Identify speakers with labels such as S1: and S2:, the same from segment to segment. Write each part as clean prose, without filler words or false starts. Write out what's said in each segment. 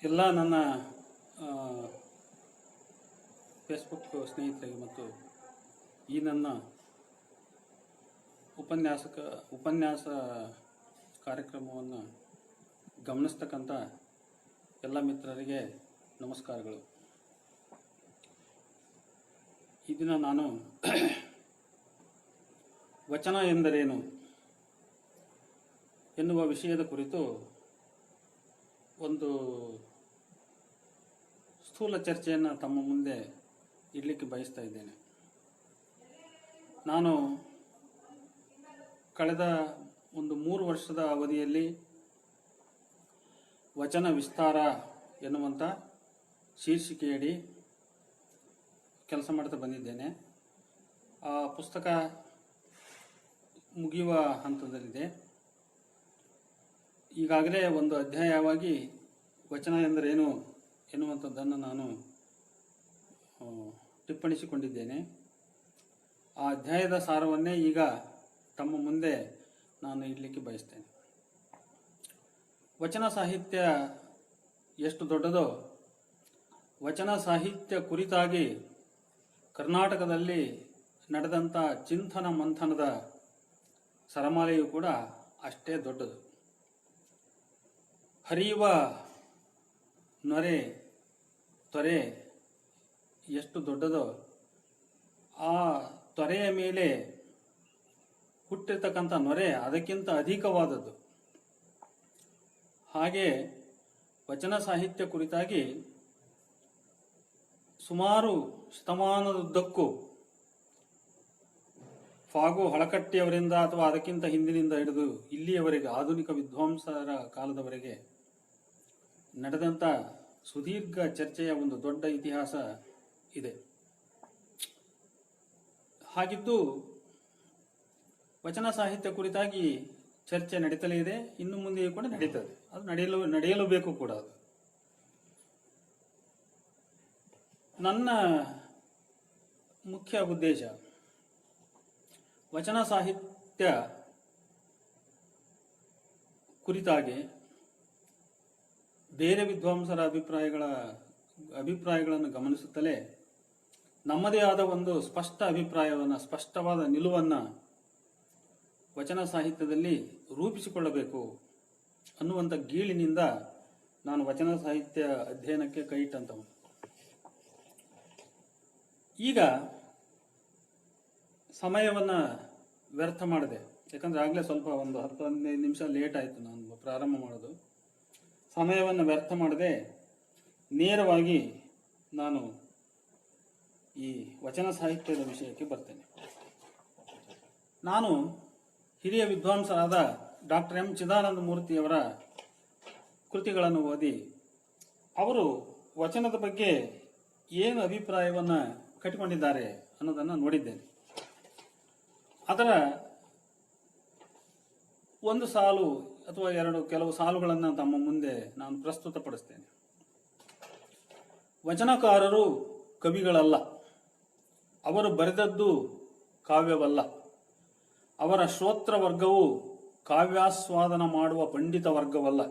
S1: ಎಲ್ಲ ನನ್ನ ಫೇಸ್ಬುಕ್ ಸ್ನೇಹಿತರಿಗೆ ಮತ್ತು ಈ ನನ್ನ ಉಪನ್ಯಾಸ ಕಾರ್ಯಕ್ರಮವನ್ನು ಗಮನಿಸ್ತಕ್ಕಂಥ ಎಲ್ಲ ಮಿತ್ರರಿಗೆ ನಮಸ್ಕಾರಗಳು. ಈ ದಿನ ನಾನು ವಚನ ಎಂದರೇನು ಎನ್ನುವ ವಿಷಯದ ಕುರಿತು ಒಂದು ಸ್ಥೂಲ ಚರ್ಚೆಯನ್ನು ತಮ್ಮ ಮುಂದೆ ಇಡಲಿಕ್ಕೆ ಬಯಸ್ತಾ ಇದ್ದೇನೆ. ನಾನು ಕಳೆದ ಒಂದು 3 ವರ್ಷದ ಅವಧಿಯಲ್ಲಿ ವಚನ ವಿಸ್ತಾರ ಎನ್ನುವಂಥ ಶೀರ್ಷಿಕೆಯಡಿ ಕೆಲಸ ಮಾಡ್ತಾ ಬಂದಿದ್ದೇನೆ. ಆ ಪುಸ್ತಕ ಮುಗಿಯುವ ಹಂತದಲ್ಲಿದೆ. ಈಗಾಗಲೇ ಒಂದು ಅಧ್ಯಾಯವಾಗಿ ವಚನ ಎಂದರೇನು ಎನ್ನುವಂಥದ್ದನ್ನು ನಾನು ಟಿಪ್ಪಣಿಸಿಕೊಂಡಿದ್ದೇನೆ. ಆ ಅಧ್ಯಾಯದ ಸಾರವನ್ನೇ ಈಗ ತಮ್ಮ ಮುಂದೆ ನಾನು ಇಡಲಿಕ್ಕೆ ಬಯಸ್ತೇನೆ. ವಚನ ಸಾಹಿತ್ಯ ಎಷ್ಟು ದೊಡ್ಡದೋ, ವಚನ ಸಾಹಿತ್ಯ ಕುರಿತಾಗಿ ಕರ್ನಾಟಕದಲ್ಲಿ ನಡೆದಂಥ ಚಿಂತನ ಮಂಥನದ ಸರಮಾಲೆಯೂ ಕೂಡ ಅಷ್ಟೇ ದೊಡ್ಡದು. ಹರಿಯುವ ನೊರೆ ತೊರೆ ಎಷ್ಟು ದೊಡ್ಡದೋ, ಆ ತೊರೆಯ ಮೇಲೆ ಹುಟ್ಟಿರ್ತಕ್ಕಂಥ ನೊರೆ ಅದಕ್ಕಿಂತ ಅಧಿಕವಾದದ್ದು. ಹಾಗೆ ವಚನ ಸಾಹಿತ್ಯ ಕುರಿತಾಗಿ ಸುಮಾರು ಶತಮಾನದುದ್ದಕ್ಕೂ ಫಾಗು ಹಳಕಟ್ಟಿಯವರಿಂದ ಅಥವಾ ಅದಕ್ಕಿಂತ ಹಿಂದಿನಿಂದ ಹಿಡಿದು ಇಲ್ಲಿಯವರೆಗೆ ಆಧುನಿಕ ವಿದ್ವಾಂಸರ ಕಾಲದವರೆಗೆ ನಡೆದಂಥ ಸುದೀರ್ಘ ಚರ್ಚೆಯ ಒಂದು ದೊಡ್ಡ ಇತಿಹಾಸ ಇದೆ. ಹಾಗಿದ್ದು ವಚನ ಸಾಹಿತ್ಯ ಕುರಿತಾಗಿ ಚರ್ಚೆ ನಡೀತಲೇ ಇದೆ, ಇನ್ನು ಮುಂದೆಯೂ ಕೂಡ ನಡೀತದೆ. ಅದು ನಡೆಯಲು ಬೇಕು ಕೂಡ. ಅದು ನನ್ನ ಮುಖ್ಯ ಉದ್ದೇಶ ವಚನ ಸಾಹಿತ್ಯ ಕುರಿತಾಗಿ ಬೇರೆ ವಿದ್ವಾಂಸರ ಅಭಿಪ್ರಾಯಗಳನ್ನು ಗಮನಿಸುತ್ತಲೇ ನಮ್ಮದೇ ಆದ ಒಂದು ಸ್ಪಷ್ಟ ಅಭಿಪ್ರಾಯವನ್ನು, ಸ್ಪಷ್ಟವಾದ ನಿಲುವನ್ನು ವಚನ ಸಾಹಿತ್ಯದಲ್ಲಿ ರೂಪಿಸಿಕೊಳ್ಳಬೇಕು ಅನ್ನುವಂಥ ಗೀಳಿನಿಂದ ನಾನು ವಚನ ಸಾಹಿತ್ಯ ಅಧ್ಯಯನಕ್ಕೆ ಕೈ ಇಟ್ಟಂತವನು. ಈಗ ಸಮಯವನ್ನು ವ್ಯರ್ಥ ಮಾಡಿದೆ, ಯಾಕಂದರೆ ಆಗಲೇ ಸ್ವಲ್ಪ ಒಂದು 10-15 ನಿಮಿಷ ಲೇಟ್ ಆಯಿತು ನಾನು ಪ್ರಾರಂಭ ಮಾಡೋದು. ಸಮಯವನ್ನು ವ್ಯರ್ಥ ಮಾಡದೆ ನೇರವಾಗಿ ನಾನು ಈ ವಚನ ಸಾಹಿತ್ಯದ ವಿಷಯಕ್ಕೆ ಬರ್ತೇನೆ. ನಾನು ಹಿರಿಯ ವಿದ್ವಾಂಸರಾದ ಡಾಕ್ಟರ್ ಎಂ ಚಿದಾನಂದ ಮೂರ್ತಿಯವರ ಕೃತಿಗಳನ್ನು ಓದಿ ಅವರು ವಚನದ ಬಗ್ಗೆ ಏನು ಅಭಿಪ್ರಾಯವನ್ನು ಕಟ್ಟಿಕೊಂಡಿದ್ದಾರೆ ಅನ್ನೋದನ್ನು ನೋಡಿದ್ದೇನೆ. ಅದರ ಒಂದು ಸಾಲು ಅಥವಾ ಕೆಲವು ಸಾಲುಗಳನ್ನು ತಮ್ಮ ಮುಂದೆ ನಾನು ಪ್ರಸ್ತುತಪಡಿಸ್ತೇನೆ. ವಚನಕಾರರು ಕವಿಗಳಲ್ಲ, ಅವರು ಬರೆದದ್ದು ಕಾವ್ಯವಲ್ಲ. ಅವರ ಶ್ರೋತ್ರ ವರ್ಗವು ಕಾವ್ಯಾಸ್ವಾದನ ಮಾಡುವ ಪಂಡಿತ ವರ್ಗವಲ್ಲ.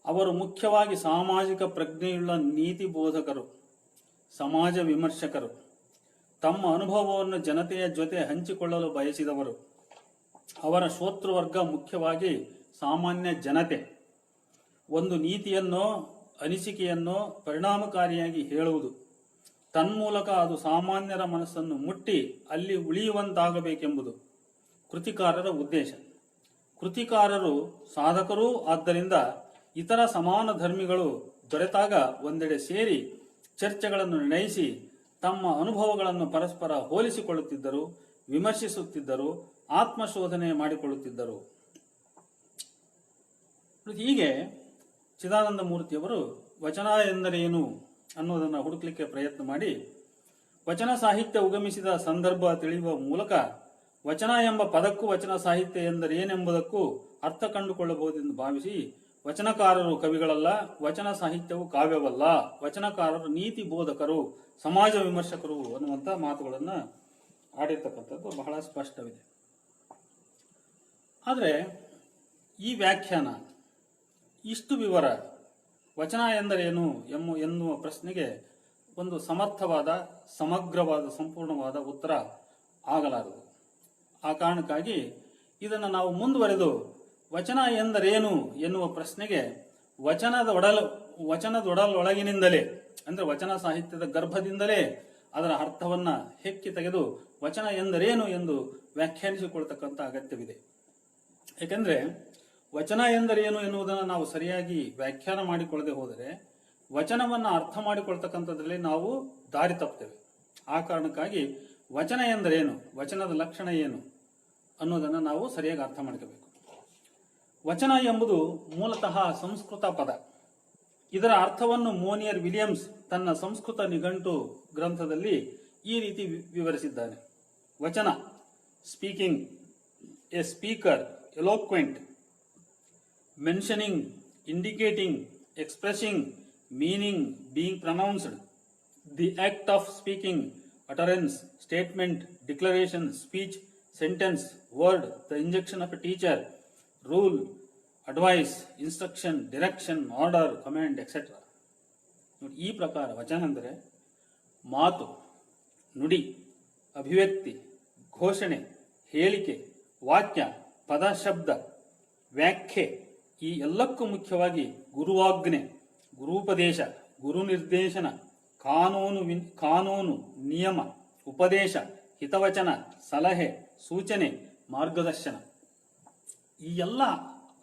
S1: ಅವರು ಮುಖ್ಯವಾಗಿ ಸಾಮಾಜಿಕ ಪ್ರಜ್ಞೆಯುಳ್ಳ ನೀತಿ ಬೋಧಕರು, ಸಮಾಜ ವಿಮರ್ಶಕರು, ತಮ್ಮ ಅನುಭವವನ್ನು ಜನತೆಯ ಜೊತೆ ಹಂಚಿಕೊಳ್ಳಲು ಬಯಸಿದವರು. ಅವರ ಶ್ರೋತೃವರ್ಗ ಮುಖ್ಯವಾಗಿ ಸಾಮಾನ್ಯ ಜನತೆ. ಒಂದು ನೀತಿಯನ್ನೋ ಅನಿಸಿಕೆಯನ್ನೋ ಪರಿಣಾಮಕಾರಿಯಾಗಿ ಹೇಳುವುದು, ತನ್ಮೂಲಕ ಅದು ಸಾಮಾನ್ಯರ ಮನಸ್ಸನ್ನು ಮುಟ್ಟಿ ಅಲ್ಲಿ ಉಳಿಯುವಂತಾಗಬೇಕೆಂಬುದು ಕೃತಿಕಾರರ ಉದ್ದೇಶ. ಕೃತಿಕಾರರು ಸಾಧಕರೂ ಆದ್ದರಿಂದ ಇತರ ಸಮಾನ ಧರ್ಮಿಗಳು ದೊರೆತಾಗ ಒಂದೆಡೆ ಸೇರಿ ಚರ್ಚೆಗಳನ್ನು ನಿರ್ಣಯಿಸಿ ತಮ್ಮ ಅನುಭವಗಳನ್ನು ಪರಸ್ಪರ ಹೋಲಿಸಿಕೊಳ್ಳುತ್ತಿದ್ದರು, ವಿಮರ್ಶಿಸುತ್ತಿದ್ದರು, ಆತ್ಮಶೋಧನೆ ಮಾಡಿಕೊಳ್ಳುತ್ತಿದ್ದರು. ಹೀಗೆ ಚಿದಾನಂದ ಮೂರ್ತಿಯವರು ವಚನ ಎಂದರೇನು ಅನ್ನೋದನ್ನು ಹುಡುಕಲಿಕ್ಕೆ ಪ್ರಯತ್ನ ಮಾಡಿ ವಚನ ಸಾಹಿತ್ಯ ಉಗಮಿಸಿದ ಸಂದರ್ಭ ತಿಳಿಯುವ ಮೂಲಕ ವಚನ ಎಂಬ ಪದಕ್ಕೂ ವಚನ ಸಾಹಿತ್ಯ ಎಂದರೇನೆಂಬುದಕ್ಕೂ ಅರ್ಥ ಕಂಡುಕೊಳ್ಳಬಹುದೆಂದು ಭಾವಿಸಿ, ವಚನಕಾರರು ಕವಿಗಳಲ್ಲ, ವಚನ ಸಾಹಿತ್ಯವು ಕಾವ್ಯವಲ್ಲ, ವಚನಕಾರರು ನೀತಿ ಬೋಧಕರು, ಸಮಾಜ ವಿಮರ್ಶಕರು ಅನ್ನುವಂಥ ಮಾತುಗಳನ್ನು ಆಡಿರ್ತಕ್ಕಂಥದ್ದು ಬಹಳ ಸ್ಪಷ್ಟವಿದೆ. ಆದರೆ ಈ ವ್ಯಾಖ್ಯಾನ, ಇಷ್ಟು ವಿವರ ವಚನ ಎಂದರೇನು ಎನ್ನುವ ಪ್ರಶ್ನೆಗೆ ಒಂದು ಸಮರ್ಥವಾದ, ಸಮಗ್ರವಾದ, ಸಂಪೂರ್ಣವಾದ ಉತ್ತರ ಆಗಲಾರದು. ಆ ಕಾರಣಕ್ಕಾಗಿ ಇದನ್ನು ನಾವು ಮುಂದುವರೆದು ವಚನ ಎಂದರೇನು ಎನ್ನುವ ಪ್ರಶ್ನೆಗೆ ವಚನದೊಡಲೊಳಗಿನಿಂದಲೇ ಅಂದ್ರೆ ವಚನ ಸಾಹಿತ್ಯದ ಗರ್ಭದಿಂದಲೇ ಅದರ ಅರ್ಥವನ್ನ ಹೆಕ್ಕಿ ತೆಗೆದು ವಚನ ಎಂದರೇನು ಎಂದು ವ್ಯಾಖ್ಯಾನಿಸಿಕೊಳ್ತಕ್ಕಂಥ ಅಗತ್ಯವಿದೆ. ಏಕೆಂದ್ರೆ ವಚನ ಎಂದರೇನು ಎನ್ನುವುದನ್ನು ನಾವು ಸರಿಯಾಗಿ ವ್ಯಾಖ್ಯಾನ ಮಾಡಿಕೊಳ್ಳದೆ ಹೋದರೆ ವಚನವನ್ನ ಅರ್ಥ ಮಾಡಿಕೊಳ್ತಕ್ಕಂಥದ್ರಲ್ಲಿ ನಾವು ದಾರಿ ತಪ್ಪುತ್ತೇವೆ. ಆ ಕಾರಣಕ್ಕಾಗಿ ವಚನ ಎಂದರೇನು, ವಚನದ ಲಕ್ಷಣ ಏನು ಅನ್ನೋದನ್ನು ನಾವು ಸರಿಯಾಗಿ ಅರ್ಥ ಮಾಡ್ಕೋಬೇಕು. ವಚನ ಎಂಬುದು ಮೂಲತಃ ಸಂಸ್ಕೃತ ಪದ. ಇದರ ಅರ್ಥವನ್ನು ಮೋನಿಯರ್ ವಿಲಿಯಮ್ಸ್ ತನ್ನ ಸಂಸ್ಕೃತ ನಿಘಂಟು ಗ್ರಂಥದಲ್ಲಿ ಈ ರೀತಿ ವಿವರಿಸಿದ್ದಾನೆ. ವಚನ, speaking, a speaker, eloquent, mentioning, indicating, expressing, meaning, being pronounced, the act of speaking, utterance, statement, declaration, speech, sentence, word, the injunction of a teacher, rule, advice, instruction, direction, order, command, etc. ಈ ಪ್ರಕಾರ ವಚನ ಅಂದರೆ ಮಾತು, ನುಡಿ, ಅಭಿವ್ಯಕ್ತಿ, ಘೋಷಣೆ, ಹೇಳಿಕೆ, ವಾಕ್ಯ, ಪದ, ಶಬ್ದ, ವ್ಯಾಖ್ಯೆ, ಈ ಎಲ್ಲಕ್ಕೂ ಮುಖ್ಯವಾಗಿ ಗುರುವಾಜ್ಞೆ, ಗುರುಪದೇಶ, ಗುರು ನಿರ್ದೇಶನ, ಕಾನೂನು, ನಿಯಮ, ಉಪದೇಶ, ಹಿತವಚನ, ಸಲಹೆ, ಸೂಚನೆ, ಮಾರ್ಗದರ್ಶನ, ಈ ಎಲ್ಲ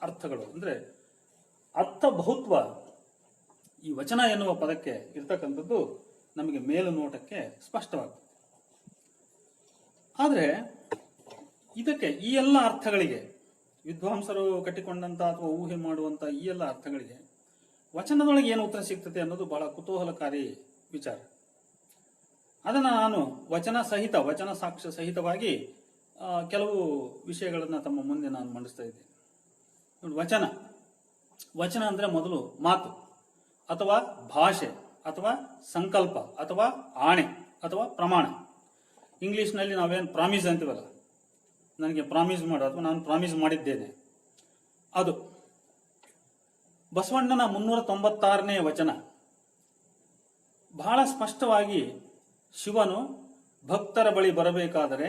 S1: ಅರ್ಥಗಳು ಅಂದ್ರೆ ಅರ್ಥಬಹುತ್ವ ಈ ವಚನ ಎನ್ನುವ ಪದಕ್ಕೆ ಇರ್ತಕ್ಕಂಥದ್ದು ನಮಗೆ ಮೇಲು ನೋಟಕ್ಕೆ ಸ್ಪಷ್ಟವಾಗ್ತದೆ. ಆದರೆ ಇದಕ್ಕೆ ಈ ಎಲ್ಲ ಅರ್ಥಗಳಿಗೆ ವಿದ್ವಾಂಸರು ಕಟ್ಟಿಕೊಂಡಂತ ಅಥವಾ ಊಹೆ ಮಾಡುವಂತ ಈ ಎಲ್ಲ ಅರ್ಥಗಳಿಗೆ ವಚನದೊಳಗೆ ಏನು ಉತ್ತರ ಸಿಗ್ತದೆ ಅನ್ನೋದು ಬಹಳ ಕುತೂಹಲಕಾರಿ ವಿಚಾರ. ಅದನ್ನು ನಾನು ವಚನ ಸಾಕ್ಷ್ಯ ಸಹಿತವಾಗಿ ಕೆಲವು ವಿಷಯಗಳನ್ನು ತಮ್ಮ ಮುಂದೆ ನಾನು ಮಂಡಿಸ್ತಾ ಇದ್ದೇನೆ. ವಚನ ಅಂದ್ರೆ ಮೊದಲು ಮಾತು ಅಥವಾ ಭಾಷೆ ಅಥವಾ ಸಂಕಲ್ಪ ಅಥವಾ ಆಣೆ ಅಥವಾ ಪ್ರಮಾಣ. ಇಂಗ್ಲಿಷ್ನಲ್ಲಿ ನಾವೇನು ಪ್ರಾಮಿಸ್ ಅಂತೀವಲ್ಲ, ನನಗೆ ಪ್ರಾಮಿಸ್ ಮಾಡು ಅಥವಾ ನಾನು ಪ್ರಾಮಿಸ್ ಮಾಡಿದ್ದೇನೆ, ಅದು. ಬಸವಣ್ಣನ 396ನೇ ವಚನ ಬಹಳ ಸ್ಪಷ್ಟವಾಗಿ ಶಿವನು ಭಕ್ತರ ಬಳಿ ಬರಬೇಕಾದರೆ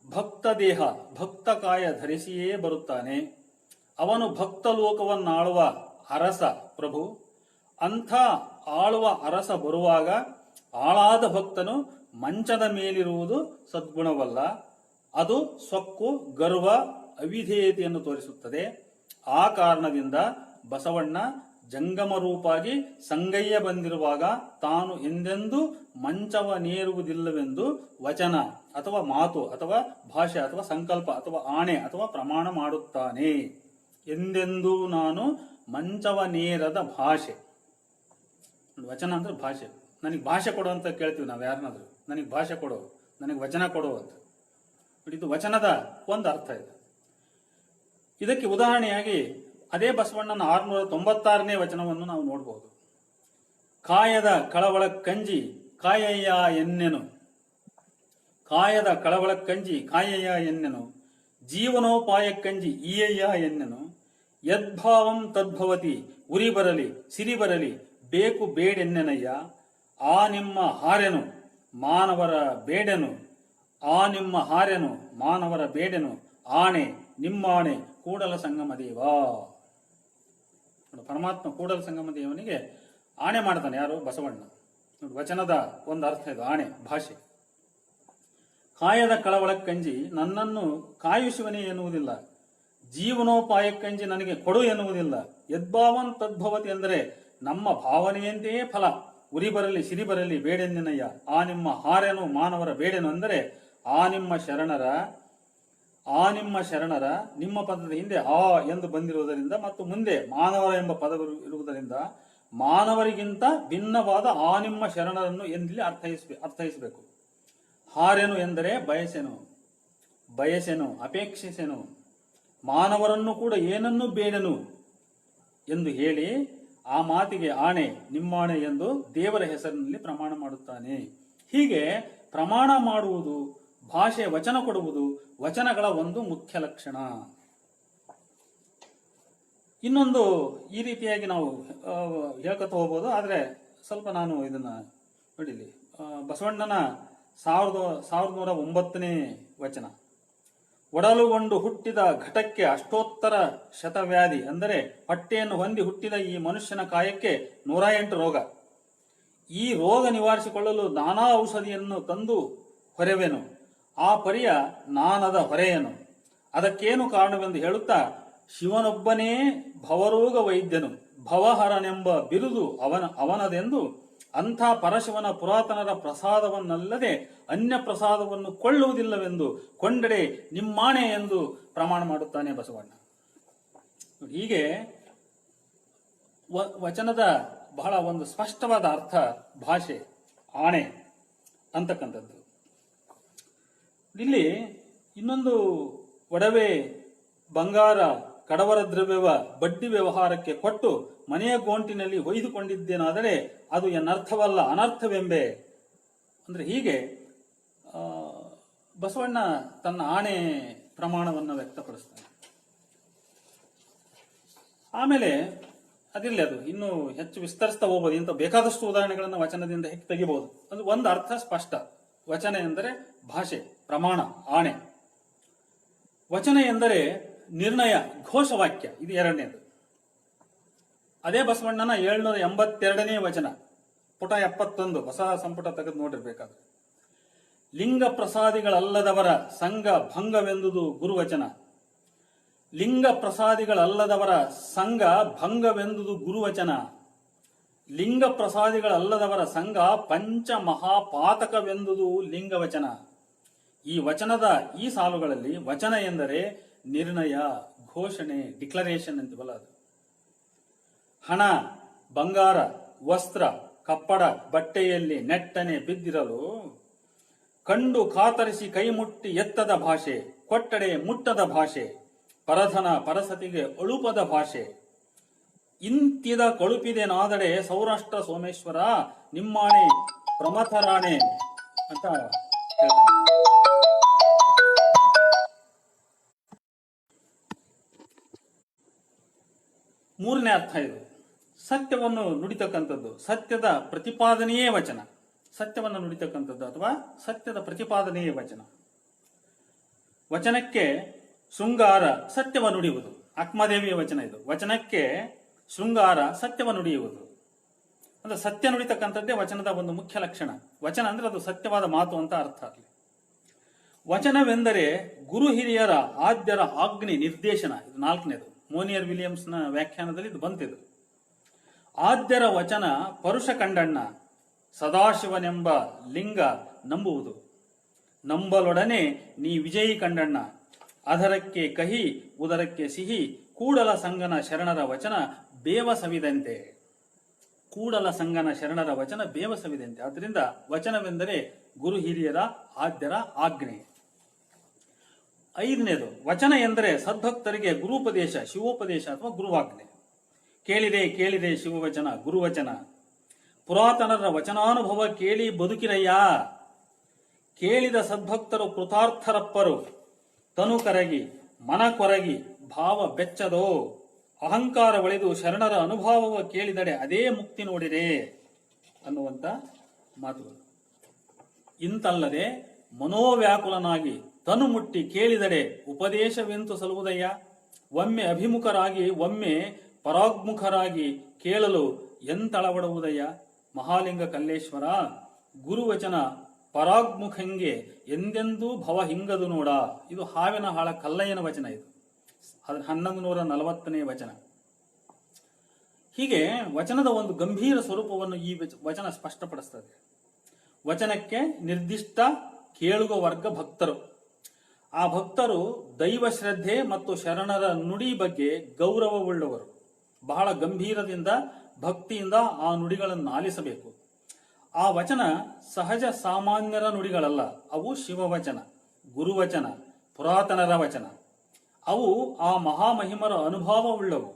S1: ಭಕ್ತ ದೇಹ ಭಕ್ತ ಕಾಯ ಧರಿಸಿಯೇ ಬರುತ್ತಾನೆ. ಅವನು ಭಕ್ತ ಲೋಕವನ್ನಾಳುವ ಅರಸ ಪ್ರಭು. ಅಂಥ ಆಳುವ ಅರಸ ಬರುವಾಗ ಆಳಾದ ಭಕ್ತನು ಮಂಚದ ಮೇಲಿರುವುದು ಸದ್ಗುಣವಲ್ಲ, ಅದು ಸೊಕ್ಕು, ಗರ್ವ, ಅವಿಧೇಯತೆಯನ್ನು ತೋರಿಸುತ್ತದೆ. ಆ ಕಾರಣದಿಂದ ಬಸವಣ್ಣ ಜಂಗಮ ರೂಪಾಗಿ ಸಂಗಯ್ಯ ಬಂದಿರುವಾಗ ತಾನು ಎಂದೆಂದೂ ಮಂಚವನೇರುವುದಿಲ್ಲವೆಂದು ವಚನ ಅಥವಾ ಮಾತು ಅಥವಾ ಭಾಷೆ ಅಥವಾ ಸಂಕಲ್ಪ ಅಥವಾ ಆಣೆ ಅಥವಾ ಪ್ರಮಾಣ ಮಾಡುತ್ತಾನೆ. ಎಂದೆಂದೂ ನಾನು ಮಂಚವನೇರದ ಭಾಷೆ. ವಚನ ಅಂದ್ರೆ ಭಾಷೆ. ನನಗೆ ಭಾಷೆ ಕೊಡು ಅಂತ ಕೇಳ್ತೀವಿ ನಾವು ಯಾರನ್ನಾದ್ರೂ, ನನಗೆ ಭಾಷೆ ಕೊಡು, ನನಗೆ ವಚನ ಕೊಡು ಅಂತ. ಇದು ವಚನದ ಒಂದು ಅರ್ಥ ಇದೆ. ಇದಕ್ಕೆ ಉದಾಹರಣೆಯಾಗಿ ಅದೇ ಬಸವಣ್ಣನ 696ನೇ ವಚನವನ್ನು ನಾವು ನೋಡಬಹುದು. ಕಾಯದ ಕಳವಳ ಕಂಜಿ ಕಾಯಯ್ಯ ಎನ್ನೆನು, ಕಾಯದ ಕಳವಳ ಕಂಜಿ ಕಾಯಯ್ಯ ಎನ್ನೆನು, ಜೀವನೋಪಾಯ ಕಂಜಿ ಈಯಯ್ಯ ಎನ್ನೆನು, ಯದ್ಭಾವಂ ತದ್ಭವತಿ, ಉರಿ ಬರಲಿ ಸಿರಿ ಬರಲಿ ಬೇಕು ಬೇಡೆನ್ನೆನಯ್ಯ, ಆ ನಿಮ್ಮ ಹಾರೆನು ಮಾನವರ ಬೇಡೆನು, ಆ ನಿಮ್ಮ ಹಾರೆನು ಮಾನವರ ಬೇಡೆನು, ಆಣೆ ನಿಮ್ಮಾಣೆ ಕೂಡಲ ಸಂಗಮ ದೇವ. ಪರಮಾತ್ಮ ಕೂಡಲ ಸಂಗಮ ದೇವನಿಗೆ ಆಣೆ ಮಾಡ್ತಾನೆ. ಯಾರು? ಬಸವಣ್ಣ. ವಚನದ ಒಂದು ಅರ್ಥ ಇದು, ಆಣೆ, ಭಾಷೆ. ಕಾಯದ ಕಳವಳಕ್ಕಂಜಿ ನನ್ನನ್ನು ಕಾಯುಶಿವನೇ ಎನ್ನುವುದಿಲ್ಲ, ಜೀವನೋಪಾಯಕ್ಕಂಜಿ ನನಗೆ ಕೊಡು ಎನ್ನುವುದಿಲ್ಲ. ಯದ್ಭಾವನ್ ತದ್ಭವತಿ ಅಂದರೆ ನಮ್ಮ ಭಾವನೆಯಂತೆಯೇ ಫಲ. ಉರಿ ಬರಲಿ ಸಿರಿ ಬರಲಿ ಬೇಡೆನ್ನೆನಯ್ಯ, ಆ ನಿಮ್ಮ ಹಾರೆನು ಮಾನವರ ಬೇಡೆನು ಅಂದರೆ ಆ ನಿಮ್ಮ ಶರಣರ ನಿಮ್ಮ ಪದದ ಹಿಂದೆ ಆ ಎಂದು ಬಂದಿರುವುದರಿಂದ ಮತ್ತು ಮುಂದೆ ಮಾನವರ ಎಂಬ ಪದ ಇರುವುದರಿಂದ ಮಾನವರಿಗಿಂತ ಭಿನ್ನವಾದ ಆ ನಿಮ್ಮ ಶರಣರನ್ನು ಎಂದಿಲ್ಲಿ ಅರ್ಥೈಸಬೇಕು. ಹಾರೆನು ಎಂದರೆ ಬಯಸೆನು ಅಪೇಕ್ಷಿಸೆನು, ಮಾನವರನ್ನು ಕೂಡ ಏನನ್ನೂ ಬೇಡನು ಎಂದು ಹೇಳಿ ಆ ಮಾತಿಗೆ ಆಣೆ ನಿಮ್ಮಾಣೆ ಎಂದು ದೇವರ ಹೆಸರಿನಲ್ಲಿ ಪ್ರಮಾಣ ಮಾಡುತ್ತಾನೆ. ಹೀಗೆ ಪ್ರಮಾಣ ಮಾಡುವುದು, ಭಾಷೆ ವಚನ ಕೊಡುವುದು ವಚನಗಳ ಒಂದು ಮುಖ್ಯ ಲಕ್ಷಣ. ಇನ್ನೊಂದು ಈ ರೀತಿಯಾಗಿ ನಾವು ಹೇಳ್ಕೊತ ಹೋಗ್ಬೋದು. ಆದರೆ ಸ್ವಲ್ಪ ನಾನು ಇದನ್ನ ನೋಡಿಲಿ, ಬಸವಣ್ಣನ 1109ನೇ ವಚನ, ಒಡಲುಗೊಂಡು ಹುಟ್ಟಿದ ಘಟಕ್ಕೆ ಅಷ್ಟೋತ್ತರ ಶತವ್ಯಾಧಿ, ಅಂದರೆ ಹೊಟ್ಟೆಯನ್ನು ಹೊಂದಿ ಹುಟ್ಟಿದ ಈ ಮನುಷ್ಯನ ಕಾಯಕ್ಕೆ 108 ರೋಗ. ಈ ರೋಗ ನಿವಾರಿಸಿಕೊಳ್ಳಲು ನಾನಾ ಔಷಧಿಯನ್ನು ತಂದು ಹೊರೆವೆನು, ಆ ಪರಿಯ ನಾನದ ಹೊರೆಯನು. ಅದಕ್ಕೇನು ಕಾರಣವೆಂದು ಹೇಳುತ್ತಾ, ಶಿವನೊಬ್ಬನೇ ಭವರೋಗ ವೈದ್ಯನು, ಭವಹರನೆಂಬ ಬಿರುದು ಅವನದೆಂದು, ಅಂಥ ಪರಶಿವನ ಪುರಾತನರ ಪ್ರಸಾದವನ್ನಲ್ಲದೆ ಅನ್ಯ ಪ್ರಸಾದವನ್ನು ಕೊಳ್ಳುವುದಿಲ್ಲವೆಂದು ಕೊಂಡಡೆ ನಿಮ್ಮಾಣೆ ಎಂದು ಪ್ರಮಾಣ ಮಾಡುತ್ತಾನೆ ಬಸವಣ್ಣ. ಹೀಗೆ ವಚನದ ಬಹಳ ಒಂದು ಸ್ಪಷ್ಟವಾದ ಅರ್ಥ, ಭಾಷೆ, ಆಣೆ ಅಂತಕ್ಕಂಥದ್ದು. ಇಲ್ಲಿ ಇನ್ನೊಂದು, ಒಡವೆ, ಬಂಗಾರ, ಕಡವರ ದ್ರವ್ಯವ ಬಡ್ಡಿ ವ್ಯವಹಾರಕ್ಕೆ ಕೊಟ್ಟು ಮನೆಯ ಗೋಂಟಿನಲ್ಲಿ ಹೊಯ್ದುಕೊಂಡಿದ್ದೇನಾದರೆ ಅದು ಎನ್ನರ್ಥವಲ್ಲ ಅನರ್ಥವೆಂಬೆ. ಅಂದ್ರೆ ಹೀಗೆ ಬಸವಣ್ಣ ತನ್ನ ಆಣೆ ಪ್ರಮಾಣವನ್ನು ವ್ಯಕ್ತಪಡಿಸ್ತಾನೆ. ಆಮೇಲೆ ಅದಿಲ್ಲ, ಅದು ಇನ್ನೂ ಹೆಚ್ಚು ವಿಸ್ತರಿಸ್ತಾ ಹೋಗ್ಬೋದು. ಇಂಥ ಬೇಕಾದಷ್ಟು ಉದಾಹರಣೆಗಳನ್ನು ವಚನದಿಂದ ಹೆಚ್ಚು ತೆಗಿಬಹುದು. ಅದು ಒಂದು ಅರ್ಥ ಸ್ಪಷ್ಟ. ವಚನ ಎಂದರೆ ಭಾಷೆ, ಪ್ರಮಾಣ, ಆಣೆ. ವಚನ ಎಂದರೆ ನಿರ್ಣಯ, ಘೋಷವಾಕ್ಯ. ಇದು ಎರಡನೇದು. ಅದೇ ಬಸವಣ್ಣನ 782ನೇ ವಚನ, ಪುಟ 71, ಹೊಸ ಸಂಪುಟ ತೆಗೆದು ನೋಡಿರ್ಬೇಕಾದ್ರೆ, ಲಿಂಗ ಪ್ರಸಾದಿಗಳಲ್ಲದವರ ಸಂಘ ಭಂಗವೆಂದುದು ಗುರುವಚನ. ಲಿಂಗ ಪ್ರಸಾದಿಗಳಲ್ಲದವರ ಸಂಘ ಭಂಗವೆಂದುದು ಗುರುವಚನ. ಲಿಂಗ ಪ್ರಸಾದಿಗಳಲ್ಲದವರ ಸಂಘ ಪಂಚ ಮಹಾಪಾತಕವೆಂದುದು ಲಿಂಗವಚನ. ಈ ವಚನದ ಈ ಸಾಲುಗಳಲ್ಲಿ ವಚನ ಎಂದರೆ ನಿರ್ಣಯ, ಘೋಷಣೆ, ಡಿಕ್ಲರೇಷನ್ ಅಂತೀವಲ್ಲ ಅದು. ಹಣ, ಬಂಗಾರ, ವಸ್ತ್ರ, ಕಪ್ಪಡ, ಬಟ್ಟೆಯಲ್ಲಿ ನೆಟ್ಟನೆ ಬಿದ್ದಿರಲು ಕಂಡು ಕಾತರಿಸಿ ಕೈ ಮುಟ್ಟಿ ಎತ್ತದ ಭಾಷೆ, ಕೊಟ್ಟಡೆ ಮುಟ್ಟದ ಭಾಷೆ, ಪರಧನ ಪರಸತಿಗೆ ಅಳುಪದ ಭಾಷೆ, ಇಂತಿದ ಕಳುಪಿದೆನಾದಡೆ ಸೌರಾಷ್ಟ್ರ ಸೋಮೇಶ್ವರ ನಿಮ್ಮಾಣೆ ಪ್ರಮಥರಾಣೆ ಅಂತ ಹೇಳ್ತಾರೆ. ಮೂರನೇ ಅರ್ಥ ಇದು, ಸತ್ಯವನ್ನು ನುಡಿತಕ್ಕಂಥದ್ದು, ಸತ್ಯದ ಪ್ರತಿಪಾದನೆಯೇ ವಚನ. ಸತ್ಯವನ್ನು ನುಡಿತಕ್ಕಂಥದ್ದು ಅಥವಾ ಸತ್ಯದ ಪ್ರತಿಪಾದನೆಯೇ ವಚನ. ವಚನಕ್ಕೆ ಶೃಂಗಾರ, ಸತ್ಯವ ನುಡಿಯುವುದು. ಅಕ್ಮದೇವಿಯ ವಚನ ಇದು. ವಚನಕ್ಕೆ ಶೃಂಗಾರ, ಸತ್ಯವ ನುಡಿಯುವುದು. ಅಂದ್ರೆ ಸತ್ಯ ನುಡಿತಕ್ಕಂಥದ್ದೇ ವಚನದ ಒಂದು ಮುಖ್ಯ ಲಕ್ಷಣ. ವಚನ ಅಂದ್ರೆ ಅದು ಸತ್ಯವಾದ ಮಾತು ಅಂತ ಅರ್ಥ ಆಗಲಿ. ವಚನವೆಂದರೆ ಗುರು ಹಿರಿಯರ ಆದ್ಯರ ಆಜ್ಞೆ ನಿರ್ದೇಶನ. ಇದು 4ನೇದು. ಮೋನಿಯರ್ ವಿಲಿಯಮ್ಸ್ನ ವ್ಯಾಖ್ಯಾನದಲ್ಲಿ ಇದು ಬಂತಿದ್ದು. ಆದ್ಯರ ವಚನ ಪರುಷ ಕಂಡಣ್ಣ, ಸದಾಶಿವನೆಂಬ ಲಿಂಗ ನಂಬುವುದು. ನಂಬಲೊಡನೆ ನೀ ವಿಜಯಿ ಕಂಡಣ್ಣ, ಅಧರಕ್ಕೆ ಕಹಿ ಉದರಕ್ಕೆ ಸಿಹಿ, ಕೂಡಲ ಸಂಗನ ಶರಣರ ವಚನ ಬೇವಸವಿದಂತೆ. ಕೂಡಲ ಸಂಗನ ಶರಣರ ವಚನ ಬೇವಸವಿದಂತೆ. ಆದ್ದರಿಂದ ವಚನವೆಂದರೆ ಗುರು ಹಿರಿಯರ ಆದ್ಯರ ಆಜ್ಞೆ. 5ನೇದು, ವಚನ ಎಂದರೆ ಸದ್ಭಕ್ತರಿಗೆ ಗುರುಪದೇಶ, ಶಿವೋಪದೇಶ ಅಥವಾ ಗುರುವಾಜ್ಞೆ. ಕೇಳಿದೆ ಕೇಳಿದೆ ಶಿವವಚನ, ಗುರುವಚನ. ಪುರಾತನರ ವಚನಾನುಭವ ಕೇಳಿ ಬದುಕಿರಯ್ಯ. ಕೇಳಿದ ಸದ್ಭಕ್ತರು ಕೃತಾರ್ಥರಪ್ಪರು. ತನು ಕರಗಿ ಮನ ಕೊರಗಿ ಭಾವ ಬೆಚ್ಚದೋ, ಅಹಂಕಾರ ಒಳೆದು ಶರಣರ ಅನುಭವವ ಕೇಳಿದಡೆ ಅದೇ ಮುಕ್ತಿ ನೋಡಿರೆ ಅನ್ನುವಂತ ಮಾತುಗಳು. ಇಂತಲ್ಲದೆ ಮನೋವ್ಯಾಕುಲನಾಗಿ ತನು ಮುಟ್ಟಿ ಕೇಳಿದಡೆ ಉಪದೇಶವೆಂತು ಸಲುವುದಯ್ಯ. ಒಮ್ಮೆ ಅಭಿಮುಖರಾಗಿ ಒಮ್ಮೆ ಪರಾಗ್ಮುಖರಾಗಿ ಕೇಳಲು ಎಂತಳವಡುವುದಯ್ಯ. ಮಹಾಲಿಂಗ ಕಲ್ಲೇಶ್ವರ, ಗುರುವಚನ ಪರಾಗ್ಮುಖಂಗೆ ಎಂದೆಂದೂ ಭವ ಹಿಂಗದು ನೋಡ. ಇದು ಹಾವಿನ ಹಾಳ ಕಲ್ಲಯ್ಯನ ವಚನ. ಇದು 1140ನೇ ವಚನ. ಹೀಗೆ ವಚನದ ಒಂದು ಗಂಭೀರ ಸ್ವರೂಪವನ್ನು ಈ ವಚನ ಸ್ಪಷ್ಟಪಡಿಸ್ತದೆ. ವಚನಕ್ಕೆ ನಿರ್ದಿಷ್ಟ ಕೇಳುವ ವರ್ಗ ಭಕ್ತರು. ಆ ಭಕ್ತರು ದೈವ ಶ್ರದ್ಧೆ ಮತ್ತು ಶರಣರ ನುಡಿ ಬಗ್ಗೆ ಗೌರವವುಳ್ಳವರು. ಬಹಳ ಗಂಭೀರದಿಂದ ಭಕ್ತಿಯಿಂದ ಆ ನುಡಿಗಳನ್ನು ಆಲಿಸಬೇಕು. ಆ ವಚನ ಸಹಜ ಸಾಮಾನ್ಯರ ನುಡಿಗಳಲ್ಲ. ಅವು ಶಿವವಚನ, ಗುರುವಚನ, ಪುರಾತನರ ವಚನ. ಅವು ಆ ಮಹಾಮಹಿಮರ ಅನುಭವವುಳ್ಳವು.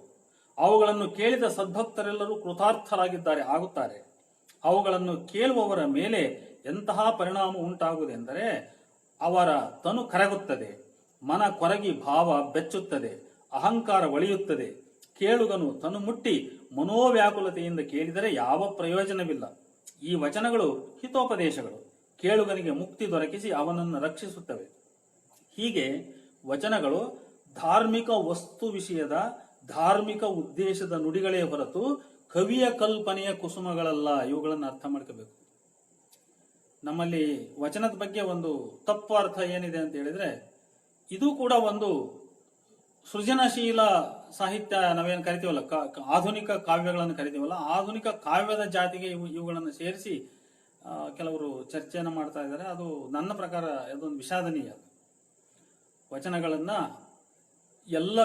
S1: ಅವುಗಳನ್ನು ಕೇಳಿದ ಸದ್ಭಕ್ತರೆಲ್ಲರೂ ಕೃತಾರ್ಥರಾಗಿದ್ದಾರೆ, ಆಗುತ್ತಾರೆ. ಅವುಗಳನ್ನು ಕೇಳುವವರ ಮೇಲೆ ಎಂತಹ ಪರಿಣಾಮ ಉಂಟಾಗುವುದೆಂದರೆ ಅವರ ತನು ಕರಗುತ್ತದೆ, ಮನ ಕೊರಗಿ ಭಾವ ಬೆಚ್ಚುತ್ತದೆ, ಅಹಂಕಾರ ಒಳೆಯುತ್ತದೆ, ಕೇಳುಗನು ತನು ಮುಟ್ಟಿ ಮನೋವ್ಯಾಕುಲತೆಯಿಂದ ಕೇಳಿದರೆ ಯಾವ ಪ್ರಯೋಜನವಿಲ್ಲ. ಈ ವಚನಗಳು ಹಿತೋಪದೇಶಗಳು, ಕೇಳುಗನಿಗೆ ಮುಕ್ತಿ ದೊರಕಿಸಿ ಅವನನ್ನು ರಕ್ಷಿಸುತ್ತವೆ. ಹೀಗೆ ವಚನಗಳು ಧಾರ್ಮಿಕ ವಸ್ತು ವಿಷಯದ ಧಾರ್ಮಿಕ ಉದ್ದೇಶದ ನುಡಿಗಳೇ ಹೊರತು ಕವಿಯ ಕಲ್ಪನೆಯ ಕುಸುಮಗಳಲ್ಲ. ಇವುಗಳನ್ನು ಅರ್ಥ ಮಾಡ್ಕೋಬೇಕು. ನಮ್ಮಲ್ಲಿ ವಚನದ ಬಗ್ಗೆ ಒಂದು ತಪ್ಪು ಅರ್ಥ ಏನಿದೆ ಅಂತ ಹೇಳಿದ್ರೆ, ಇದು ಕೂಡ ಒಂದು ಸೃಜನಶೀಲ ಸಾಹಿತ್ಯ ನಾವೇನು ಕರಿತೀವಲ್ಲ, ಆಧುನಿಕ ಕಾವ್ಯಗಳನ್ನು ಕರಿತೀವಲ್ಲ, ಆಧುನಿಕ ಕಾವ್ಯದ ಜಾತಿಗೆ ಇವುಗಳನ್ನು ಸೇರಿಸಿ ಕೆಲವರು ಚರ್ಚೆಯನ್ನು ಮಾಡ್ತಾ ಇದ್ದಾರೆ. ಅದು ನನ್ನ ಪ್ರಕಾರ ಅದೊಂದು ವಿಷಾದನೀಯ. ವಚನಗಳನ್ನ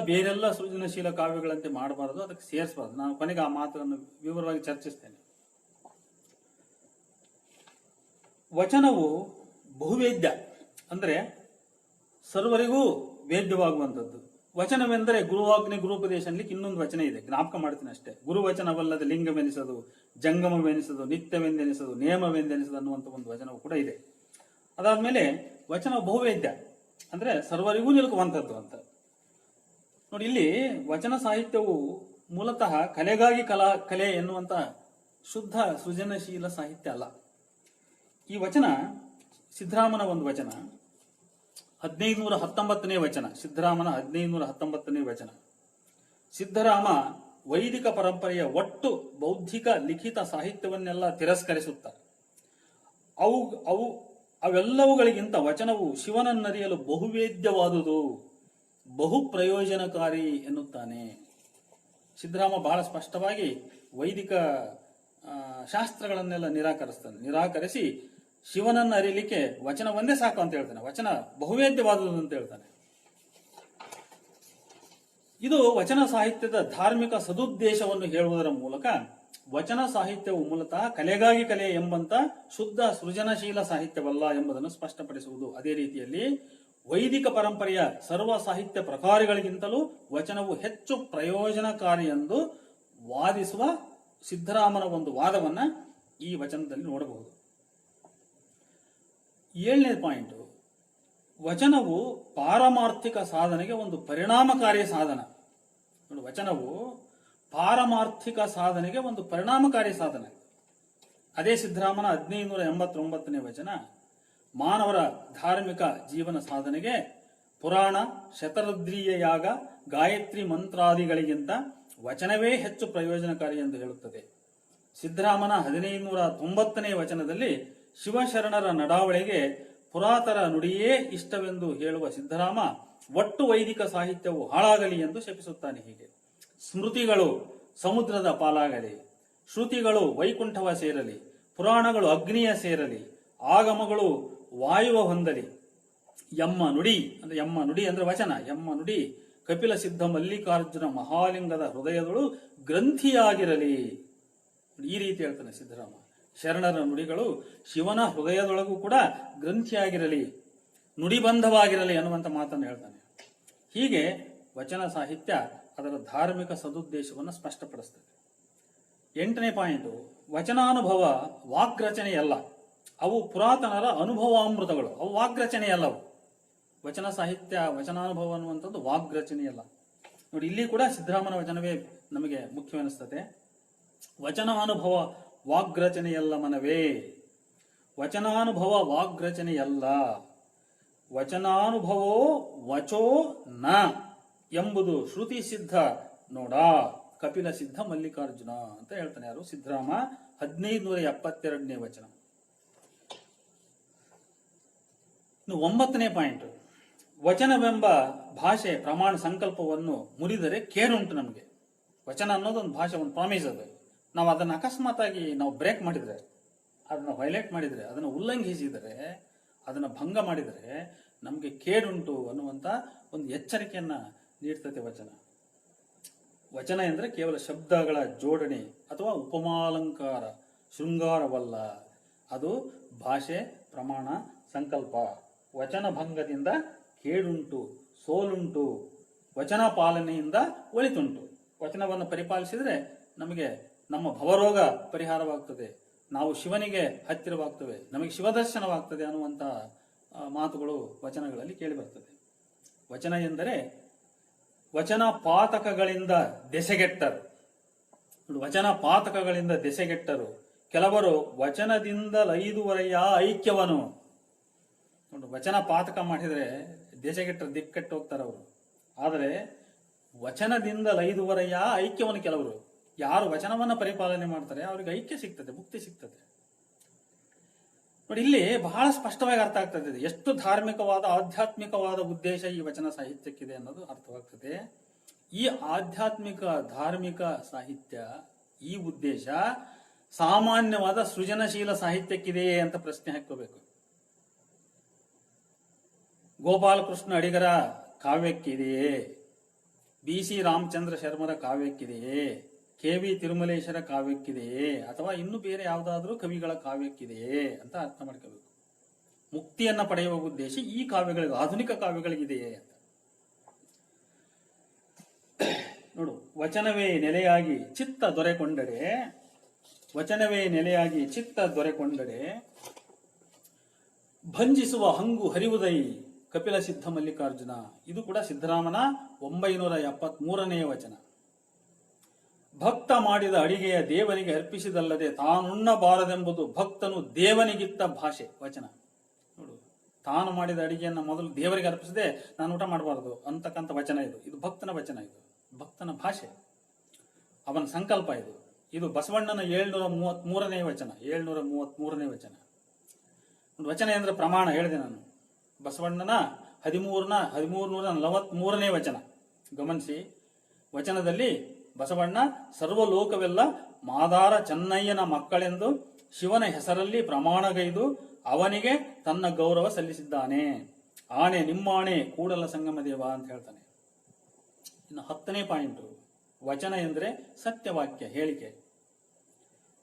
S1: ಬೇರೆಲ್ಲ ಸೃಜನಶೀಲ ಕಾವ್ಯಗಳಂತೆ ಮಾಡಬಾರದು, ಅದಕ್ಕೆ ಸೇರಿಸಬಾರದು. ನಾನು ಕೊನೆಗೆ ಆ ಮಾತನ್ನು ವಿವರವಾಗಿ ಚರ್ಚಿಸ್ತೇನೆ. ವಚನವು ಬಹುವೇದ್ಯ, ಅಂದ್ರೆ ಸರ್ವರಿಗೂ ವೇದ್ಯವಾಗುವಂಥದ್ದು. ವಚನವೆಂದರೆ ಗುರುವಾಗ್ನಿ ಗುರುಪದೇಶ ಅನ್ಲಿಕ್ಕೆ ಇನ್ನೊಂದು ವಚನ ಇದೆ, ಜ್ಞಾಪಕ ಮಾಡ್ತೀನಿ ಅಷ್ಟೇ. ಗುರುವಚನವಲ್ಲದೆ ಲಿಂಗವೆನಿಸದು, ಜಂಗಮವೆನಿಸದು, ನಿತ್ಯವೆಂದೆನಿಸದು, ನೇಮವೆಂದೆನಿಸದು ಅನ್ನುವಂಥ ಒಂದು ವಚನವು ಕೂಡ ಇದೆ. ಅದಾದ್ಮೇಲೆ ವಚನ ಬಹುವೇದ್ಯ ಅಂದ್ರೆ ಸರ್ವರಿಗೂ ನಿಲುಕುವಂಥದ್ದು ಅಂತ ನೋಡಿ. ಇಲ್ಲಿ ವಚನ ಸಾಹಿತ್ಯವು ಮೂಲತಃ ಕಲೆಗಾಗಿ ಕಲೆ ಎನ್ನುವಂತ ಶುದ್ಧ ಸೃಜನಶೀಲ ಸಾಹಿತ್ಯ ಅಲ್ಲ. ಈ ವಚನ ಸಿದ್ದರಾಮನ ಒಂದು ವಚನ, 1519ನೇ ವಚನ, ಸಿದ್ದರಾಮನ 1519ನೇ ವಚನ. ಸಿದ್ದರಾಮ ವೈದಿಕ ಪರಂಪರೆಯ ಒಟ್ಟು ಬೌದ್ಧಿಕ ಲಿಖಿತ ಸಾಹಿತ್ಯವನ್ನೆಲ್ಲ ತಿರಸ್ಕರಿಸುತ್ತಾರೆ. ಅವೆಲ್ಲವುಗಳಿಗಿಂತ ವಚನವು ಶಿವನನ್ನರಿಯಲು ಬಹುವೇದ್ಯವಾದುದು, ಬಹು ಪ್ರಯೋಜನಕಾರಿ ಎನ್ನುತ್ತಾನೆ. ಸಿದ್ದರಾಮ ಬಹಳ ಸ್ಪಷ್ಟವಾಗಿ ವೈದಿಕ ಶಾಸ್ತ್ರಗಳನ್ನೆಲ್ಲ ನಿರಾಕರಿಸಿ ಶಿವನನ್ನು ಅರಿಯಲಿಕ್ಕೆ ವಚನ ಒಂದೇ ಸಾಕು ಅಂತ ಹೇಳ್ತಾನೆ. ವಚನ ಬಹುವೇದ್ಯವಾದುದು ಅಂತ ಹೇಳ್ತಾನೆ. ಇದು ವಚನ ಸಾಹಿತ್ಯದ ಧಾರ್ಮಿಕ ಸದುದ್ದೇಶವನ್ನು ಹೇಳುವುದರ ಮೂಲಕ ವಚನ ಸಾಹಿತ್ಯವು ಮೂಲತಃ ಕಲೆಗಾಗಿ ಕಲೆ ಎಂಬಂತ ಶುದ್ಧ ಸೃಜನಶೀಲ ಸಾಹಿತ್ಯವಲ್ಲ ಎಂಬುದನ್ನು ಸ್ಪಷ್ಟಪಡಿಸುವುದು. ಅದೇ ರೀತಿಯಲ್ಲಿ ವೈದಿಕ ಪರಂಪರೆಯ ಸರ್ವ ಸಾಹಿತ್ಯ ಪ್ರಕಾರಗಳಿಗಿಂತಲೂ ವಚನವು ಹೆಚ್ಚು ಪ್ರಯೋಜನಕಾರಿ ಎಂದು ವಾದಿಸುವ ಸಿದ್ದರಾಮನ ಒಂದು ವಾದವನ್ನ ಈ ವಚನದಲ್ಲಿ ನೋಡಬಹುದು. 7ನೇ ಪಾಯಿಂಟ್, ವಚನವು ಪಾರಮಾರ್ಥಿಕ ಸಾಧನೆಗೆ ಒಂದು ಪರಿಣಾಮಕಾರಿ ಸಾಧನ. ವಚನವು ಪಾರಮಾರ್ಥಿಕ ಸಾಧನೆಗೆ ಒಂದು ಪರಿಣಾಮಕಾರಿ ಸಾಧನ. ಅದೇ ಸಿದ್ದರಾಮನ 1589ನೇ ವಚನ, ಮಾನವರ ಧಾರ್ಮಿಕ ಜೀವನ ಸಾಧನೆಗೆ ಪುರಾಣ, ಶತರುದ್ರೀಯ ಯಾಗ, ಗಾಯತ್ರಿ ಮಂತ್ರಾದಿಗಳಿಗಿಂತ ವಚನವೇ ಹೆಚ್ಚು ಪ್ರಯೋಜನಕಾರಿ ಎಂದು ಹೇಳುತ್ತದೆ. ಸಿದ್ದರಾಮನ 1590ನೇ ವಚನದಲ್ಲಿ ಶಿವಶರಣರ ನಡಾವಳಿಗೆ ಪುರಾತರ ನುಡಿಯೇ ಇಷ್ಟವೆಂದು ಹೇಳುವ ಸಿದ್ದರಾಮ ಒಟ್ಟು ವೈದಿಕ ಸಾಹಿತ್ಯವು ಹಾಳಾಗಲಿ ಎಂದು ಶಪಿಸುತ್ತಾನೆ. ಹೀಗೆ ಸ್ಮೃತಿಗಳು ಸಮುದ್ರದ ಪಾಲಾಗಲಿ, ಶ್ರುತಿಗಳು ವೈಕುಂಠವ ಸೇರಲಿ, ಪುರಾಣಗಳು ಅಗ್ನಿಯ ಸೇರಲಿ, ಆಗಮಗಳು ವಾಯುವ ಹೊಂದಲಿ, ಎಮ್ಮ ನುಡಿ ಅಂದ್ರೆ ವಚನ, ಎಮ್ಮ ನುಡಿ ಕಪಿಲ ಸಿದ್ಧ ಮಲ್ಲಿಕಾರ್ಜುನ ಮಹಾಲಿಂಗದ ಹೃದಯದಳು ಗ್ರಂಥಿಯಾಗಿರಲಿ. ಈ ರೀತಿ ಹೇಳ್ತಾನೆ ಸಿದ್ದರಾಮ. ಶರಣರ ನುಡಿಗಳು ಶಿವನ ಹೃದಯದೊಳಗೂ ಕೂಡ ಗ್ರಂಥಿಯಾಗಿರಲಿ, ನುಡಿಬಂಧವಾಗಿರಲಿ ಅನ್ನುವಂಥ ಮಾತನ್ನು ಹೇಳ್ತಾನೆ. ಹೀಗೆ ವಚನ ಸಾಹಿತ್ಯ ಅದರ ಧಾರ್ಮಿಕ ಸದುದ್ದೇಶವನ್ನು ಸ್ಪಷ್ಟಪಡಿಸ್ತದೆ. 8ನೇ ಪಾಯಿಂಟ್, ವಚನಾನುಭವ ವಾಗ್ರಚನೆಯಲ್ಲ, ಅವು ಪುರಾತನರ ಅನುಭವಾಮೃತಗಳು, ಅವು ವಾಗ್ರಚನೆಯಲ್ಲವು. ವಚನ ಸಾಹಿತ್ಯ ವಚನಾನುಭವ ಅನ್ನುವಂಥದ್ದು ವಾಗ್ರಚನೆಯಲ್ಲ. ನೋಡಿ, ಇಲ್ಲಿ ಕೂಡ ಸಿದ್ದರಾಮನ ವಚನವೇ ನಮಗೆ ಮುಖ್ಯವೆನಿಸ್ತದೆ. ವಚನಾನುಭವ ವಾಗ್ರಚನೆಯಲ್ಲ ಮನವೇ, ವಚನಾನುಭವ ವಾಗ್ರಚನೆಯಲ್ಲ, ವಚನಾನುಭವೋ ವಚೋ ನ ಎಂಬುದು ಶ್ರುತಿ ಸಿದ್ಧ ನೋಡ ಕಪಿಲ ಸಿದ್ಧ ಮಲ್ಲಿಕಾರ್ಜುನ ಅಂತ ಹೇಳ್ತಾನೆ. ಯಾರು? ಸಿದ್ದರಾಮ 1572ನೇ ವಚನ. 9ನೇ ಪಾಯಿಂಟ್, ವಚನವೆಂಬ ಭಾಷೆ ಪ್ರಮಾಣ ಸಂಕಲ್ಪವನ್ನು ಮುರಿದರೆ ಕೇಡುಂಟು ನಮಗೆ. ವಚನ ಅನ್ನೋದು ಒಂದು ಭಾಷೆ, ಒಂದು ಪ್ರಾಮಿಸ್. ಅದು ನಾವು ಅದನ್ನು ಅಕಸ್ಮಾತ್ ಆಗಿ ನಾವು ಬ್ರೇಕ್ ಮಾಡಿದರೆ, ಅದನ್ನು ವೈಲೇಟ್ ಮಾಡಿದರೆ, ಅದನ್ನು ಉಲ್ಲಂಘಿಸಿದರೆ, ಅದನ್ನು ಭಂಗ ಮಾಡಿದರೆ ನಮಗೆ ಕೇಡುಂಟು ಅನ್ನುವಂಥ ಒಂದು ಎಚ್ಚರಿಕೆಯನ್ನ ನೀಡ್ತದೆ ವಚನ. ವಚನ ಎಂದರೆ ಕೇವಲ ಶಬ್ದಗಳ ಜೋಡಣೆ ಅಥವಾ ಉಪಮಾಲಂಕಾರ, ಶೃಂಗಾರವಲ್ಲ. ಅದು ಭಾಷೆ, ಪ್ರಮಾಣ, ಸಂಕಲ್ಪ. ವಚನ ಭಂಗದಿಂದ ಕೇಡುಂಟು, ಸೋಲುಂಟು, ವಚನ ಪಾಲನೆಯಿಂದ ಒಳಿತುಂಟು. ವಚನವನ್ನು ಪರಿಪಾಲಿಸಿದರೆ ನಮಗೆ ನಮ್ಮ ಭವರೋಗ ಪರಿಹಾರವಾಗ್ತದೆ, ನಾವು ಶಿವನಿಗೆ ಹತ್ತಿರವಾಗ್ತವೆ, ನಮಗೆ ಶಿವದರ್ಶನವಾಗ್ತದೆ ಅನ್ನುವಂಥ ಮಾತುಗಳು ವಚನಗಳಲ್ಲಿ ಕೇಳಿ ಬರ್ತದೆ. ವಚನ ಎಂದರೆ ವಚನ ಪಾತಕಗಳಿಂದ ದೆಸೆಗೆಟ್ಟರು. ವಚನ ಪಾತಕಗಳಿಂದ ದೆಸೆಗೆಟ್ಟರು. ಕೆಲವರು ವಚನದಿಂದಲೈದುವರೆಯ ಐಕ್ಯವನು. ವಚನ ಪಾತಕ ಮಾಡಿದರೆ ದೆಸೆಗೆಟ್ಟರು, ದಿಕ್ಕೆಟ್ಟು ಹೋಗ್ತಾರೆ ಅವರು. ಆದರೆ ವಚನದಿಂದಲೈದುವರೆಯ ಐಕ್ಯವನ್ನು ಕೆಲವರು, ಯಾರು ವಚನವನ್ನ ಪರಿಪಾಲನೆ ಮಾಡ್ತಾರೆ ಅವರಿಗೆ ಐಕ್ಯ ಸಿಗ್ತದೆ, ಮುಕ್ತಿ ಸಿಗ್ತದೆ. ನೋಡಿ, ಇಲ್ಲಿ ಬಹಳ ಸ್ಪಷ್ಟವಾಗಿ ಅರ್ಥ ಆಗ್ತದೆ ಎಷ್ಟು ಧಾರ್ಮಿಕವಾದ ಆಧ್ಯಾತ್ಮಿಕವಾದ ಉದ್ದೇಶ ಈ ವಚನ ಸಾಹಿತ್ಯಕ್ಕಿದೆ ಅನ್ನೋದು ಅರ್ಥವಾಗ್ತದೆ. ಈ ಆಧ್ಯಾತ್ಮಿಕ ಧಾರ್ಮಿಕ ಸಾಹಿತ್ಯ, ಈ ಉದ್ದೇಶ ಸಾಮಾನ್ಯವಾದ ಸೃಜನಶೀಲ ಸಾಹಿತ್ಯಕ್ಕಿದೆಯೇ ಅಂತ ಪ್ರಶ್ನೆ ಹಾಕೋಬೇಕು. ಗೋಪಾಲಕೃಷ್ಣ ಅಡಿಗರ ಕಾವ್ಯಕ್ಕಿದೆಯೇ? BC ರಾಮಚಂದ್ರ ಶರ್ಮರ ಕಾವ್ಯಕ್ಕಿದೆಯೇ? KV ತಿರುಮಲೇಶ್ವರ ಕಾವ್ಯಕ್ಕಿದೆಯೇ? ಅಥವಾ ಇನ್ನು ಬೇರೆ ಯಾವುದಾದ್ರೂ ಕವಿಗಳ ಕಾವ್ಯಕ್ಕಿದೆಯೇ ಅಂತ ಅರ್ಥ ಮಾಡ್ಕೋಬೇಕು. ಮುಕ್ತಿಯನ್ನ ಪಡೆಯುವ ಉದ್ದೇಶ ಈ ಕಾವ್ಯಗಳಿಗೆ, ಆಧುನಿಕ ಕಾವ್ಯಗಳಿಗಿದೆಯೇ ಅಂತ ನೋಡು. ವಚನವೇ ನೆಲೆಯಾಗಿ ಚಿತ್ತ ದೊರೆಕೊಂಡರೆ, ವಚನವೇ ನೆಲೆಯಾಗಿ ಚಿತ್ತ ದೊರೆಕೊಂಡರೆ ಭಂಜಿಸುವ ಹಂಗು ಹರಿವುದೈ ಕಪಿಲ ಸಿದ್ಧ ಮಲ್ಲಿಕಾರ್ಜುನ. ಇದು ಕೂಡ ಸಿದ್ದರಾಮನ 973ನೇ ವಚನ. ಭಕ್ತ ಮಾಡಿದ ಅಡಿಗೆಯ ದೇವನಿಗೆ ಅರ್ಪಿಸಿದಲ್ಲದೆ ತಾನುಣ್ಣಬಾರದೆಂಬುದು ಭಕ್ತನು ದೇವನಿಗಿತ್ತ ಭಾಷೆ. ವಚನ ನೋಡು, ತಾನು ಮಾಡಿದ ಅಡಿಗೆಯನ್ನ ಮೊದಲು ದೇವರಿಗೆ ಅರ್ಪಿಸದೆ ನಾನು ಊಟ ಮಾಡಬಾರದು ಅಂತಕ್ಕಂಥ ವಚನ ಇದು. ಇದು ಭಕ್ತನ ವಚನ, ಇದು ಭಕ್ತನ ಭಾಷೆ, ಅವನ ಸಂಕಲ್ಪ. ಇದು ಬಸವಣ್ಣನ 733ನೇ ವಚನ. 733ನೇ ವಚನ. ವಚನ ಎಂದ್ರೆ ಪ್ರಮಾಣ ಹೇಳಿದೆ ನಾನು. ಬಸವಣ್ಣನ 1343ನೇ ವಚನ ಗಮನಿಸಿ. ವಚನದಲ್ಲಿ ಬಸವಣ್ಣ ಸರ್ವಲೋಕವೆಲ್ಲ ಮಾದಾರ ಚೆನ್ನಯ್ಯನ ಮಕ್ಕಳೆಂದು ಶಿವನ ಹೆಸರಲ್ಲಿ ಪ್ರಮಾಣಗೈದು ಅವನಿಗೆ ತನ್ನ ಗೌರವ ಸಲ್ಲಿಸಿದ್ದಾನೆ. ಆಣೆ ನಿಮ್ಮಾಣೆ ಕೂಡಲ ಸಂಗಮ ದೇವ ಅಂತ ಹೇಳ್ತಾನೆ. ಇನ್ನು 10ನೇ ಪಾಯಿಂಟು, ವಚನ ಎಂದ್ರೆ ಸತ್ಯವಾಕ್ಯ, ಹೇಳಿಕೆ.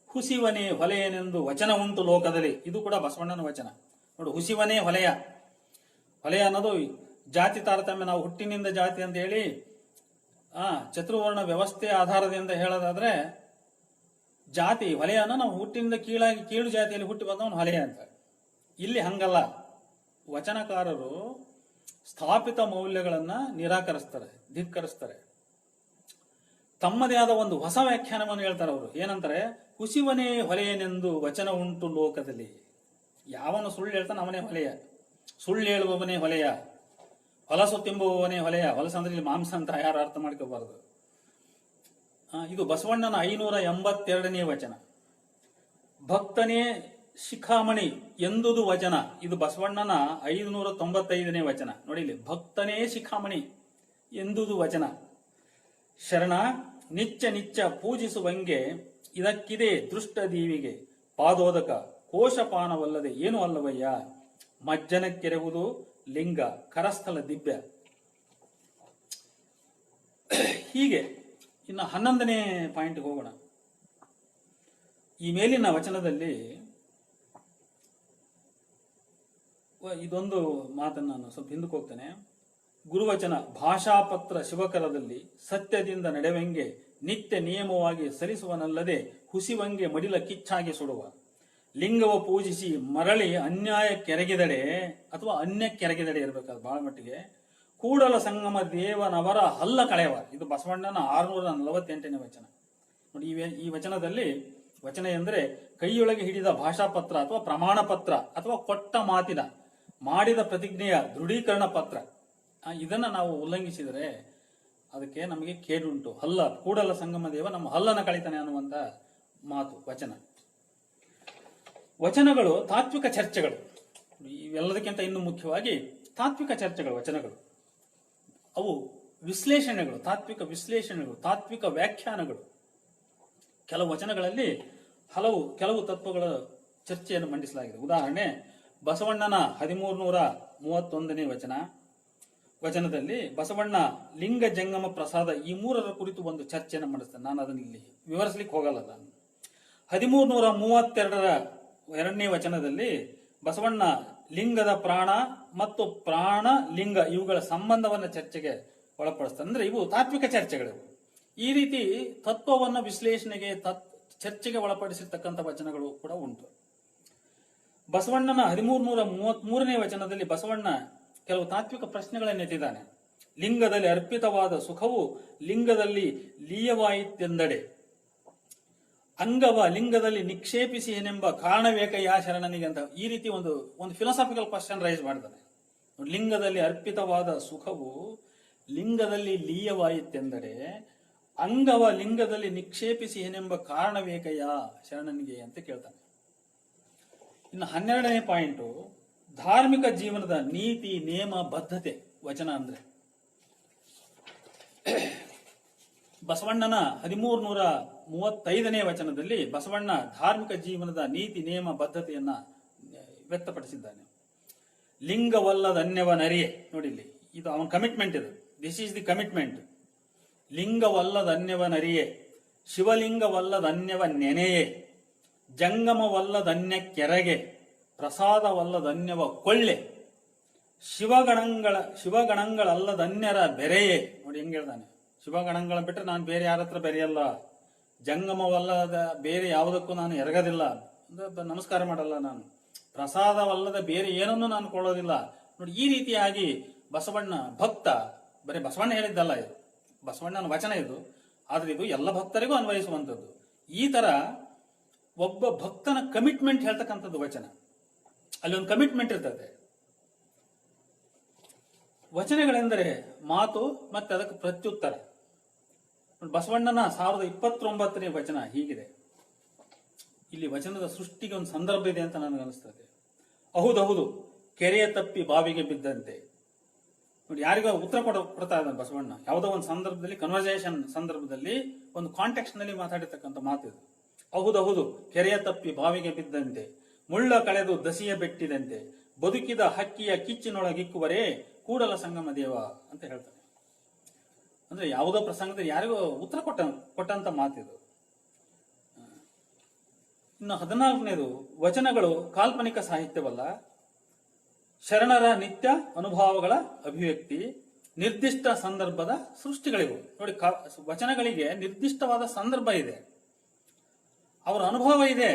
S1: ಹುಸಿವನೇ ಹೊಲೆಯನೆಂದು ವಚನ ಉಂಟು ಲೋಕದಲ್ಲಿ. ಇದು ಕೂಡ ಬಸವಣ್ಣನ ವಚನ. ನೋಡು, ಹುಸಿವನೇ ಹೊಲೆಯ. ಹೊಲೆಯ ಅನ್ನೋದು ಜಾತಿ ತಾರತಮ್ಯ. ನಾವು ಹುಟ್ಟಿನಿಂದ ಜಾತಿ ಅಂತ ಹೇಳಿ ಚತುರ್ವರ್ಣ ವ್ಯವಸ್ಥೆಯ ಆಧಾರದಿಂದ ಹೇಳೋದಾದ್ರೆ ಜಾತಿ ಹೊಲೆಯನ್ನ ನಾವು ಹುಟ್ಟಿನಿಂದ ಕೀಳು ಜಾತಿಯಲ್ಲಿ ಹುಟ್ಟಿ ಬಂದವನು ಹೊಲೆಯ ಅಂತ. ಇಲ್ಲಿ ಹಂಗಲ್ಲ. ವಚನಕಾರರು ಸ್ಥಾಪಿತ ಮೌಲ್ಯಗಳನ್ನ ನಿರಾಕರಿಸ್ತಾರೆ, ಧಿಕ್ಕರಿಸ್ತಾರೆ. ತಮ್ಮದೇ ಆದ ಒಂದು ಹೊಸ ವ್ಯಾಖ್ಯಾನವನ್ನು ಹೇಳ್ತಾರೆ ಅವರು. ಏನಂತಾರೆ? ಹುಸಿವನೇ ಹೊಲೆಯನೆಂದು ವಚನ ಉಂಟು ಲೋಕದಲ್ಲಿ. ಯಾವನು ಸುಳ್ಳು ಹೇಳ್ತಾನೆ ಅವನೇ ಹೊಲೆಯ, ಸುಳ್ಳು ಹೇಳುವವನೇ ಹೊಲೆಯ, ಹೊಲಸು ತಿಂಬುವವನೇ ಹೊಲೆಯ. ಹೊಲಸು ಅಂದ್ರೆ ಇಲ್ಲಿ ಮಾಂಸ ಅಂತ ಯಾರು ಅರ್ಥ ಮಾಡ್ಕೋಬಾರದು. ಇದು ಬಸವಣ್ಣನ 582ನೇ ವಚನ. ಭಕ್ತನೇ ಶಿಖಾಮಣಿ ಎಂದುದು ವಚನ. ಇದು ಬಸವಣ್ಣನ 595ನೇ ವಚನ. ನೋಡಿ ಇಲ್ಲಿ, ಭಕ್ತನೇ ಶಿಖಾಮಣಿ ಎಂದುದು ವಚನ. ಶರಣ ನಿಚ್ಚ ನಿಚ್ಚ ಪೂಜಿಸುವಂಗೆ ಇದಕ್ಕಿದೆ ದೃಷ್ಟ ದೀವಿಗೆ ಪಾದೋದಕ ಕೋಶಪಾನವಲ್ಲದೆ ಏನು ಅಲ್ಲವಯ್ಯ. ಮಜ್ಜನಕ್ಕೆರೆವುದು ಲಿಂಗ ಕರಸ್ಥಲ ದಿವ್ಯ. ಹೀಗೆ ಇನ್ನು 11ನೇ ಪಾಯಿಂಟ್ಗೆ ಹೋಗೋಣ. ಈ ಮೇಲಿನ ವಚನದಲ್ಲಿ ಇದೊಂದು ಮಾತನ್ನು ನಾನು ಸ್ವಲ್ಪ ಹಿಂದಕ್ಕೆ ಹೋಗ್ತೇನೆ. ಗುರುವಚನ ಭಾಷಾಪತ್ರ ಶಿವಕರದಲ್ಲಿ ಸತ್ಯದಿಂದ ನಡೆವಂಗೆ ನಿತ್ಯ ನಿಯಮವಾಗಿ ಸರಿಸುವನಲ್ಲದೆ ಹುಸಿವಂಗೆ ಮಡಿಲ ಕಿಚ್ಚಾಗಿ ಸುಡುವ. ಲಿಂಗವ ಪೂಜಿಸಿ ಮರಳಿ ಅನ್ಯಾಯ ಕೆರಗಿದಡೆ ಅಥವಾ ಅನ್ಯ ಕೆರಗಿದಡೆ ಇರಬೇಕಾದ್ರೆ ಬಹಳ ಮಟ್ಟಿಗೆ ಕೂಡಲ ಸಂಗಮ ದೇವನವರ ಹಲ್ಲ ಕಳೆವ. ಇದು ಬಸವಣ್ಣನ 648ನೇ ವಚನ. ನೋಡಿ, ಈ ವಚನದಲ್ಲಿ ವಚನ ಎಂದರೆ ಕೈಯೊಳಗೆ ಹಿಡಿದ ಭಾಷಾಪತ್ರ ಅಥವಾ ಪ್ರಮಾಣ ಪತ್ರ ಅಥವಾ ಕೊಟ್ಟ ಮಾತಿನ ಮಾಡಿದ ಪ್ರತಿಜ್ಞೆಯ ದೃಢೀಕರಣ ಪತ್ರ. ಇದನ್ನ ನಾವು ಉಲ್ಲಂಘಿಸಿದರೆ ಅದಕ್ಕೆ ನಮಗೆ ಕೇಡುಂಟು. ಹಲ್ಲ, ಕೂಡಲ ಸಂಗಮ ದೇವ ನಮ್ಮ ಹಲ್ಲನ ಕಳಿತಾನೆ ಅನ್ನುವಂತ ಮಾತು ವಚನ. ವಚನಗಳು ತಾತ್ವಿಕ ಚರ್ಚೆಗಳು. ಇವೆಲ್ಲದಕ್ಕಿಂತ ಇನ್ನು ಮುಖ್ಯವಾಗಿ ತಾತ್ವಿಕ ಚರ್ಚೆಗಳು ವಚನಗಳು. ಅವು ವಿಶ್ಲೇಷಣೆಗಳು, ತಾತ್ವಿಕ ವಿಶ್ಲೇಷಣೆಗಳು, ತಾತ್ವಿಕ ವ್ಯಾಖ್ಯಾನಗಳು. ಕೆಲವು ವಚನಗಳಲ್ಲಿ ಕೆಲವು ತತ್ವಗಳ ಚರ್ಚೆಯನ್ನು ಮಂಡಿಸಲಾಗಿದೆ. ಉದಾಹರಣೆ, ಬಸವಣ್ಣನ 1331ನೇ ವಚನದಲ್ಲಿ ಬಸವಣ್ಣ ಲಿಂಗ ಜಂಗಮ ಪ್ರಸಾದ ಈ ಮೂರರ ಕುರಿತು ಒಂದು ಚರ್ಚೆಯನ್ನು ಮಂಡಿಸ್ತಾನೆ. ನಾನು ಅದನ್ನು ಇಲ್ಲಿ ವಿವರಿಸಲಿಕ್ಕೆ ಹೋಗಲ್ಲ. ನಾನು 1332ನೇ ವಚನದಲ್ಲಿ ಬಸವಣ್ಣ ಲಿಂಗದ ಪ್ರಾಣ ಮತ್ತು ಪ್ರಾಣ ಲಿಂಗ ಇವುಗಳ ಸಂಬಂಧವನ್ನ ಚರ್ಚೆಗೆ ಒಳಪಡಿಸ್ತಾನೆ. ಅಂದ್ರೆ ಇವು ತಾತ್ವಿಕ ಚರ್ಚೆಗಳು. ಈ ರೀತಿ ತತ್ವವನ್ನು ವಿಶ್ಲೇಷಣೆಗೆ ಚರ್ಚೆಗೆ ಒಳಪಡಿಸಿರ್ತಕ್ಕಂಥ ವಚನಗಳು ಕೂಡ ಉಂಟು. ಬಸವಣ್ಣನ 1333ನೇ ವಚನದಲ್ಲಿ ಬಸವಣ್ಣ ಕೆಲವು ತಾತ್ವಿಕ ಪ್ರಶ್ನೆಗಳನ್ನು ಎತ್ತಿದ್ದಾನೆ. ಲಿಂಗದಲ್ಲಿ ಅರ್ಪಿತವಾದ ಸುಖವು ಲಿಂಗದಲ್ಲಿ ಲೀಯವಾಯಿತೆಂದಡೆ ಅಂಗವ ಲಿಂಗದಲ್ಲಿ ನಿಕ್ಷೇಪಿಸಿ ಏನೆಂಬ ಕಾರಣವೇಕಯ್ಯ ಶರಣನಿಗೆ ಅಂತ ಈ ರೀತಿ ಒಂದು ಫಿಲಾಸಾಫಿಕಲ್ ಕ್ವಶನ್ ರೈಸ್ ಮಾಡ್ತಾನೆ. ಲಿಂಗದಲ್ಲಿ ಅರ್ಪಿತವಾದ ಸುಖವು ಲಿಂಗದಲ್ಲಿ ಲೀಯವಾಯಿತೆಂದರೆ ಅಂಗವ ಲಿಂಗದಲ್ಲಿ ನಿಕ್ಷೇಪಿಸಿ ಏನೆಂಬ ಕಾರಣವೇಕಯ್ಯ ಶರಣನಿಗೆ ಅಂತ ಕೇಳ್ತಾನೆ. ಇನ್ನು 12ನೇ ಪಾಯಿಂಟು ಧಾರ್ಮಿಕ ಜೀವನದ ನೀತಿ ನೇಮ ಬದ್ಧತೆ. ವಚನ ಅಂದ್ರೆ ಬಸವಣ್ಣನ 1335ನೇ ವಚನದಲ್ಲಿ ಬಸವಣ್ಣ ಧಾರ್ಮಿಕ ಜೀವನದ ನೀತಿ ನೇಮ ಬದ್ಧತೆಯನ್ನ ವ್ಯಕ್ತಪಡಿಸಿದ್ದಾನೆ. ಲಿಂಗವಲ್ಲದನ್ಯವ ನರಿಯೇ, ನೋಡಿ ಇಲ್ಲಿ ಇದು ಅವನ ಕಮಿಟ್ಮೆಂಟ್, ಇದು ದಿಸ್ ಈಸ್ ದಿ ಕಮಿಟ್ಮೆಂಟ್. ಲಿಂಗವಲ್ಲದನ್ಯವ ನರಿಯೇ, ಶಿವಲಿಂಗವಲ್ಲದನ್ಯವ ನೆನೆಯೇ, ಜಂಗಮವಲ್ಲದನ್ಯ ಕೆರಗೆ, ಪ್ರಸಾದವಲ್ಲದನ್ಯವ ಕೊಳ್ಳೆ, ಶಿವಗಣಗಳಲ್ಲದನ್ಯರ ಬೆರೆಯೇ. ನೋಡಿ ಹೆಂಗ್ ಹೇಳ್ತಾನೆ, ಶಿವಗಣಗಳ ಬಿಟ್ಟರೆ ನಾನು ಬೇರೆ ಯಾರ ಹತ್ರ ಬೆರೆಯಲ್ಲ, ಜಂಗಮವಲ್ಲದ ಬೇರೆ ಯಾವುದಕ್ಕೂ ನಾನು ಎರಗದಿಲ್ಲ, ನಮಸ್ಕಾರ ಮಾಡಲ್ಲ ನಾನು, ಪ್ರಸಾದವಲ್ಲದ ಬೇರೆ ಏನನ್ನೂ ನಾನು ಕೊಳ್ಳೋದಿಲ್ಲ. ನೋಡಿ ಈ ರೀತಿಯಾಗಿ ಬಸವಣ್ಣ ಭಕ್ತ, ಬರೀ ಬಸವಣ್ಣ ಹೇಳಿದ್ದಲ್ಲ, ಇದು ಬಸವಣ್ಣನ ವಚನ ಇದು, ಆದ್ರೆ ಇದು ಎಲ್ಲ ಭಕ್ತರಿಗೂ ಅನ್ವಯಿಸುವಂಥದ್ದು. ಈ ತರ ಒಬ್ಬ ಭಕ್ತನ ಕಮಿಟ್ಮೆಂಟ್ ಹೇಳ್ತಕ್ಕಂಥದ್ದು ವಚನ. ಅಲ್ಲಿ ಒಂದು ಕಮಿಟ್ಮೆಂಟ್ ಇರ್ತದೆ. ವಚನಗಳೆಂದರೆ ಮಾತು ಮತ್ತೆ ಅದಕ್ಕೆ ಪ್ರತ್ಯುತ್ತರ. ಬಸವಣ್ಣನ 1029ನೇ ವಚನ ಹೀಗಿದೆ. ಇಲ್ಲಿ ವಚನದ ಸೃಷ್ಟಿಗೆ ಒಂದು ಸಂದರ್ಭ ಇದೆ ಅಂತ ನನಗೆ ಅನಿಸ್ತದೆ. ಹೌದೌದು, ಕೆರೆಯ ತಪ್ಪಿ ಬಾವಿಗೆ ಬಿದ್ದಂತೆ. ನೋಡಿ ಯಾರಿಗೋ ಉತ್ತರ ಕೊಡ್ತಾ ಇದ್ದಾನೆ ಬಸವಣ್ಣ. ಯಾವುದೋ ಒಂದು ಸಂದರ್ಭದಲ್ಲಿ, ಕನ್ವರ್ಸೇಷನ್ ಸಂದರ್ಭದಲ್ಲಿ, ಒಂದು ಕಾಂಟೆಕ್ಸ್ಟ್ ನಲ್ಲಿ ಮಾತಾಡಿರ್ತಕ್ಕಂಥ ಮಾತಿದು. ಹೌದೌದು, ಕೆರೆಯ ತಪ್ಪಿ ಬಾವಿಗೆ ಬಿದ್ದಂತೆ, ಮುಳ್ಳ ಕಳೆದು ದಸಿಯ ಬೆಟ್ಟಿದಂತೆ, ಬದುಕಿದ ಹಕ್ಕಿಯ ಕಿಚ್ಚಿನೊಳಗಿಕ್ಕುವರೇ ಕೂಡಲ ಸಂಗಮ ದೇವ ಅಂತ ಹೇಳ್ತಾನೆ. ಅಂದ್ರೆ ಯಾವುದೋ ಪ್ರಸಂಗದಲ್ಲಿ ಯಾರಿಗೋ ಉತ್ತರ ಕೊಟ್ಟಂತ ಮಾತಿದು. ಇನ್ನು 14ನೇದು, ವಚನಗಳು ಕಾಲ್ಪನಿಕ ಸಾಹಿತ್ಯವಲ್ಲ, ಶರಣರ ನಿತ್ಯ ಅನುಭವಗಳ ಅಭಿವ್ಯಕ್ತಿ, ನಿರ್ದಿಷ್ಟ ಸಂದರ್ಭದ ಸೃಷ್ಟಿಗಳಿವು. ನೋಡಿ, ವಚನಗಳಿಗೆ ನಿರ್ದಿಷ್ಟವಾದ ಸಂದರ್ಭ ಇದೆ, ಅವರ ಅನುಭವ ಇದೆ.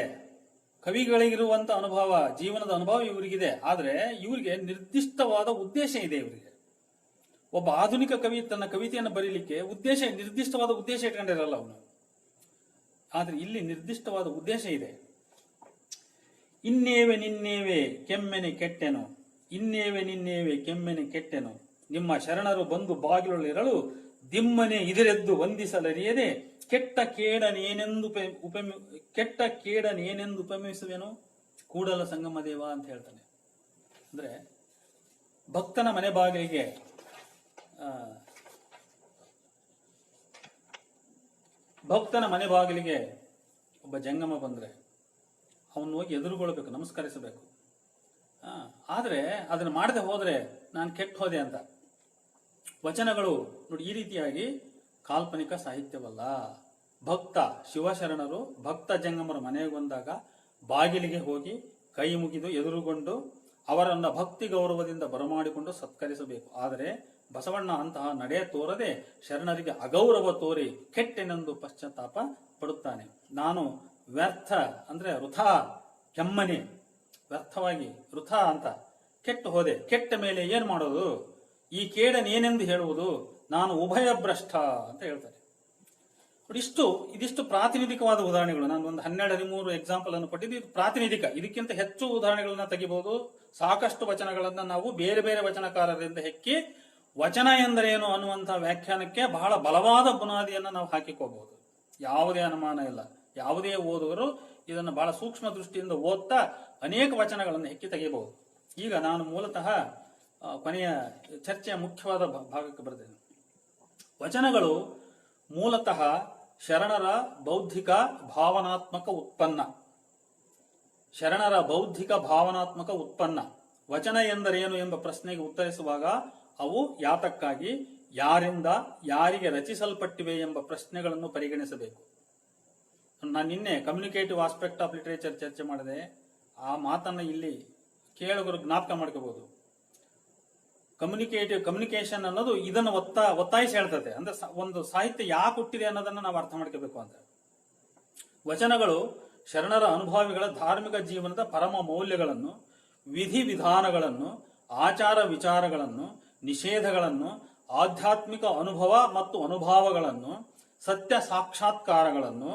S1: ಕವಿಗಳಿಗಿರುವಂತ ಅನುಭವ, ಜೀವನದ ಅನುಭವ ಇವರಿಗಿದೆ. ಆದ್ರೆ ಇವರಿಗೆ ನಿರ್ದಿಷ್ಟವಾದ ಉದ್ದೇಶ ಇದೆ. ಇವರಿಗೆ ಒಬ್ಬ ಆಧುನಿಕ ಕವಿ ತನ್ನ ಕವಿತೆಯನ್ನು ಬರೀಲಿಕ್ಕೆ ನಿರ್ದಿಷ್ಟವಾದ ಉದ್ದೇಶ ಇಟ್ಕೊಂಡಿರಲ್ಲ ಅವನು. ಆದ್ರೆ ಇಲ್ಲಿ ನಿರ್ದಿಷ್ಟವಾದ ಉದ್ದೇಶ ಇದೆ. ಇನ್ನೇವೆ ನಿನ್ನೇವೆ ಕೆಮ್ಮೆನೆ ಕೆಟ್ಟೆನು, ಇನ್ನೇವೆ ನಿನ್ನೇವೆ ಕೆಮ್ಮೆನೆ ಕೆಟ್ಟೆನು, ನಿಮ್ಮ ಶರಣರು ಬಂದು ಬಾಗಿಲೊಳಿರಲು ದಿಮ್ಮನೆ ಇದಿರೆದ್ದು ವಂದಿಸಲರಿಯದೆ ಕೆಟ್ಟ ಕೇಡನೇನೆಂದು ಉಪಮಿಸುವೆನು ಕೂಡಲ ಸಂಗಮ ದೇವ ಅಂತ ಹೇಳ್ತಾನೆ. ಅಂದ್ರೆ ಭಕ್ತನ ಮನೆ ಬಾಗಿಲಿಗೆ ಒಬ್ಬ ಜಂಗಮ ಬಂದ್ರೆ ಅವನು ಹೋಗಿ ಎದುರುಗೊಳ್ಬೇಕು, ನಮಸ್ಕರಿಸಬೇಕು. ಆದ್ರೆ ಅದನ್ನ ಮಾಡದೆ ಹೋದ್ರೆ ನಾನು ಕೆಟ್ಟ ಹೋದೆ ಅಂತ. ವಚನಗಳು ನೋಡಿ ಈ ರೀತಿಯಾಗಿ ಕಾಲ್ಪನಿಕ ಸಾಹಿತ್ಯವಲ್ಲ. ಭಕ್ತ ಶಿವಶರಣರು ಭಕ್ತ ಜಂಗಮರ ಮನೆಗೆ ಬಂದಾಗ ಬಾಗಿಲಿಗೆ ಹೋಗಿ ಕೈ ಮುಗಿದು ಎದುರುಗೊಂಡು ಅವರನ್ನ ಭಕ್ತಿ ಗೌರವದಿಂದ ಬರಮಾಡಿಕೊಂಡು ಸತ್ಕರಿಸಬೇಕು. ಆದರೆ ಬಸವಣ್ಣ ಅಂತಹ ನಡೆ ತೋರದೆ ಶರಣರಿಗೆ ಅಗೌರವ ತೋರಿ ಕೆಟ್ಟೆನೆಂದು ಪಶ್ಚಾತ್ತಾಪ ಪಡುತ್ತಾನೆ. ನಾನು ವ್ಯರ್ಥ ಅಂದ್ರೆ ವೃಥಾ, ಕೆಮ್ಮನೆ ವ್ಯರ್ಥವಾಗಿ ವೃಥಾ ಅಂತ ಕೆಟ್ಟು ಹೋದೆ. ಕೆಟ್ಟ ಮೇಲೆ ಏನ್ ಮಾಡೋದು, ಈ ಕೇಡನೇನೆಂದು ಹೇಳುವುದು, ನಾನು ಉಭಯ ಭ್ರಷ್ಟ ಅಂತ ಹೇಳ್ತಾರೆ. ಇದಿಷ್ಟು ಪ್ರಾತಿನಿಧಿಕವಾದ ಉದಾಹರಣೆಗಳು. ನಾನು ಒಂದು 12-13 ಎಕ್ಸಾಂಪಲ್ ಅನ್ನು ಕೊಟ್ಟಿದ್ದು. ಇದು ಪ್ರಾತಿನಿಧಿಕ. ಇದಕ್ಕಿಂತ ಹೆಚ್ಚು ಉದಾಹರಣೆಗಳನ್ನ ತೆಗಿಬಹುದು. ಸಾಕಷ್ಟು ವಚನಗಳನ್ನ ನಾವು ಬೇರೆ ಬೇರೆ ವಚನಕಾರರಿಂದ ಹೆಕ್ಕಿ ವಚನ ಎಂದರೇನು ಅನ್ನುವಂತಹ ವ್ಯಾಖ್ಯಾನಕ್ಕೆ ಬಹಳ ಬಲವಾದ ಬುನಾದಿಯನ್ನ ನಾವು ಹಾಕಿಕೋಬಹುದು. ಯಾವುದೇ ಅನುಮಾನ ಇಲ್ಲ. ಯಾವುದೇ ಓದುಗರು ಇದನ್ನು ಬಹಳ ಸೂಕ್ಷ್ಮ ದೃಷ್ಟಿಯಿಂದ ಓದ್ತಾ ಅನೇಕ ವಚನಗಳನ್ನು ಹೆಕ್ಕಿ ತೆಗೆಯಬಹುದು. ಈಗ ನಾನು ಮೂಲತಃ ಕೊನೆಯ ಚರ್ಚೆಯ ಮುಖ್ಯವಾದ ಭಾಗಕ್ಕೆ ಬರ್ತೇನೆ. ವಚನಗಳು ಮೂಲತಃ ಶರಣರ ಬೌದ್ಧಿಕ ಭಾವನಾತ್ಮಕ ಉತ್ಪನ್ನ. ಶರಣರ ಬೌದ್ಧಿಕ ಭಾವನಾತ್ಮಕ ಉತ್ಪನ್ನ. ವಚನ ಎಂದರೇನು ಎಂಬ ಪ್ರಶ್ನೆಗೆ ಉತ್ತರಿಸುವಾಗ ಅವು ಯಾತಕ್ಕಾಗಿ, ಯಾರಿಂದ, ಯಾರಿಗೆ ರಚಿಸಲ್ಪಟ್ಟಿವೆ ಎಂಬ ಪ್ರಶ್ನೆಗಳನ್ನು ಪರಿಗಣಿಸಬೇಕು. ನಾನು ನಿನ್ನೆ ಕಮ್ಯುನಿಕೇಟಿವ್ ಆಸ್ಪೆಕ್ಟ್ ಆಫ್ ಲಿಟರೇಚರ್ ಚರ್ಚೆ ಮಾಡಿದೆ. ಆ ಮಾತನ್ನ ಇಲ್ಲಿ ಕೇಳುಗರು ಜ್ಞಾಪಕ ಮಾಡ್ಕೋಬಹುದು. ಕಮ್ಯುನಿಕೇಶನ್ ಅನ್ನೋದು ಇದನ್ನು ಒತ್ತಾಯಿಸಿ ಹೇಳ್ತದೆ. ಅಂದ್ರೆ ಒಂದು ಸಾಹಿತ್ಯ ಯಾಕೆ ಹುಟ್ಟಿದೆ ಅನ್ನೋದನ್ನ ನಾವು ಅರ್ಥ ಮಾಡ್ಕೋಬೇಕು ಅಂತ. ವಚನಗಳು ಶರಣರ ಅನುಭವಿಗಳ ಧಾರ್ಮಿಕ ಜೀವನದ ಪರಮ ಮೌಲ್ಯಗಳನ್ನು, ವಿಧಿ ವಿಧಾನಗಳನ್ನು, ಆಚಾರ ವಿಚಾರಗಳನ್ನು, ನಿಷೇಧಗಳನ್ನು, ಆಧ್ಯಾತ್ಮಿಕ ಅನುಭವ ಮತ್ತು ಅನುಭವಗಳನ್ನು, ಸತ್ಯ ಸಾಕ್ಷಾತ್ಕಾರಗಳನ್ನು